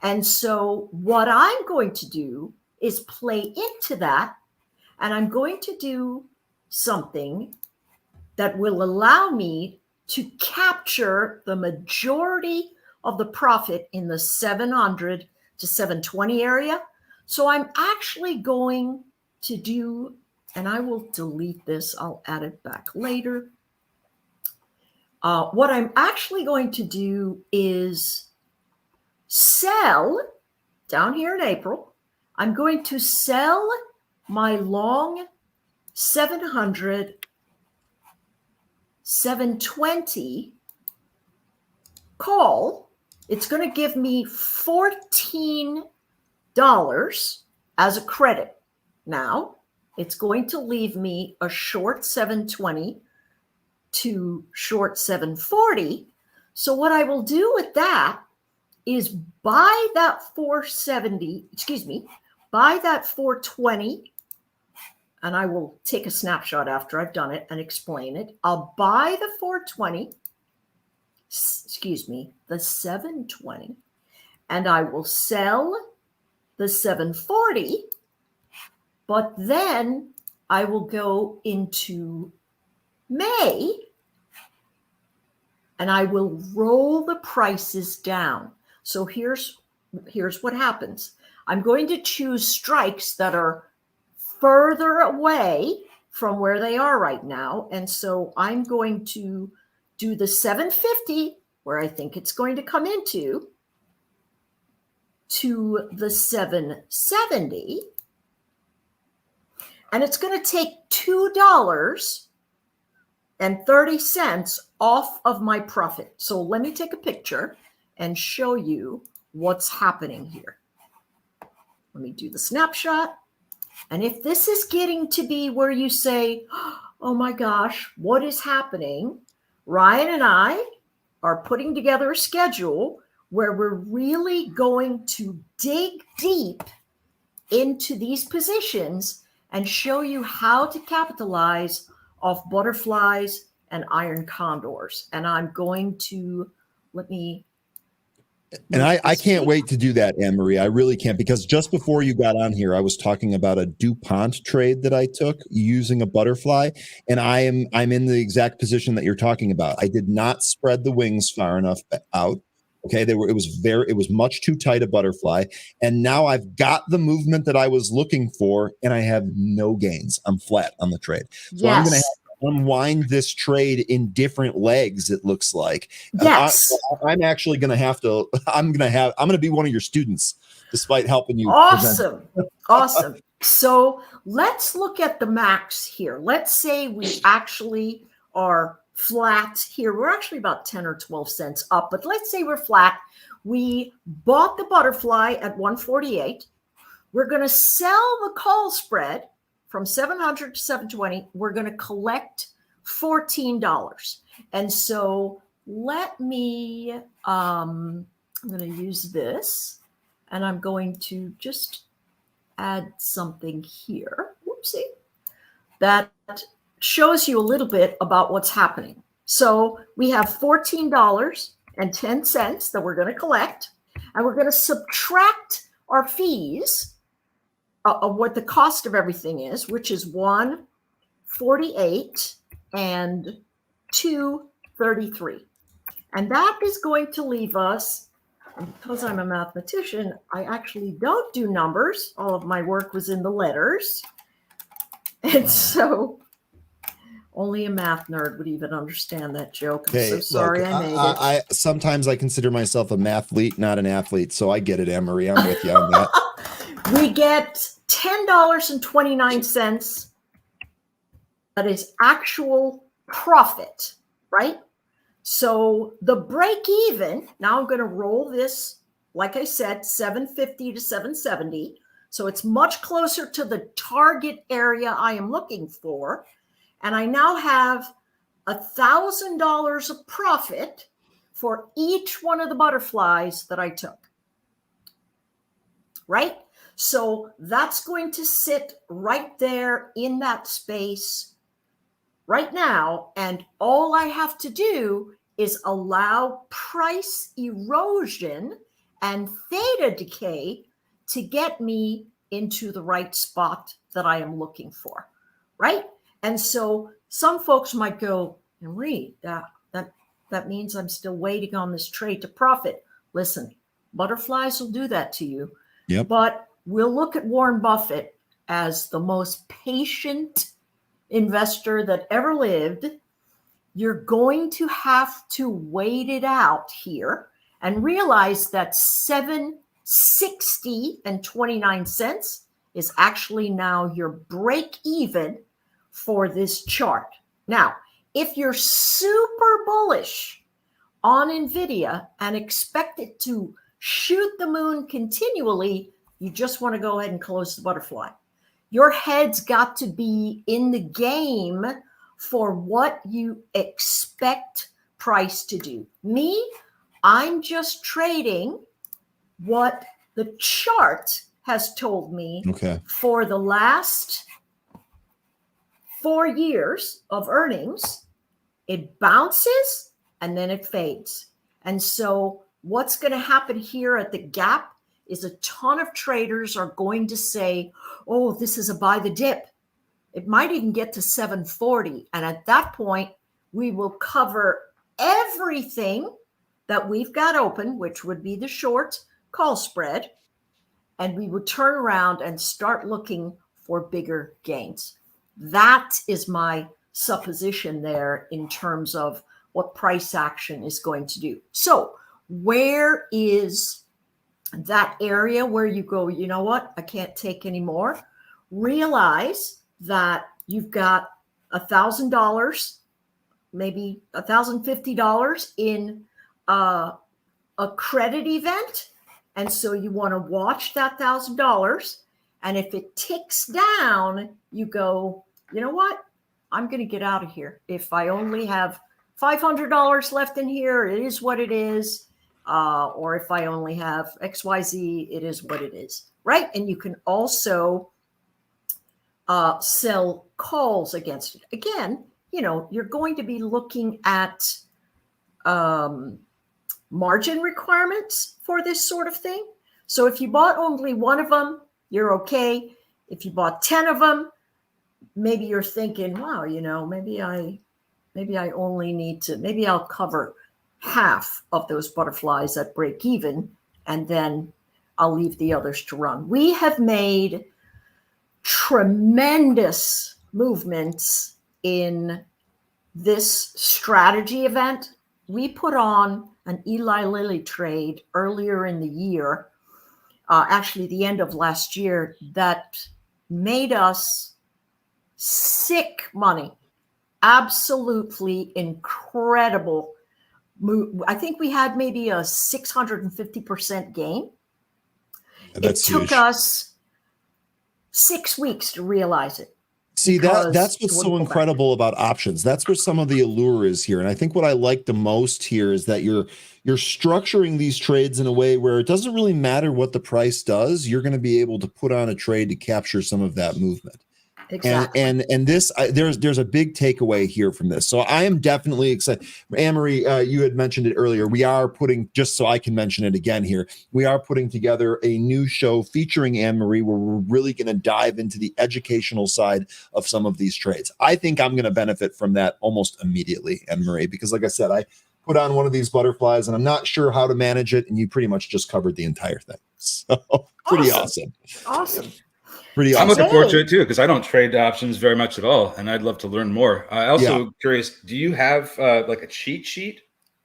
And so what I'm going to do is play into that, and I'm going to do something that will allow me to capture the majority of the profit in the 700 to 720 area. So I'm actually going to do, and I will delete this, I'll add it back later. What I'm actually going to do is sell down here in April. I'm going to sell my long 700, 720 call. It's going to give me $14 as a credit. Now, it's going to leave me a short 720 to short 740. So what I will do with that is buy that 470, buy that 420, and I will take a snapshot after I've done it and explain it. I'll buy the 420, the 720, and I will sell the 740, but then I will go into May and I will roll the prices down. So here's what happens. I'm going to choose strikes that are further away from where they are right now. And so I'm going to do the 750, where I think it's going to come into, to the 770. And it's going to take $2.30 off of my profit. So let me take a picture and show you what's happening here. Let me do the snapshot. And if this is getting to be where you say, oh my gosh, what is happening? Ryan and I are putting together a schedule where we're really going to dig deep into these positions and show you how to capitalize off butterflies and iron condors. And I'm going to, let me. And I can't wait to do that, Anmarie. I really can't, because just before you got on here, I was talking about a DuPont trade that I took using a butterfly, and I'm in the exact position that you're talking about. I did not spread the wings far enough out. Okay, it was much too tight a butterfly, and now I've got the movement that I was looking for, and I have no gains. I'm flat on the trade. So I'm going to have to unwind this trade in different legs, it looks like. Yes. I'm actually going to have to, I'm going to be one of your students, despite helping you. Awesome. Awesome. So let's look at the max here. Let's say we actually are flat here. We're actually about 10 or 12 cents up, but let's say we're flat. We bought the butterfly at 148. We're going to sell the call spread from 700 to 720. We're going to collect $14. And so let me, I'm going to use this, and I'm going to just add something here. Whoopsie. That shows you a little bit about what's happening. So we have $14.10 that we're going to collect, and we're going to subtract our fees of what the cost of everything is, which is 148 and 233. And that is going to leave us, and because I'm a mathematician, I actually don't do numbers. All of my work was in the letters. And so only a math nerd would even understand that joke. I'm so sorry I made it. Sometimes I consider myself a mathlete, not an athlete. So I get it, Anmarie. I'm with you on that. We get $10.29. That is actual profit, right? So the break even, now I'm going to roll this, like I said, 750 to 770. So it's much closer to the target area I am looking for. And I now have $1,000 of profit for each one of the butterflies that I took, right? So that's going to sit right there in that space right now. And all I have to do is allow price erosion and theta decay to get me into the right spot that I am looking for, right? And so some folks might go, Anmarie, that means I'm still waiting on this trade to profit. Listen, butterflies will do that to you. Yep. But we'll look at Warren Buffett as the most patient investor that ever lived. You're going to have to wait it out here and realize that 760 and 29 cents is actually now your break even for this chart. Now, if you're super bullish on NVIDIA and expect it to shoot the moon continually, you just want to go ahead and close the butterfly. Your head's got to be in the game for what you expect price to do. Me, I'm just trading what the chart has told me for the last 4 years of earnings. It bounces and then it fades. And so what's going to happen here at the gap is a ton of traders are going to say, oh, this is a buy the dip. It might even get to 740. And at that point, we will cover everything that we've got open, which would be the short call spread. And we would turn around and start looking for bigger gains. That is my supposition there in terms of what price action is going to do. So where is that area where you go, you know what, I can't take any more? Realize that you've got $1,000, maybe $1,050 in a credit event. And so you want to watch that $1,000. And if it ticks down, you go, you know what? I'm going to get out of here. If I only have $500 left in here, it is what it is. Or if I only have XYZ, it is what it is. Right. And you can also sell calls against it. Again, you're going to be looking at margin requirements for this sort of thing. So if you bought only one of them, you're okay. If you bought 10 of them, maybe you're thinking, wow, maybe I only need to, maybe I'll cover half of those butterflies at break even, and then I'll leave the others to run. We have made tremendous movements in this strategy event. We put on an Eli Lilly trade earlier in the year, actually the end of last year, that made us sick money. Absolutely incredible move. I think we had maybe a 650% gain. That's it took huge. us 6 weeks to realize it. See, that's what's so incredible about options. That's where some of the allure is here. And I think what I like the most here is that you're structuring these trades in a way where it doesn't really matter what the price does. You're going to be able to put on a trade to capture some of that movement. Exactly. And this, there's a big takeaway here from this. So I am definitely excited. Anmarie, you had mentioned it earlier. We are putting, just so I can mention it again here, we are putting together a new show featuring Anmarie, where we're really going to dive into the educational side of some of these trades. I think I'm going to benefit from that almost immediately, Anmarie, because like I said, I put on one of these butterflies and I'm not sure how to manage it. And you pretty much just covered the entire thing. So pretty awesome. Awesome. Pretty awesome. I'm looking forward to it too, because I don't trade options very much at all, and I'd love to learn more. I also curious, do you have like a cheat sheet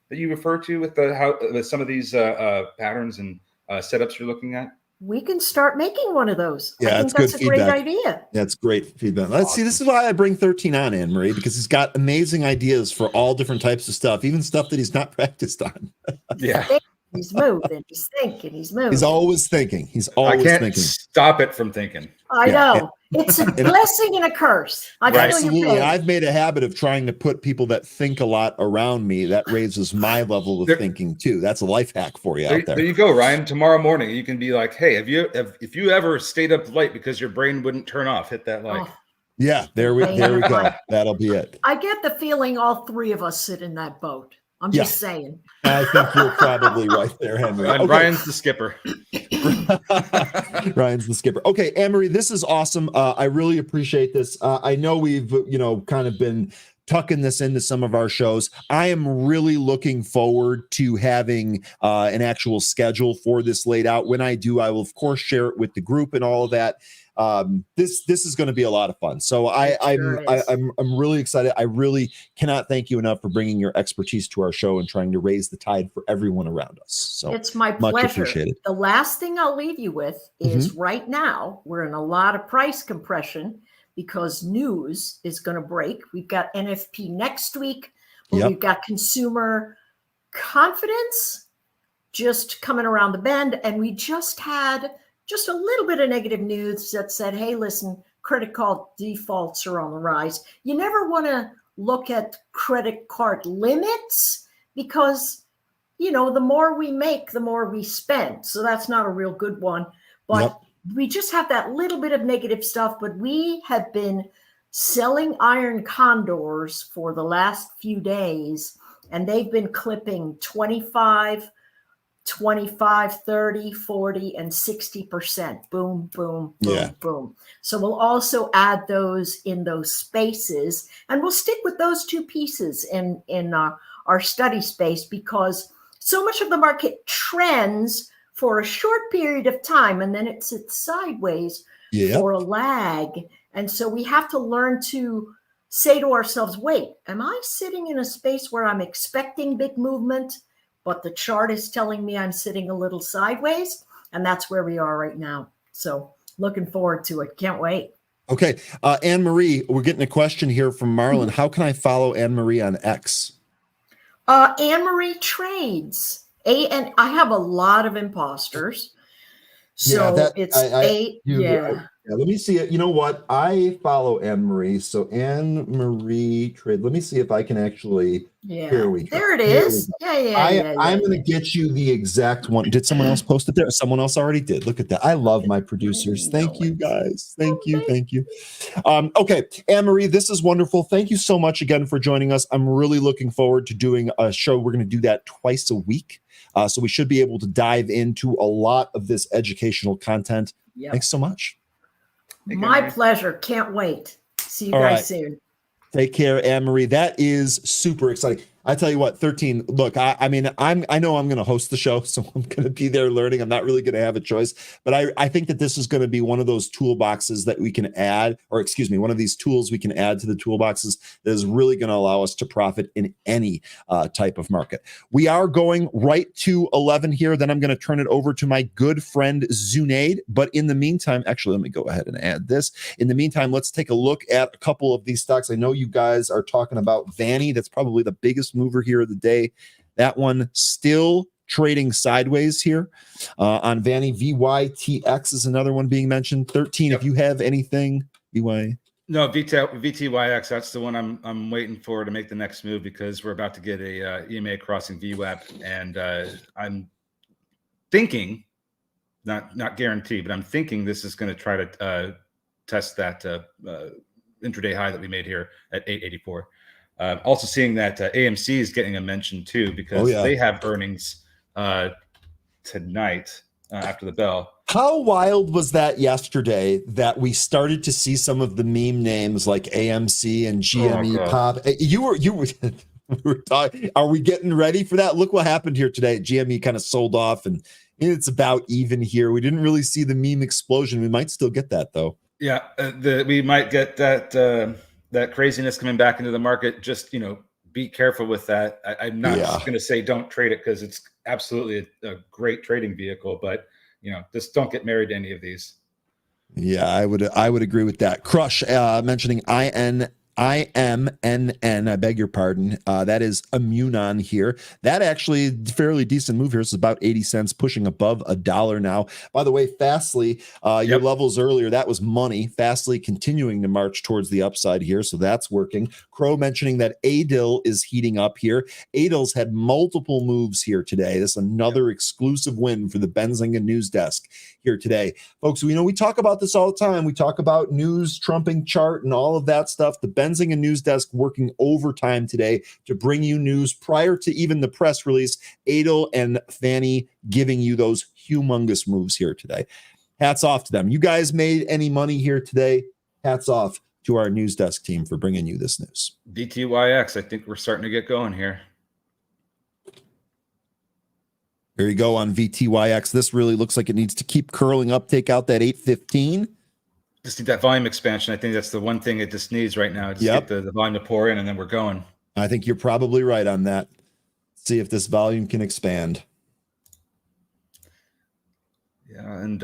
that you refer to with with some of these patterns and setups you're looking at? We can start making one of those. Yeah, I think that's that's good a great feedback. idea. That's great feedback. Let's see. This is why I bring 13 on, Anmarie, because he's got amazing ideas for all different types of stuff, even stuff that he's not practiced on. Yeah. He's moving, he's thinking, he's moving. He's always thinking. He's always I can't thinking. stop it from thinking. I know. It's a blessing and a curse. I feel your Absolutely. pain. I've made a habit of trying to put people that think a lot around me. That raises my level of thinking too. That's a life hack for you out there. There you go, Ryan. Tomorrow morning, you can be like, hey, if you ever stayed up late because your brain wouldn't turn off, hit that like. Oh. Yeah, there we go. That'll be it. I get the feeling all three of us sit in that boat. I'm just saying. I think you're probably right there, Henry. And Ryan's the skipper. Ryan's the skipper. Okay, Anmarie, this is awesome. I really appreciate this. I know we've, kind of been tucking this into some of our shows. I am really looking forward to having an actual schedule for this laid out. When I do, I will of course share it with the group and all of that. This is going to be a lot of fun. So I'm really excited. I really cannot thank you enough for bringing your expertise to our show and trying to raise the tide for everyone around us. So it's my much pleasure. Appreciated. The last thing I'll leave you with is right now we're in a lot of price compression because news is going to break. We've got NFP next week, but we've got consumer confidence just coming around the bend, and we just had just a little bit of negative news that said, hey, listen, credit card defaults are on the rise. You never want to look at credit card limits because, the more we make, the more we spend. So that's not a real good one. But we just have that little bit of negative stuff. But we have been selling iron condors for the last few days, and they've been clipping 25, 30, 40, and 60%. Boom, boom, boom, boom. So we'll also add those in those spaces, and we'll stick with those two pieces in our study space because so much of the market trends for a short period of time, and then it sits sideways for a lag. And so we have to learn to say to ourselves, wait, am I sitting in a space where I'm expecting big movement, but the chart is telling me I'm sitting a little sideways? And that's where we are right now. So looking forward to it. Can't wait. Okay. Anmarie, we're getting a question here from Marlon. How can I follow Anmarie on X? Anmarie trades. And I have a lot of imposters. So Let me see it. You know what? I follow Anne-Marie. So Anne-Marie Trade. Let me see if I can actually. Here we go. There it is. I'm going to get you the exact one. Did someone else post it there? Someone else already did. Look at that. I love my producers. Thank you, guys. Thank you. Okay, Anne-Marie, this is wonderful. Thank you so much again for joining us. I'm really looking forward to doing a show. We're going to do that twice a week. So we should be able to dive into a lot of this educational content. Yep. Thanks so much. My pleasure. Can't wait. See you guys soon. Take care, Anne-Marie. That is super exciting. I tell you what, 13. Look, I mean, I know I'm going to host the show, so I'm going to be there learning. I'm not really going to have a choice, but I think that this is going to be one of those toolboxes that we can add, or excuse me, one of these tools we can add to the toolboxes that is really going to allow us to profit in any type of market. We are going right to 11 here. Then I'm going to turn it over to my good friend Zunaid. But in the meantime, actually, let me go ahead and add this. In the meantime, let's take a look at a couple of these stocks. I know you guys are talking about Vvani. That's probably the biggest mover here of the day. That one still trading sideways here on Vvani. VYTX is another one being mentioned. 13. Yep. If you have anything, VY. No, VTYX. That's the one I'm waiting for to make the next move, because we're about to get a EMA crossing VWAP, and I'm thinking, not guaranteed, but I'm thinking this is going to try to test that intraday high that we made here at 884. Also seeing that AMC is getting a mention too, because they have earnings tonight after the bell. How wild was that yesterday that we started to see some of the meme names like AMC and GME pop? You were we were talking. Are we getting ready for that? Look what happened here today. GME kind of sold off, and it's about even here. We didn't really see the meme explosion. We might still get that though. Yeah, we might get that. That craziness coming back into the market. Just, be careful with that. I'm not just going to say don't trade it, because it's absolutely a great trading vehicle, but just don't get married to any of these. Yeah, I would agree with that. Crush mentioning IMNN, I beg your pardon. That is Immunon here. That actually fairly decent move here. It's about 80 cents, pushing above $1 now. By the way, Fastly, your levels earlier, that was money. Fastly continuing to march towards the upside here, so that's working. Crow mentioning that ADIL is heating up here. ADIL's had multiple moves here today. This is another exclusive win for the Benzinga news desk here today. Folks, we talk about this all the time. We talk about news trumping chart and all of that stuff. The Benzinga news desk working overtime today to bring you news prior to even the press release. Adel and Vvani giving you those humongous moves here today. Hats off to them. You guys made any money here today? Hats off to our news desk team for bringing you this news. VTYX, I think we're starting to get going here. There you go on VTYX. This really looks like it needs to keep curling up, take out that 815. Just need that volume expansion. I think that's the one thing it just needs right now. Just get the volume to pour in, and then we're going. I think you're probably right on that. See if this volume can expand. Yeah, and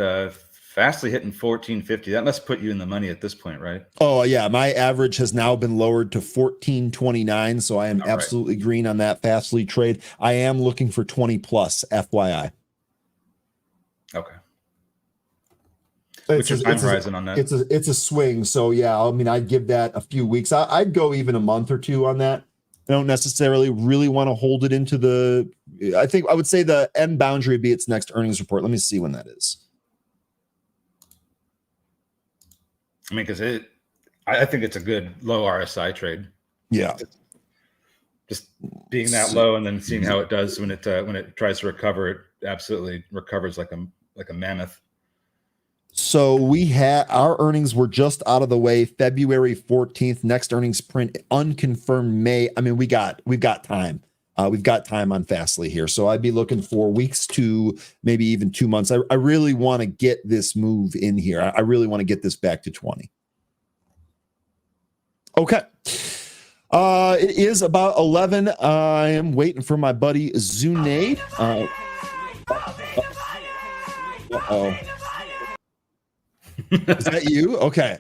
Fastly hitting 1450. That must put you in the money at this point, right? Oh, yeah. My average has now been lowered to 1429, so I am absolutely green on that Fastly trade. I am looking for 20 plus, FYI. Okay. What's your time horizon on that? It's a swing, so yeah, I mean, I'd give that a few weeks. I'd go even a month or two on that. I don't necessarily really want to hold it into the. I would say the end boundary would be its next earnings report. Let me see when that is. I mean, because I think it's a good low RSI trade. Yeah, just being that low and then seeing how it does when it tries to recover. It absolutely recovers like a mammoth. So we had our earnings were just out of the way. February 14th, next earnings print unconfirmed May. I mean, we've got time. We've got time on Fastly here. So I'd be looking for weeks to maybe even 2 months. I really want to get this move in here. I really want to get this back to 20. Okay. It is about 11. I am waiting for my buddy Zunaid. Uh-oh. Is that you? Okay.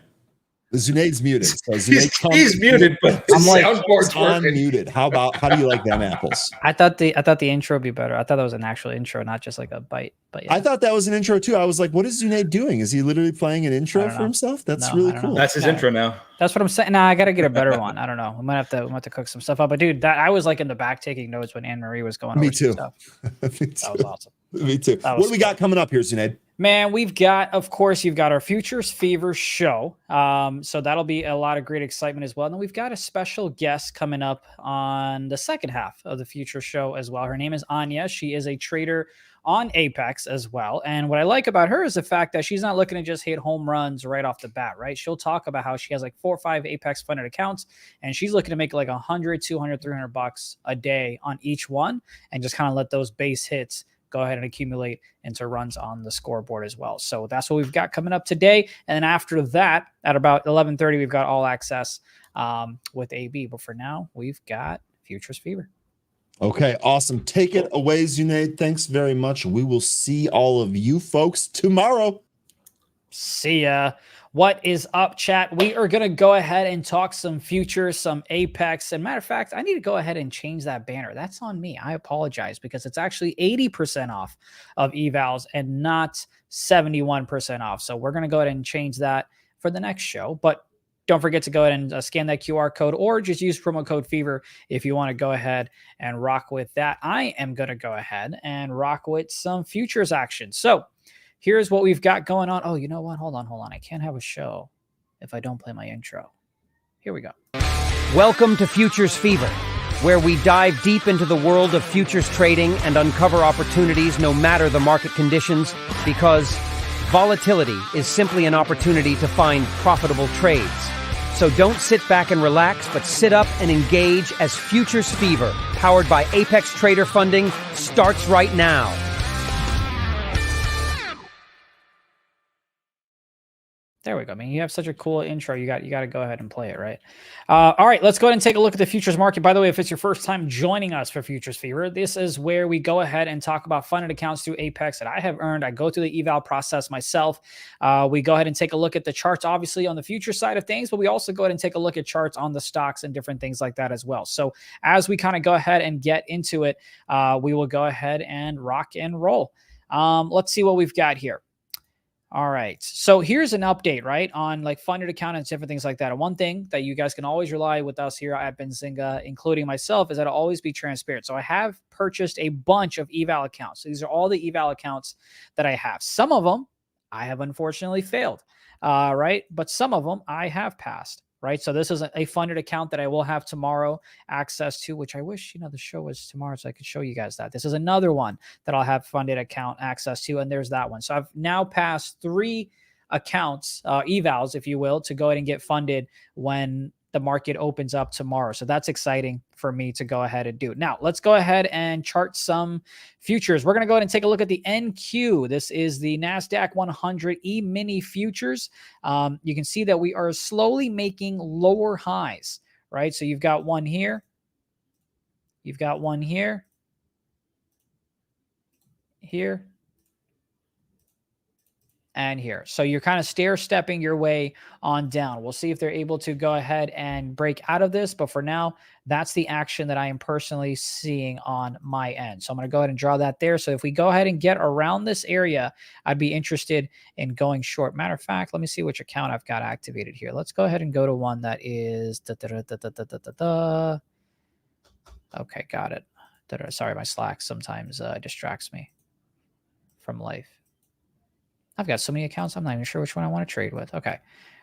Zunaid's muted. So Zunaid He's muted, but the I'm like, soundboard's working. unmuted. How do you like them apples? I thought the intro would be better. I thought that was an actual intro, not just like a bite. But yeah. I thought that was an intro too. I was like, what is Zunaid doing? Is he literally playing an intro for himself? That's really cool. That's his intro now. That's what I'm saying. Nah, I got to get a better one. I don't know. We might have to cook some stuff up. But dude, I was like in the back taking notes when Anmarie was going over some stuff. Me too. That was awesome. Me too. What do we got coming up here, Zunaid? Man, we've got, of course, you've got our Futures Fever show. So that'll be a lot of great excitement as well. And then we've got a special guest coming up on the second half of the Future show as well. Her name is Anya. She is a trader on Apex as well. And what I like about her is the fact that she's not looking to just hit home runs right off the bat, right? She'll talk about how she has like 4 or 5 Apex funded accounts, and she's looking to make like 100, 200, 300 bucks a day on each one, and just kind of let those base hits go ahead and accumulate into runs on the scoreboard as well. So that's what we've got coming up today. And then after that, at about 11:30, we've got All Access with AB. But for now, we've got Futures Fever. Okay, awesome. Take it away, Zunaid. Thanks very much. We will see all of you folks tomorrow. See ya. What is up, chat? We are going to go ahead and talk some futures, some Apex. And matter of fact, I need to go ahead and change that banner. That's on me. I apologize because it's actually 80% off of evals and not 71% off. So we're going to go ahead and change that for the next show. But don't forget to go ahead and scan that QR code or just use promo code FEVER if you want to go ahead and rock with that. I am going to go ahead and rock with some futures action. So here's what we've got going on. Oh, you know what? Hold on. I can't have a show if I don't play my intro. Here we go. Welcome to Futures Fever, where we dive deep into the world of futures trading and uncover opportunities no matter the market conditions, because volatility is simply an opportunity to find profitable trades. So don't sit back and relax, but sit up and engage as Futures Fever, powered by Apex Trader Funding, starts right now. There we go. I mean, you have such a cool intro. You got to go ahead and play it, right? All right, let's go ahead and take a look at the futures market. By the way, if it's your first time joining us for Futures Fever, this is where we go ahead and talk about funded accounts through Apex that I have earned. I go through the eval process myself. We go ahead and take a look at the charts, obviously, on the future side of things, but we also go ahead and take a look at charts on the stocks and different things like that as well. So as we kind of go ahead and get into it, we will go ahead and rock and roll. Let's see what we've got here. All right. So here's an update, right, on like funded account and different things like that. And one thing that you guys can always rely with us here at Benzinga, including myself, is that I'll always be transparent. So I have purchased a bunch of eval accounts. So these are all the eval accounts that I have. Some of them I have unfortunately failed, right? But some of them I have passed, right? So this is a funded account that I will have tomorrow access to, which I wish, the show was tomorrow so I could show you guys that. This is another one that I'll have funded account access to, and there's that one. So I've now passed 3 accounts, evals, if you will, to go ahead and get funded when the market opens up tomorrow. So that's exciting for me to go ahead and do. Now, let's go ahead and chart some futures. We're going to go ahead and take a look at the NQ. This is the NASDAQ 100 E-mini futures. You can see that we are slowly making lower highs, right? So you've got one here. You've got one here. Here. And here. So you're kind of stair-stepping your way on down. We'll see if they're able to go ahead and break out of this. But for now, that's the action that I am personally seeing on my end. So I'm going to go ahead and draw that there. So if we go ahead and get around this area, I'd be interested in going short. Matter of fact, let me see which account I've got activated here. Let's go ahead and go to one that is... Okay, got it. Sorry, my Slack sometimes distracts me from life. I've got so many accounts, I'm not even sure which one I want to trade with. Okay,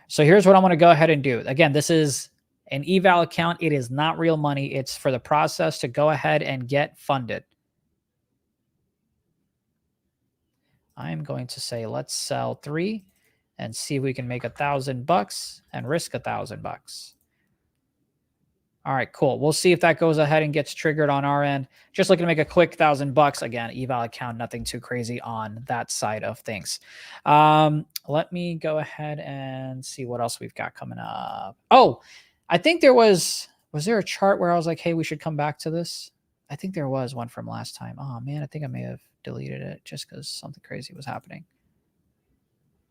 so here's what I'm going to go ahead and do. Again, this is an eval account. It is not real money. It's for the process to go ahead and get funded. I'm going to say, let's sell 3 and see if we can make $1,000 and risk $1,000. All right, cool. We'll see if that goes ahead and gets triggered on our end. Just looking to make a quick $1,000. Again, eval account, nothing too crazy on that side of things. Let me go ahead and see what else we've got coming up. Oh, I think there was there a chart where I was like, hey, we should come back to this? I think there was one from last time. Oh, man, I think I may have deleted it just because something crazy was happening.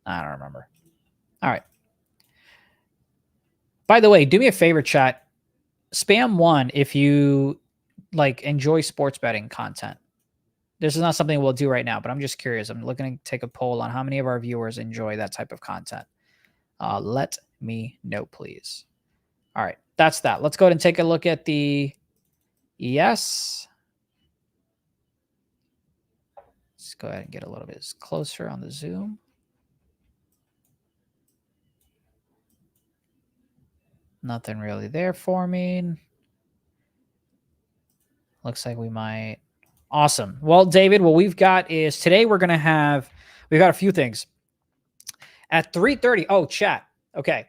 I don't remember. All right. By the way, do me a favor, chat. Spam 1 if you like enjoy sports betting content. This is not something we'll do right now, but I'm just curious. I'm looking to take a poll on how many of our viewers enjoy that type of content. Let me know, please. All right, that's that. Let's go ahead and take a look at the ES. Let's go ahead and get a little bit closer on the zoom. Nothing really there for me. Looks like we might. Awesome. Well, David, what we've got is today we've got a few things. At 3:30, oh, chat. Okay.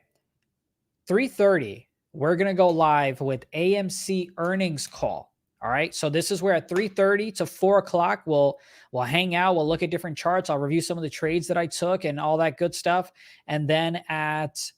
3:30, we're going to go live with AMC earnings call. All right. So this is where at 3:30 to 4 o'clock, we'll hang out. We'll look at different charts. I'll review some of the trades that I took and all that good stuff. And then at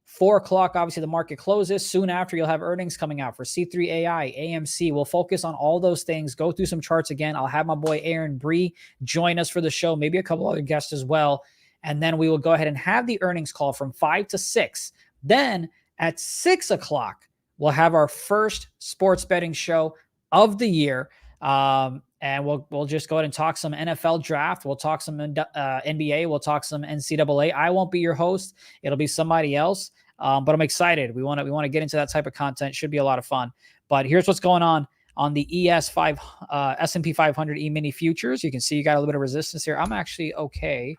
4 o'clock, obviously the market closes. Soon after, you'll have earnings coming out for C3 AI, AMC. We'll focus on all those things, go through some charts again. I'll have my boy Aaron Bree join us for the show, maybe a couple other guests as well. And then we will go ahead and have the earnings call from 5 to 6. Then at 6 o'clock, we'll have our first sports betting show of the year. And we'll just go ahead and talk some NFL draft. We'll talk some NBA. We'll talk some NCAA. I won't be your host. It'll be somebody else. But I'm excited. We want to get into that type of content. Should be a lot of fun. But here's what's going on the S&P 500 E-mini futures. You can see you got a little bit of resistance here. I'm actually okay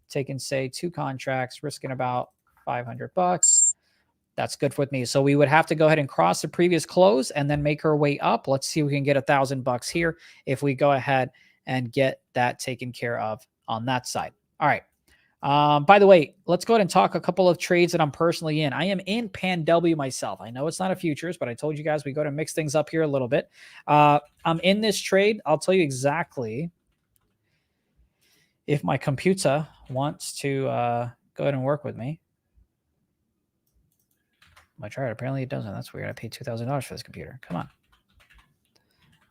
taking, say, 2 contracts, risking about $500. That's good with me. So we would have to go ahead and cross the previous close and then make our way up. Let's see if we can get $1,000 here if we go ahead and get that taken care of on that side. All right. By the way, let's go ahead and talk a couple of trades that I'm personally in. I am in Pan W myself. I know it's not a futures, but I told you guys we go to mix things up here a little bit. I'm in this trade. I'll tell you exactly if my computer wants to go ahead and work with me. I tried. Apparently it doesn't. That's weird. I paid $2,000 for this computer. Come on.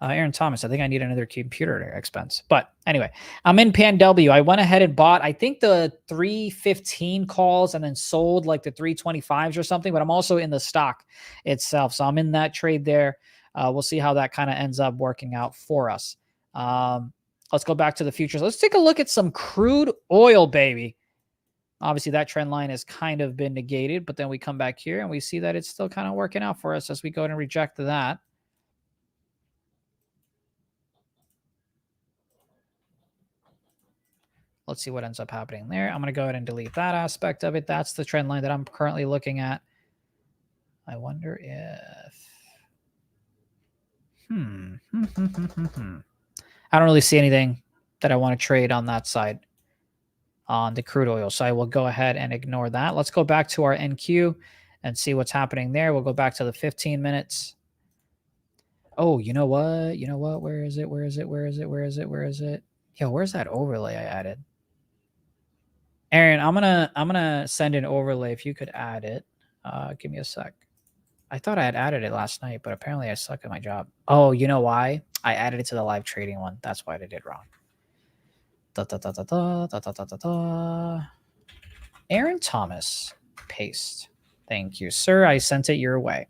Aaron Thomas, I think I need another computer expense. But anyway, I'm in Pan W. I went ahead and bought, I think, the 315 calls and then sold like the 325s or something. But I'm also in the stock itself. So I'm in that trade there. We'll see how that kind of ends up working out for us. Let's go back to the futures. Let's take a look at some crude oil, baby. Obviously, that trend line has kind of been negated, but then we come back here and we see that it's still kind of working out for us as we go ahead and reject that. Let's see what ends up happening there. I'm going to go ahead and delete that aspect of it. That's the trend line that I'm currently looking at. I wonder if... I don't really see anything that I want to trade on that side on the crude oil. So I will go ahead and ignore that. Let's go back to our NQ and see what's happening there. We'll go back to the 15 minutes. Oh, you know what? You know what? Where is it? Where is it? Where is it? Where is it? Where is it? Yo, where's that overlay I added? Aaron, I'm gonna send an overlay if you could add it. Give me a sec. I thought I had added it last night, but apparently I suck at my job. Oh, you know why? I added it to the live trading one. That's why I did wrong. Aaron Thomas, paste. Thank you, sir. I sent it your way.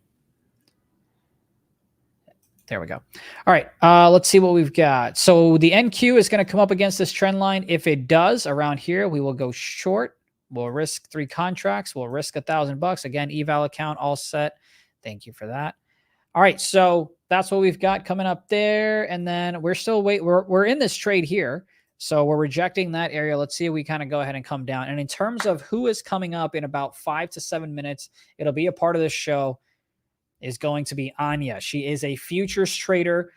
There we go. All right, let's see what we've got. So the NQ is going to come up against this trend line. If it does, around here, we will go short. We'll risk 3 contracts. We'll risk $1,000. Again, eval account all set. Thank you for that. All right, so that's what we've got coming up there. And then we're still we're in this trade here. So we're rejecting that area. Let's see if we kind of go ahead and come down. And in terms of who is coming up in about 5 to 7 minutes, it'll be a part of this show, is going to be Anya. She is a futures trader.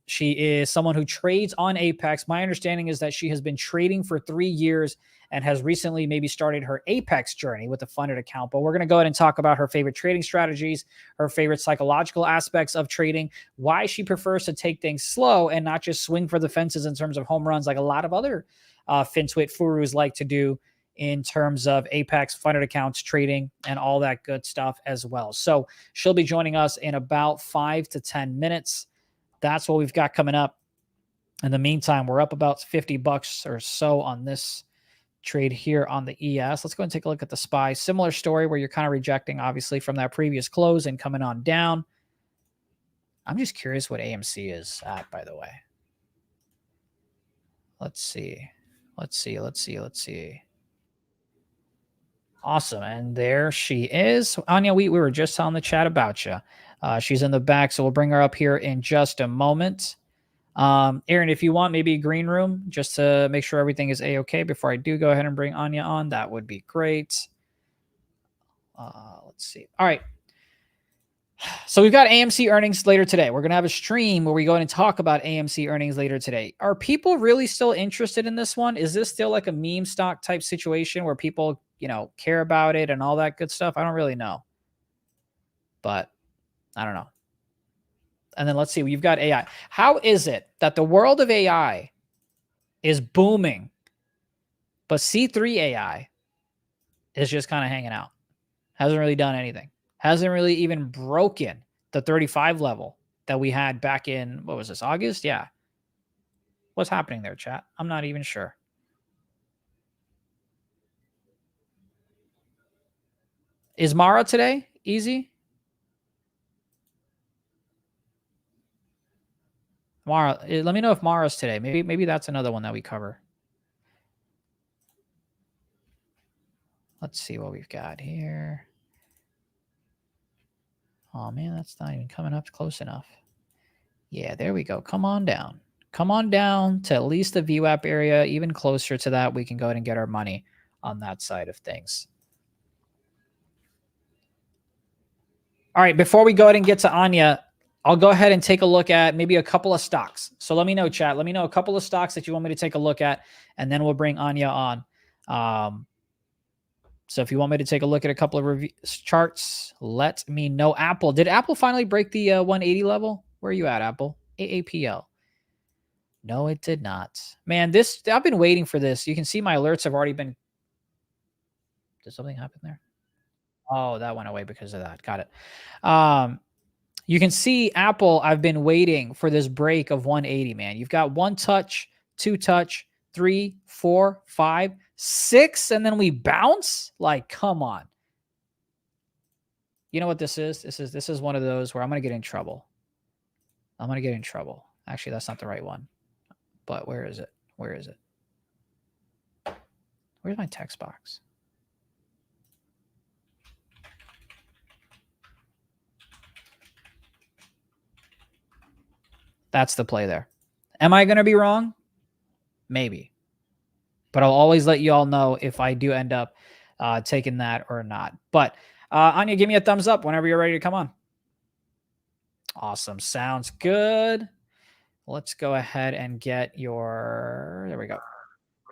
She is someone who trades on Apex. My understanding is that she has been trading for 3 years and has recently maybe started her Apex journey with a funded account. But we're going to go ahead and talk about her favorite trading strategies, her favorite psychological aspects of trading, why she prefers to take things slow and not just swing for the fences in terms of home runs like a lot of other FinTwit Furus like to do in terms of Apex funded accounts trading and all that good stuff as well. So she'll be joining us in about 5 to 10 minutes. That's what we've got coming up. In the meantime, we're up about $50 or so on this trade here on the ES. Let's go and take a look at the SPY. Similar story where you're kind of rejecting, obviously, from that previous close and coming on down. I'm just curious what AMC is at, by the way. Let's see. Let's see. Awesome. And there she is. Anya, we were just on the chat about you. She's in the back, so we'll bring her up here in just a moment. Aaron, if you want maybe a green room just to make sure everything is A-okay before I do go ahead and bring Anya on, that would be great. Let's see. All right. So we've got AMC earnings later today. We're going to have a stream where we go in and talk about AMC earnings later today. Are people really still interested in this one? Is this still like a meme stock type situation where people, you know, care about it and all that good stuff? I don't really know. But I don't know. And then let's see, you've got AI. How is it that the world of AI is booming, but C3 AI is just kind of hanging out? Hasn't really done anything. Hasn't really even broken the 35 level that we had back in, what was this, August? Yeah. What's happening there, chat? I'm not even sure. Is Mara today easy? Mara, let me know if Mara's today. Maybe that's another one that we cover. Let's see what we've got here. Oh, man, that's not even coming up close enough. Yeah, there we go. Come on down. Come on down to at least the VWAP area. Even closer to that, we can go ahead and get our money on that side of things. All right, before we go ahead and get to Anya, I'll go ahead and take a look at maybe a couple of stocks. So let me know, chat. Let me know a couple of stocks that you want me to take a look at, and then we'll bring Anya on. So if you want me to take a look at a couple of charts, let me know. Apple. Did Apple finally break the 180 level? Where are you at, Apple? AAPL. No, it did not. Man, I've been waiting for this. You can see my alerts have already been... Did something happen there? Oh, that went away because of that. Got it. You can see Apple, I've been waiting for this break of 180, man. You've got 1 touch, 2 touch, 3, 4, 5, 6, and then we bounce? Like, come on. You know what this is? This is one of those where I'm going to get in trouble. I'm going to get in trouble. Actually, that's not the right one. But where is it? Where is it? Where's my text box? That's the play there. Am I going to be wrong? Maybe. But I'll always let you all know if I do end up taking that or not. But Anya, give me a thumbs up whenever you're ready to come on. Awesome. Sounds good. Let's go ahead and get your... There we go.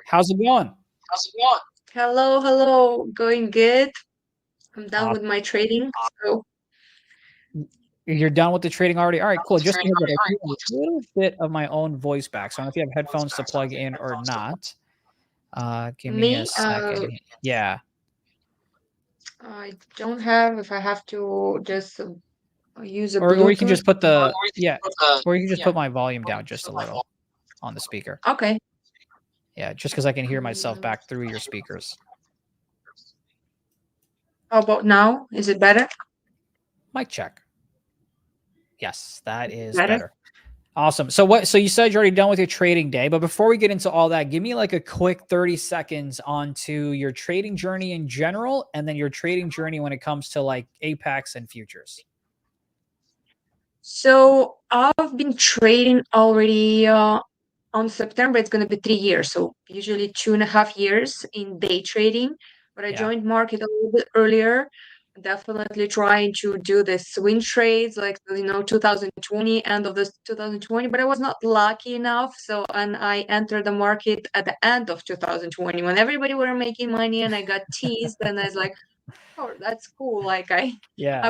How's it going? Hello. Going good. I'm done with my trading. So you're done with the trading already? All right, cool. Just a little bit of my own voice back. So I don't know if you have headphones to plug in or not. Give me a second. Yeah. I don't have. If I have to just use a or you can Bluetooth. just put the or you can just put my volume down just a little on the speaker. Okay. Yeah, just because I can hear myself back through your speakers. How about now? Is it better? Mic check. Yes, that is better. Awesome. So you said you're already done with your trading day, but before we get into all that, give me like a quick 30 seconds onto your trading journey in general, and then your trading journey when it comes to like Apex and futures. So I've been trading already on September. It's going to be 3 years. So usually 2.5 years in day trading. But I joined market a little bit earlier. Definitely trying to do the swing trades, like 2020, end of this 2020. But I was not lucky enough. And I entered the market at the end of 2020 when everybody were making money, and I got teased. And I was like, oh, that's cool. Like I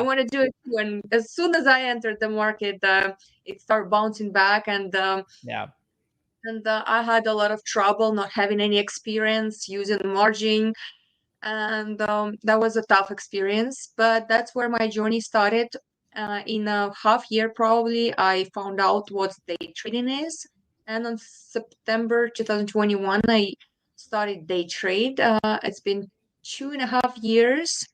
want to do it too. And as soon as I entered the market, it started bouncing back, and I had a lot of trouble not having any experience using margin, and that was a tough experience. But that's where my journey started. In a half year, probably, I found out what day trading is, and on September 2021, I started day trade. It's been 2.5 years.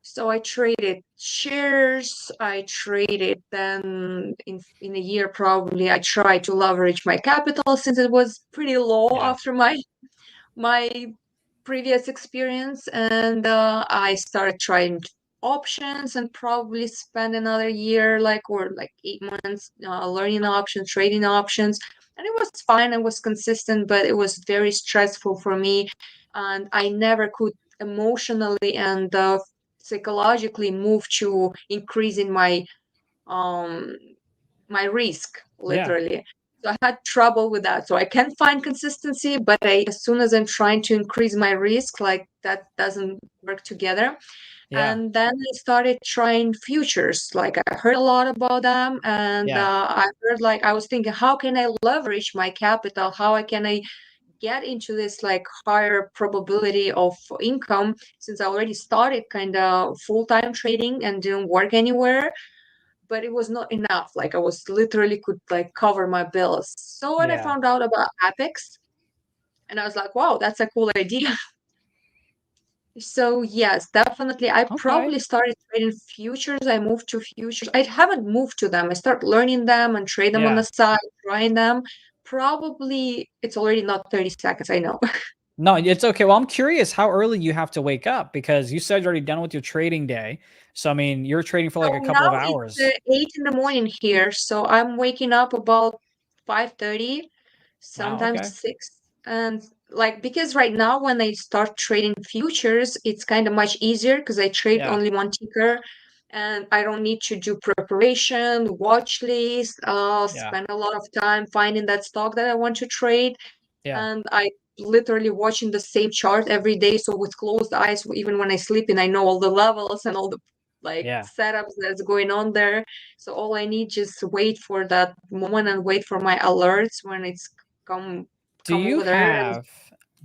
So I traded shares. I traded then in a year probably. I tried to leverage my capital since it was pretty low after my previous experience, and I started trying options and probably spend another year or 8 months learning options, trading options, and it was fine. I was consistent, but it was very stressful for me, and I never could emotionally and psychologically move to increasing um my risk, literally. So I had trouble with that. So I can find consistency, but as soon as I'm trying to increase my risk, like that doesn't work together. And then I started trying futures. Like I heard a lot about them, and I heard I was thinking, how can I leverage my capital? How can I get into this higher probability of income, since I already started kind of full-time trading and didn't work anywhere, but it was not enough. I was literally could cover my bills. So when I found out about Apex, and I was like, wow, that's a cool idea. So yes, definitely. I probably started trading futures. I moved to futures. I haven't moved to them. I start learning them and trade them on the side, trying them. Probably it's already not 30 seconds. I know. No, it's okay. Well, I'm curious how early you have to wake up, because you said you're already done with your trading day. So, I mean, you're trading for a couple of hours. It's 8 in the morning here. So I'm waking up about 5:30, sometimes 6. And because right now when I start trading futures, it's kind of much easier because I trade only one ticker and I don't need to do preparation, watch list, spend a lot of time finding that stock that I want to trade. And I literally watching the same chart every day. So with closed eyes, even when I sleep and I know all the levels and all the setups that's going on there. So all I need just wait for that moment and wait for my alerts when it's come over there.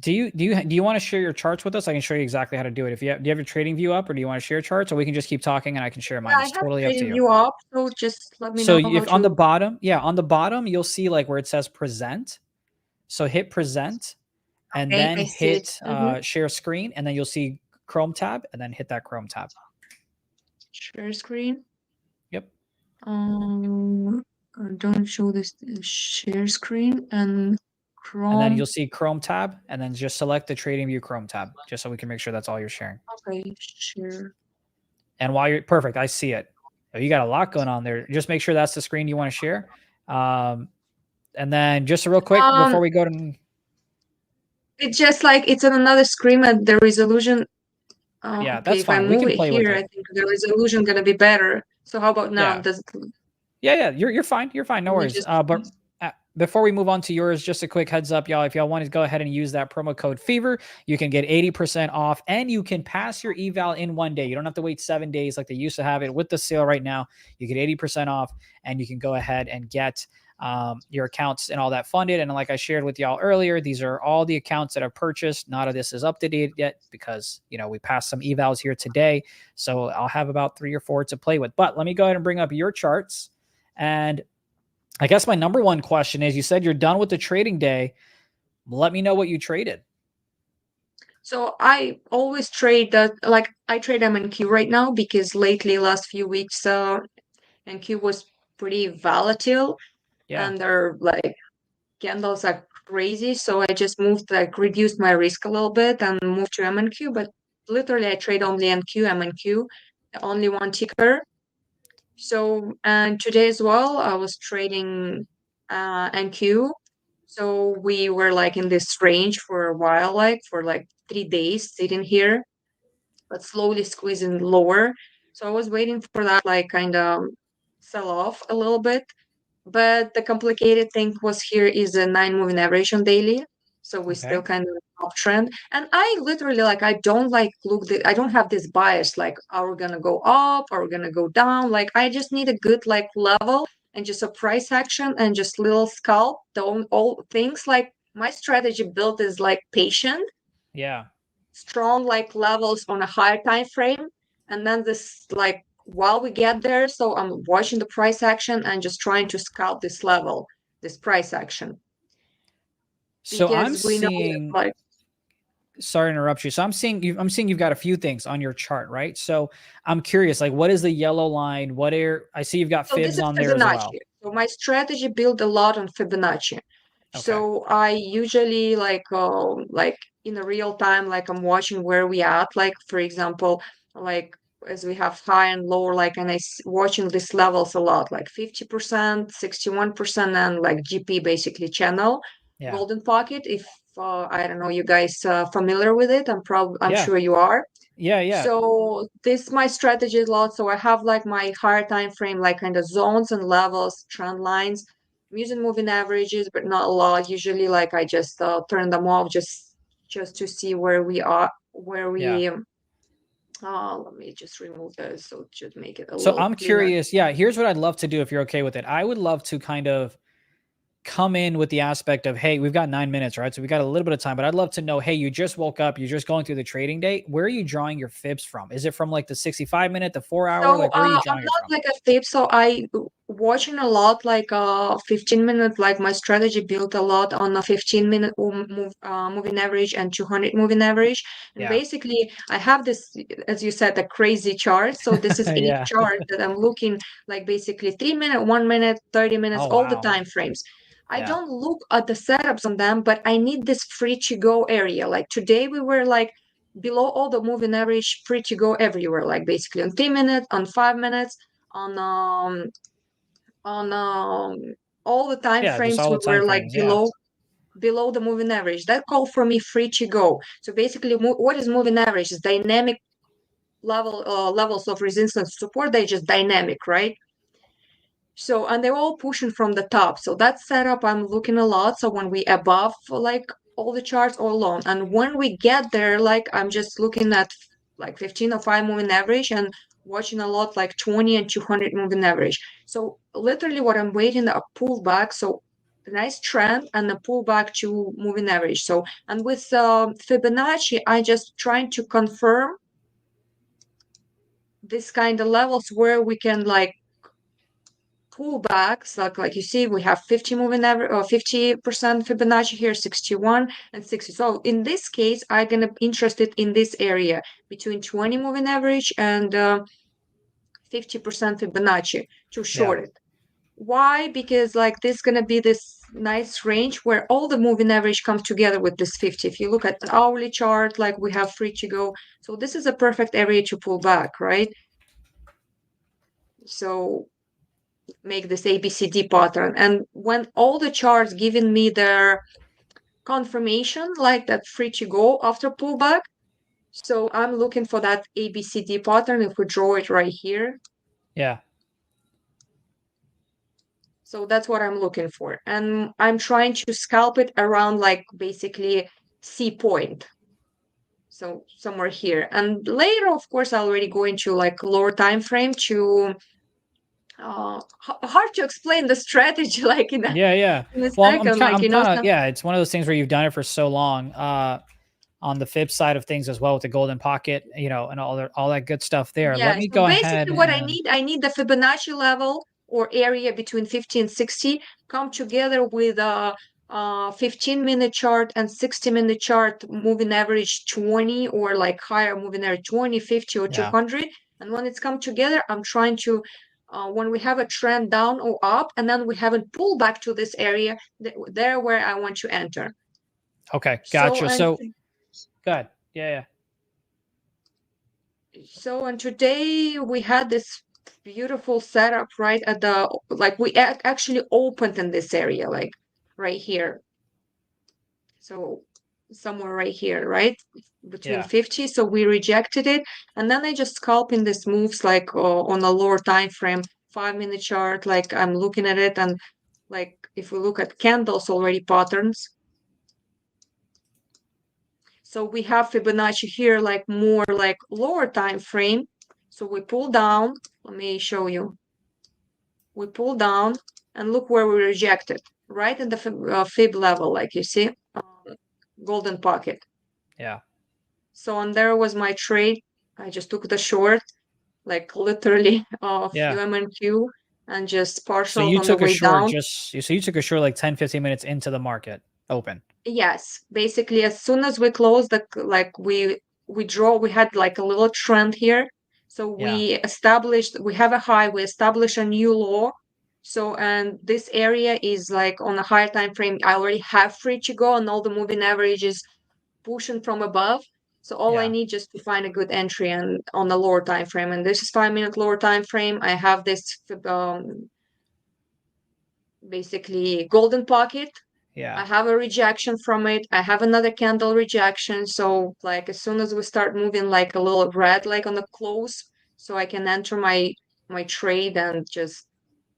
Do you want to share your charts with us? I can show you exactly how to do it. Do you have your trading view up, or do you want to share charts, or we can just keep talking and I can share mine? It's totally up to you. View up, so just let me know. So if on the bottom, on the bottom, you'll see where it says present. So hit present, and then hit share screen, and then you'll see Chrome tab, and then hit that Chrome tab. Share screen. Yep. Don't show this share screen and Chrome. And then you'll see Chrome tab, and then just select the Trading View Chrome tab, just so we can make sure that's all you're sharing. Okay, share. And while you're perfect, I see it. You got a lot going on there. Just make sure that's the screen you want to share. And then just real quick before we go to, it's just it's on another screen and the resolution. That's fine. If I move it here, I think the resolution gonna be better. So how about now? You're fine. You're fine. No worries. But before we move on to yours, just a quick heads up, y'all. If y'all want to go ahead and use that promo code Fever, you can get 80% off, and you can pass your eval in one day. You don't have to wait 7 days like they used to have it. With the sale right now, you get 80% off, and you can go ahead and get your accounts and all that funded. And like I shared with y'all earlier, these are all the accounts that I've purchased. None of this is up to date yet because, we passed some evals here today. So I'll have about 3 or 4 to play with. But let me go ahead and bring up your charts. And I guess my number one question is, you said you're done with the trading day. Let me know what you traded. So I always trade that, I trade MNQ right now because lately, last few weeks, MNQ was pretty volatile. And their candles are crazy. So I just moved, reduced my risk a little bit and moved to MNQ. But literally, I trade only MNQ, only one ticker. So, and today as well, I was trading NQ. So we were in this range for a while, for 3 days sitting here, but slowly squeezing lower. So I was waiting for that, kind of sell off a little bit. But the complicated thing was here is a 9 moving average on daily. So we still kind of uptrend. And I literally I don't I don't have this bias are we gonna go up, are we gonna go down? I just need a good level and just a price action and just little scalp. All things my strategy built is patient. Yeah. Strong levels on a higher time frame. And then this while we get there, so I'm watching the price action and just trying to scalp this level, this price action. So I'm seeing sorry to interrupt you. So I'm seeing you've got a few things on your chart, right? So I'm curious, like, what is the yellow line? I see you've got So this fibs is on there as Fibonacci. well. So my strategy built a lot on Fibonacci. Okay. So I usually like in the real time, like I'm watching where we at. Like for example, like as we have high and low, like and watching these levels a lot, like 50%, 61%, and like GP basically channel, Yeah. golden pocket. If I don't know, you guys familiar with it? I'm Yeah. sure you are. Yeah. So this my strategy a lot. So I have like my higher time frame, like kind of zones and levels, trend lines. I'm using moving averages, but not a lot. Usually, like I just turn them off just to see where we are, where we. Yeah. Let me just remove those so just make it a So little I'm cleaner. curious. Yeah, here's what I'd love to do if you're okay with it. I would love to kind of come in with the aspect of, hey, we've got 9 minutes, right? So we got a little bit of time, but I'd love to know, hey, you just woke up, you're just going through the trading day. Where are you drawing your fibs from? Is it from like the 65-minute, the 4-hour? So Like, where are you I'm drawing it not from? like a fib, so I watching a lot like 15-minute, like my strategy built a lot on a 15-minute moving average and 200 moving average. And Yeah. basically I have this, as you said, a crazy chart. So this is a Yeah. chart that I'm looking like basically 3-minute, 1 minute, 30 minutes, Oh, all the wow. time frames. I Yeah. don't look at the setups on them, but I need this free to go area. Like today we were like below all the moving average, free to go everywhere, like basically on 3 minutes, on 5 minutes, on all the time Yeah, just frames all we the time were like frames. Yeah. below the moving average. That called for me free to go. So basically what is moving average is dynamic levels of resistance support. They're just dynamic, right? So and they're all pushing from the top. So that setup I'm looking a lot. So when we above like all the charts all along, and when we get there, like I'm just looking at like 15 or 5 moving average and watching a lot like 20 and 200 moving average. So literally what I'm waiting a pullback. So a nice trend and a pullback to moving average. So and with Fibonacci, I just trying to confirm this kind of levels where we can like pullbacks, like you see, we have 50 moving average or 50% Fibonacci here, 61 and 60. So in this case, I'm gonna be interested in this area between 20 moving average and 50% Fibonacci to short it. Why? Because like this is gonna be this nice range where all the moving average comes together with this 50. If you look at the hourly chart, like we have free to go. So this is a perfect area to pull back, right? So make this ABCD pattern. And when all the charts giving me their confirmation, like that free to go after pullback. So I'm looking for that ABCD pattern if we draw it right here. Yeah. So that's what I'm looking for. And I'm trying to scalp it around like basically C point. So somewhere here. And later, of course, I'll already go into like lower time frame to hard to explain the strategy like in a, Yeah. in a Well, second, like, you know, yeah, it's one of those things where you've done it for so long, on the fib side of things as well with the golden pocket, you know, and all that good stuff there. Yeah, Let me so go basically ahead what and I need the Fibonacci level or area between 50 and 60 come together with a 15-minute chart and 60-minute chart moving average 20 or like higher moving average 20, 50 or 200. And when it's come together, I'm trying to when we have a trend down or up and then we haven't pulled back to this area, there where I want to enter. Okay, gotcha. So good. Yeah. So and today we had this beautiful setup right at the like we actually opened in this area like right here. So somewhere right here, right between 50. So we rejected it, and then I just scalp in this moves like on a lower time frame, 5-minute chart. Like I'm looking at it, and like if we look at candles already patterns. So we have Fibonacci here, like more like lower time frame. So we pull down. Let me show you. We pull down and look where we rejected, right in the fib level, like you see, golden pocket. Yeah. So on there was my trade. I just took the short, like literally UMNQ and just partial on the way down. So you took a short like 10, 15 minutes into the market. open. Yes, basically as soon as we close the like we draw, we had like a little trend here. So we have a high, we established a new low. So and this area is like on a higher time frame. I already have free to go and all the moving average is pushing from above. So all I need just to find a good entry and on the lower time frame. And this is 5-minute lower time frame. I have this basically golden pocket. I have a rejection from it. I have another candle rejection. So like as soon as we start moving like a little red, like on the close, so I can enter my trade and just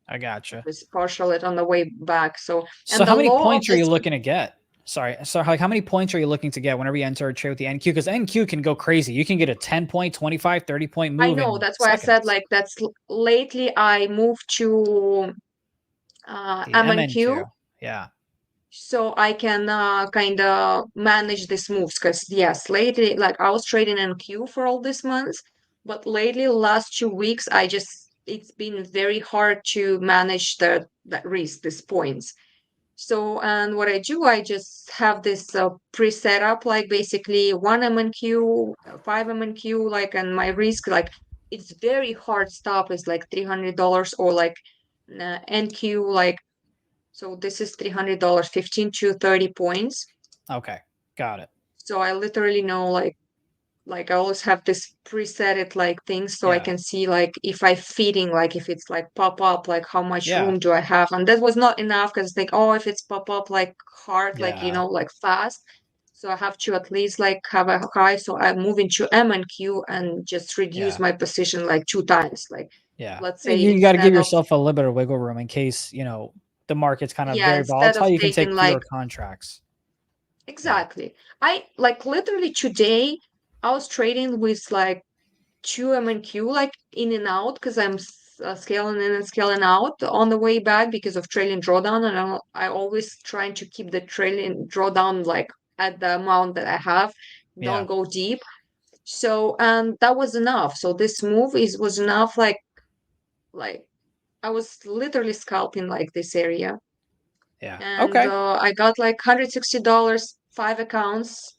I gotcha. just partial it on the way back. So So how many points are you looking to get? Sorry. So like how many points are you looking to get whenever you enter a trade with the NQ? Because NQ can go crazy. You can get a 10 point, 25, 30 point move. I know. That's why I said like that's lately I moved to MNQ. Yeah. So I can kind of manage these moves because yes, lately like I was trading NQ for all these months, but lately last 2 weeks it's been very hard to manage that risk, these points. So and what I do, I just have this pre-set up like basically 1 MNQ, 5 MNQ, like and my risk like it's very hard stop is like $300 or like NQ like. So this is $300, 15 to 30 points. Okay, got it. So I literally know like I always have this preset like things so I can see like if I feeding like if it's like pop up like how much room do I have, and that was not enough because like if it's pop up like hard like like fast, so I have to at least like have a high, so I move into M and Q and just reduce my position like 2 times like let's say you got to give yourself a little bit of wiggle room in case the market's kind of very volatile. You can take fewer contracts. Exactly. I like literally today I was trading with like 2 MNQ like in and out because I'm scaling in and scaling out on the way back because of trailing drawdown, and I always trying to keep the trailing drawdown like at the amount that I have, don't go deep. So and that was enough. So this move was enough like I was literally scalping like this area. And I got like $160, 5 accounts,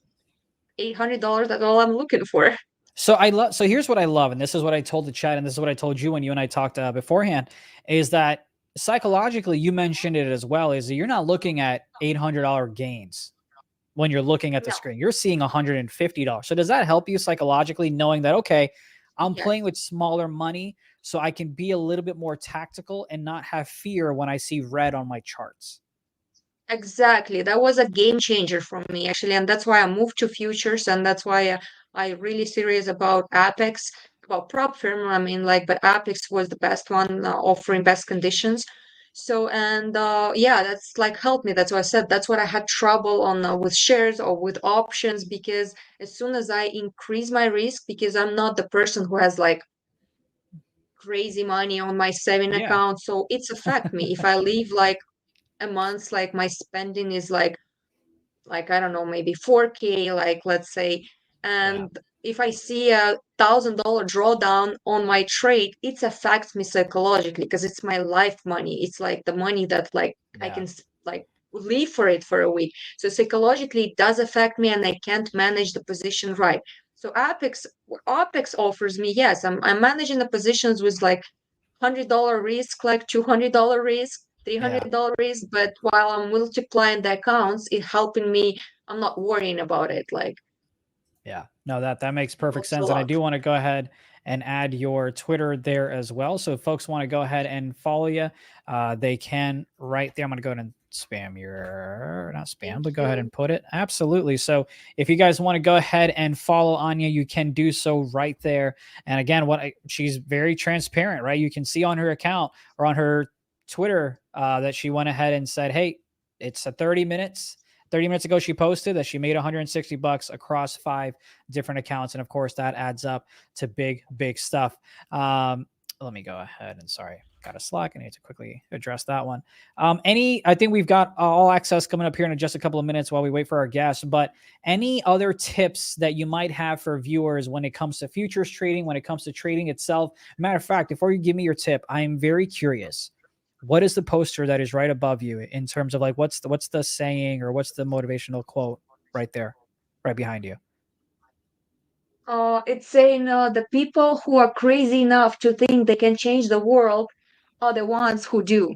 $800. That's all I'm looking for. So so here's what I love, and this is what I told the chat, and this is what I told you when you and I talked beforehand, is that psychologically, you mentioned it as well, is that you're not looking at $800 gains when you're looking at the screen. You're seeing $150. So does that help you psychologically, knowing that, okay, I'm playing with smaller money, so I can be a little bit more tactical and not have fear when I see red on my charts? Exactly. That was a game changer for me, actually. And that's why I moved to futures. And that's why I really serious about Apex, about prop firm. I mean, like, but Apex was the best one offering best conditions. So, and that's like helped me. That's why I said that's what I had trouble on with shares or with options, because as soon as I increase my risk, because I'm not the person who has like crazy money on my saving account. So it's affect me if I leave like a month, like my spending is like I don't know, maybe 4K, like let's say, and if I see $1,000 drawdown on my trade, it affects me psychologically because it's my life money. It's like the money that like I can like leave for it for a week. So psychologically it does affect me and I can't manage the position right. So Apex offers me, yes, I'm managing the positions with like $100 risk, like $200 risk, $300 risk, but while I'm multiplying the accounts, it's helping me. I'm not worrying about it. Like, no, that makes perfect sense. And I do want to go ahead and add your Twitter there as well. So if folks want to go ahead and follow you, they can right there. I'm going to go ahead and spam not spam, but go ahead and put it. Absolutely. So if you guys want to go ahead and follow Anya, you can do so right there. And again, she's very transparent, right? You can see on her account or on her Twitter that she went ahead and said, hey, it's a 30 minutes ago she posted that she made $160 across 5 different accounts, and of course that adds up to big stuff. Let me go ahead and sorry, got a Slack. I need to quickly address that one. I think we've got all access coming up here in just a couple of minutes while we wait for our guests, but any other tips that you might have for viewers when it comes to futures trading, when it comes to trading itself? Matter of fact, before you give me your tip, I am very curious. what is the poster that is right above you in terms of like what's the saying or what's the motivational quote right there, right behind you? It's saying the people who are crazy enough to think they can change the world are the ones who do.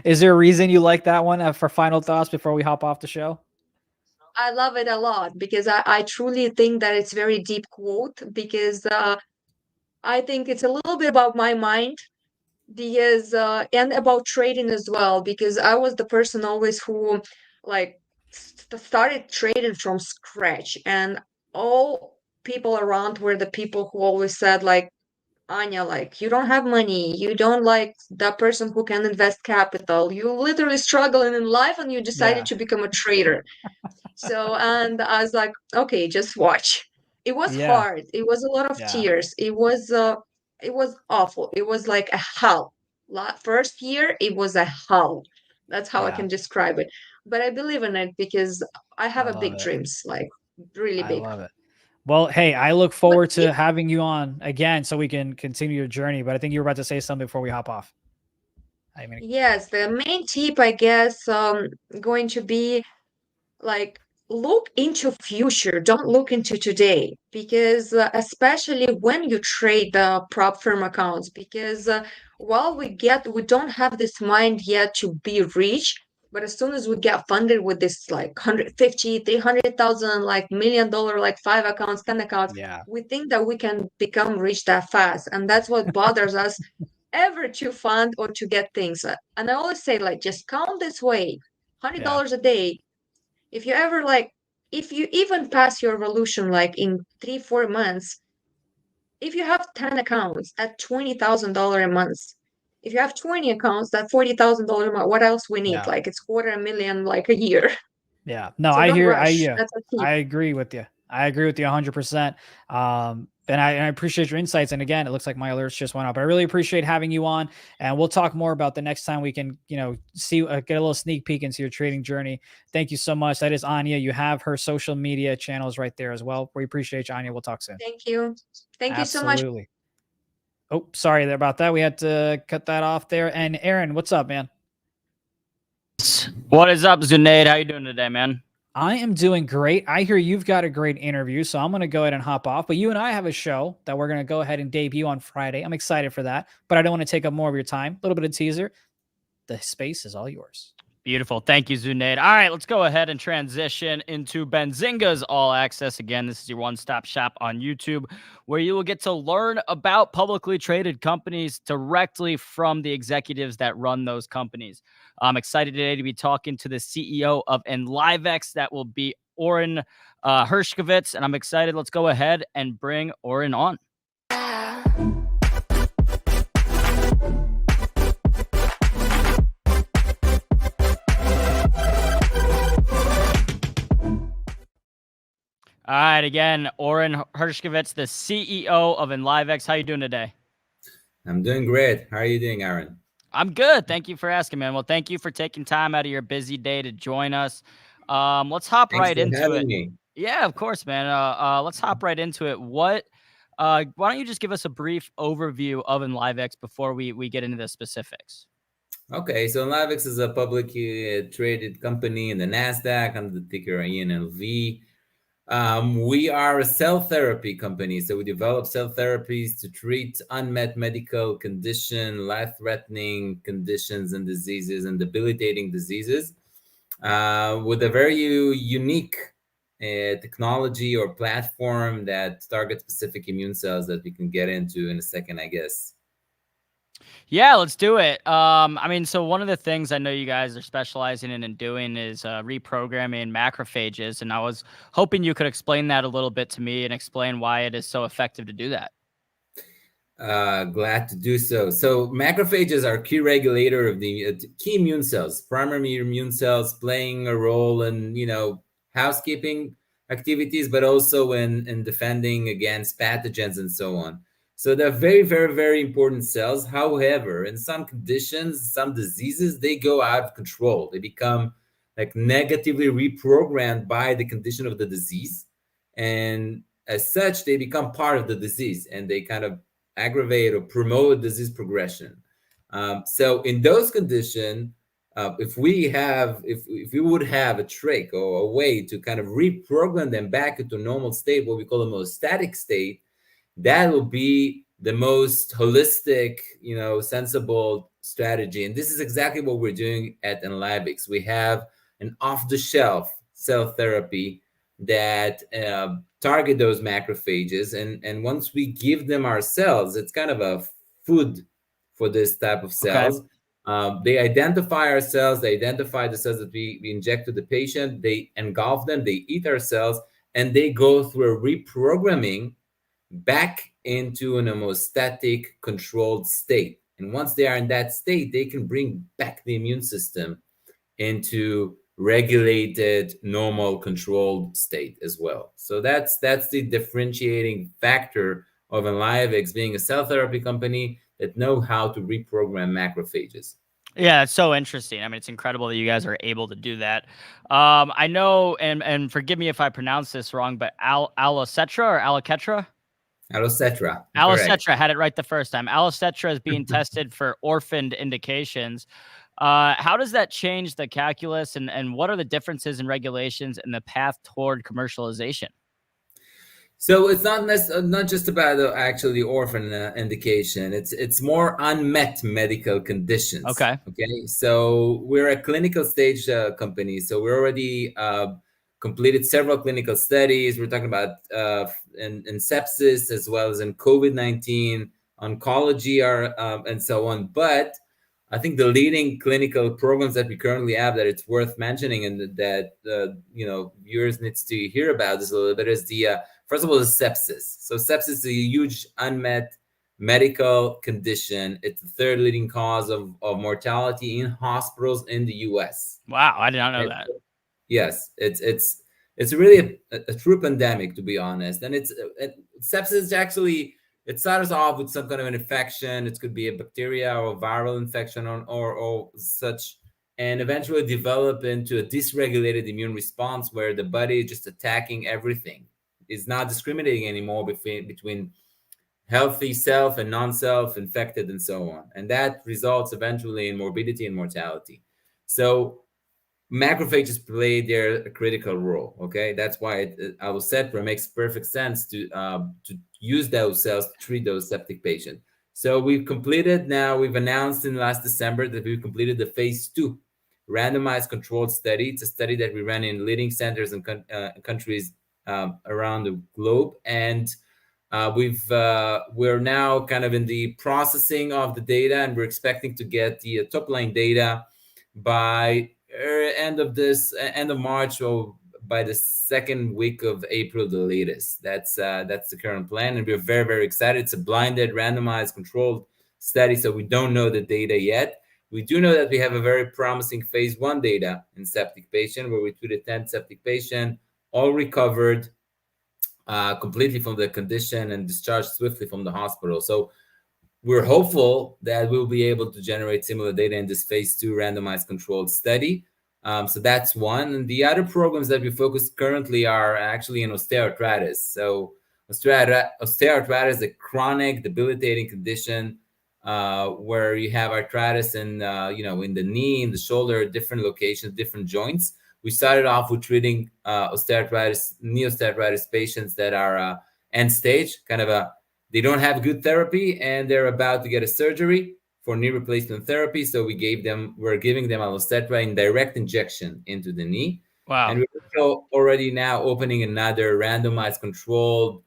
Is there a reason you like that one for final thoughts before we hop off the show? I love it a lot because I truly think that it's very deep quote because I think it's a little bit about my mind because and about trading as well because I was the person always who like started trading from scratch and all people around were the people who always said like Anya, like you don't have money, you don't like that person who can invest capital, you literally struggling in life and you decided Yeah. to become a trader. So, and I was like, okay, just watch. It was Yeah. hard. It was a lot of Yeah. tears. It was awful. It was like a hell. First year, it was a hell. That's how I Yeah. can describe it. But I believe in it because I have I a love big it. dreams, like really I big. love it. Well, hey, I look But forward to having you on again so we can continue your journey. But I think you were about to say something before we hop off. I mean, yes, the main tip, I guess, going to be like look into future, don't look into today because especially when you trade the prop firm accounts because while we don't have this mind yet to be rich, but as soon as we get funded with this like 150 300,000 like $1 million like 5 accounts 10 accounts, yeah. we think that we can become rich that fast, and that's what bothers us ever to fund or to get things. And I always say like just count this way, Yeah. $100 a day. If you ever like, if you even pass your evolution like in 3 4 months, if you have 10 accounts at $20,000 a month, if you have 20 accounts at $40,000 a month, what else we need? Yeah. Like it's $250,000 like a year. Yeah. No, So I don't hear, rush. yeah, That's a key. I agree with you. I agree with you 100%. And I appreciate your insights. And again, it looks like my alerts just went up. I really appreciate having you on, and we'll talk more about the next time we can, see, get a little sneak peek into your trading journey. Thank you so much. That is Anya. You have her social media channels right there as well. We appreciate you, Anya. We'll talk soon. Thank you. Thank you so much. Absolutely. Oh, sorry about that. We had to cut that off there. And Aaron, what's up, man? What is up, Zunaid? How you doing today, man? I am doing great. I hear you've got a great interview, so I'm going to go ahead and hop off. But you and I have a show that we're going to go ahead and debut on Friday. I'm excited for that, but I don't want to take up more of your time. A little bit of teaser. The space is all yours. Beautiful. Thank you, Zunaid. All right, let's go ahead and transition into Benzinga's All-Access. Again, this is your one-stop shop on YouTube where you will get to learn about publicly traded companies directly from the executives that run those companies. I'm excited today to be talking to the CEO of Enlivez. That will be Oren Hershkovitz, and I'm excited. Let's go ahead and bring Oren on. All right, again, Oren Hershkovitz, the CEO of Enlivez. How you doing today? I'm doing great. How are you doing, Aaron? I'm good. Thank you for asking, man. Well, thank you for taking time out of your busy day to join us. Let's hop Thanks right for into having it. me. Yeah, of course, man. Let's hop right into it. Why don't you just give us a brief overview of Enlivez before we get into the specifics? Okay, so Enlivez is a publicly traded company in the NASDAQ under the ticker ENLV. We are a cell therapy company, so we develop cell therapies to treat unmet medical condition, life-threatening conditions and diseases and debilitating diseases with a very unique technology or platform that targets specific immune cells that we can get into in a second, I guess. Yeah, let's do it. So one of the things I know you guys are specializing in and doing is reprogramming macrophages, and I was hoping you could explain that a little bit to me and explain why it is so effective to do that. Glad to do so. So macrophages are key regulator of the key immune cells, primary immune cells, playing a role in, housekeeping activities, but also in defending against pathogens and so on. So they're very, very, very important cells. However, in some conditions, some diseases, they go out of control. They become like negatively reprogrammed by the condition of the disease. And as such, they become part of the disease and they kind of aggravate or promote disease progression. So in those conditions, if we would have a trick or a way to kind of reprogram them back into normal state, what we call a homeostatic state, that will be the most holistic, sensible strategy. And this is exactly what we're doing at Enlivez. We have an off-the-shelf cell therapy that target those macrophages. And once we give them our cells, it's kind of a food for this type of cells. Okay. They identify our cells, they identify the cells that we inject to the patient, they engulf them, they eat our cells, and they go through a reprogramming back into an homeostatic controlled state. And once they are in that state, they can bring back the immune system into regulated, normal, controlled state as well. So that's the differentiating factor of Enlivez being a cell therapy company that know how to reprogram macrophages. Yeah, it's so interesting. I mean, it's incredible that you guys are able to do that. I know, and forgive me if I pronounce this wrong, but Allocetra or Allocetra? Allocetra. Allocetra, had it right the first time. Allocetra is being tested for orphaned indications. How does that change the calculus, and what are the differences in regulations and the path toward commercialization? So it's not just about actually orphan indication. It's more unmet medical conditions. Okay. So we're a clinical stage company. So we already completed several clinical studies. We're talking about in sepsis as well as in COVID-19, oncology, and so on. But I think the leading clinical programs that we currently have that it's worth mentioning and that viewers needs to hear about this a little bit is first of all, is sepsis. So sepsis is a huge unmet medical condition. It's the third leading cause of mortality in hospitals in the U.S. Wow, I did not know that. Yes, it's really a true pandemic, to be honest. And sepsis actually, it starts off with some kind of an infection. It could be a bacteria or a viral infection or such, and eventually develop into a dysregulated immune response where the body is just attacking everything. Is not discriminating anymore between healthy self and non-self, infected, and so on. And that results eventually in morbidity and mortality. So macrophages play their critical role, okay? That's why Allocetra makes perfect sense to use those cells to treat those septic patients. So we've announced in last December that we've completed the phase 2 randomized controlled study. It's a study that we ran in leading centers and countries around the globe, and we're now kind of in the processing of the data, and we're expecting to get the top line data by end of March or by the second week of April, the latest. That's the current plan, and we're very, very excited. It's a blinded, randomized, controlled study, so we don't know the data yet. We do know that we have a very promising phase 1 data in septic patient where we treated 10 septic patients, all recovered completely from the condition and discharged swiftly from the hospital. So we're hopeful that we'll be able to generate similar data in this phase 2 randomized controlled study. So that's one. And the other programs that we focus currently are actually in osteoarthritis. So osteoarthritis is a chronic debilitating condition where you have arthritis in the knee, in the shoulder, different locations, different joints. We started off with treating knee osteoarthritis patients that are end stage, they don't have good therapy and they're about to get a surgery for knee replacement therapy. So we're giving them Allocetra in direct injection into the knee. Wow. And we're also already now opening another randomized controlled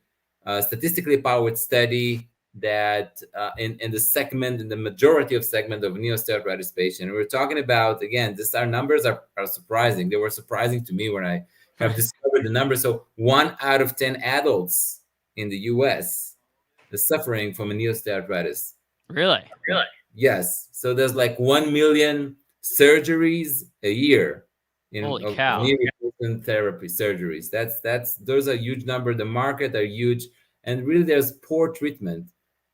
statistically powered study that in the majority of segment of knee osteoarthritis patient. And we're talking about, again, our numbers are surprising. They were surprising to me when I have discovered the numbers. So 1 out of 10 adults in the US is suffering from a knee osteoarthritis. Really? Yes. So there's like 1 million surgeries a year. Holy cow. Knee replacement therapy surgeries. Those are huge number. The market are huge. And really there's poor treatment.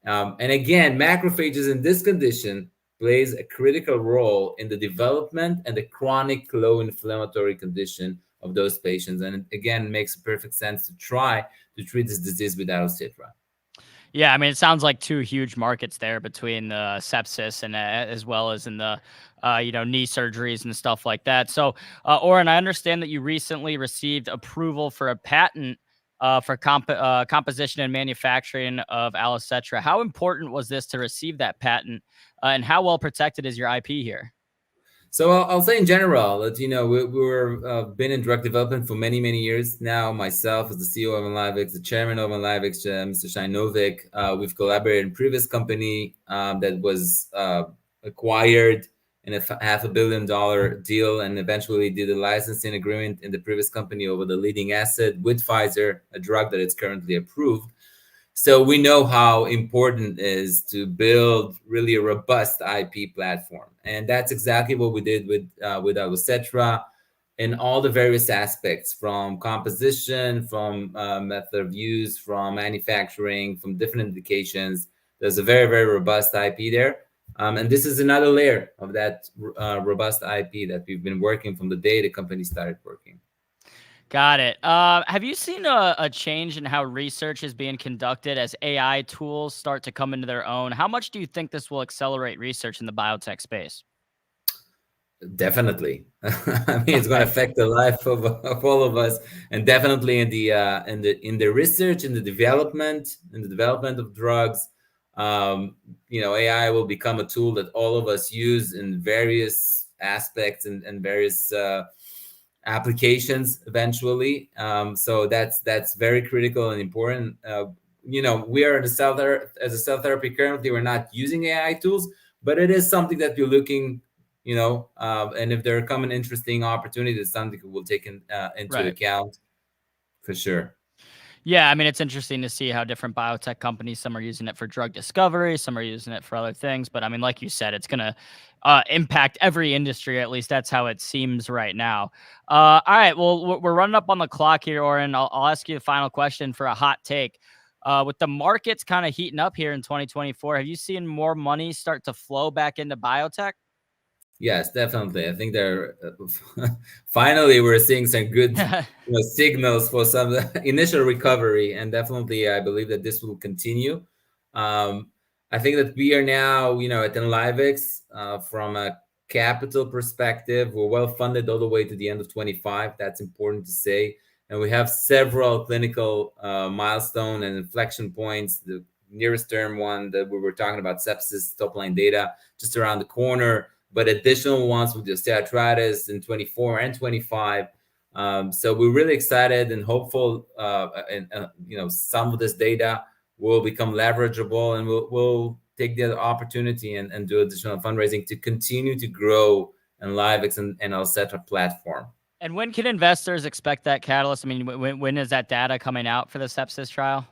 And again, macrophages in this condition plays a critical role in the development and the chronic low inflammatory condition of those patients. And again, it makes perfect sense to try to treat this disease with Allocetra. Yeah, I mean, it sounds like two huge markets there between the sepsis and as well as in the, knee surgeries and stuff like that. So, Oren, I understand that you recently received approval for a patent for composition and manufacturing of Alicetra. How important was this to receive that patent, and how well protected is your IP here? So I'll say in general that, we're been in drug development for many, many years now. Myself as the CEO of Enlivez, the chairman of Enlivez, Mr. Shinovic, we've collaborated in previous company that was acquired in a $500 million deal, and eventually did a licensing agreement in the previous company over the leading asset with Pfizer, a drug that is currently approved. So we know how important it is to build really a robust IP platform. And that's exactly what we did with Alicetra in all the various aspects, from composition, from method of use, from manufacturing, from different indications. There's a very, very robust IP there. And this is another layer of that robust IP that we've been working from the day the company started working. Got it. Have you seen a change in how research is being conducted as AI tools start to come into their own? How much do you think this will accelerate research in the biotech space? Definitely. I mean, it's going to affect the life of all of us, and definitely in the research, in the development of drugs. AI will become a tool that all of us use in various aspects and various applications eventually. So that's very critical and important. We are as a cell therapy currently, we're not using AI tools, but it is something that you're looking, and if there come an interesting opportunity, it's something we'll take into account for sure. Yeah, I mean, it's interesting to see how different biotech companies, some are using it for drug discovery, some are using it for other things. But I mean, like you said, it's going to impact every industry. At least that's how it seems right now. All right, well, we're running up on the clock here, Oren. I'll ask you the final question for a hot take. With the markets kind of heating up here in 2024, have you seen more money start to flow back into biotech? Yes, definitely. I think finally we're seeing some good signals for some initial recovery, and definitely I believe that this will continue. I think that we are now, at Enlivez, from a capital perspective, we're well funded all the way to the end of 25. That's important to say, and we have several clinical milestone and inflection points. The nearest term one that we were talking about, sepsis top line data, just around the corner. But additional ones with the osteoarthritis in 24 and 25. So we're really excited and hopeful, some of this data will become leverageable, and we'll take the opportunity and do additional fundraising to continue to grow Enlivez and Alicetra platform. And when can investors expect that catalyst? I mean, when is that data coming out for the sepsis trial?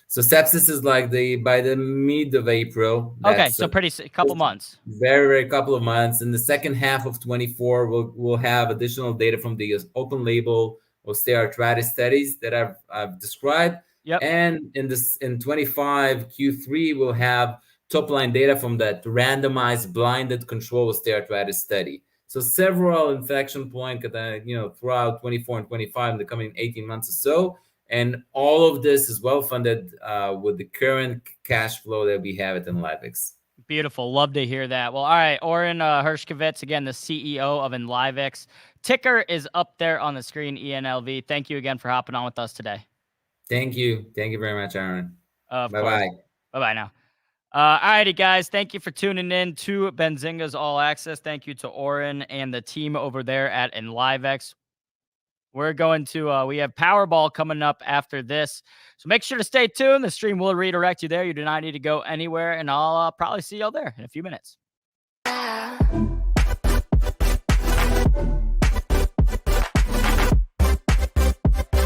So sepsis is by the mid of April. Okay, so couple months. Very, very couple of months. In the second half of 24, we'll have additional data from the open label osteoarthritis studies that I've described. Yep. And in 25 Q3, we'll have top line data from that randomized blinded control osteoarthritis study. So several inflection points throughout 24 and 25 in the coming 18 months or so. And all of this is well funded with the current cash flow that we have at Enlivez. Beautiful. Love to hear that. Well, all right. Oren Hershkovitz, again, the CEO of Enlivez. Ticker is up there on the screen, ENLV. Thank you again for hopping on with us today. Thank you. Thank you very much, Aaron. Bye-bye. Bye-bye now. All righty, guys. Thank you for tuning in to Benzinga's All-Access. Thank you to Oren and the team over there at Enlivez. We're going to, we have Powerball coming up after this. So make sure to stay tuned. The stream will redirect you there. You do not need to go anywhere. And I'll probably see y'all there in a few minutes.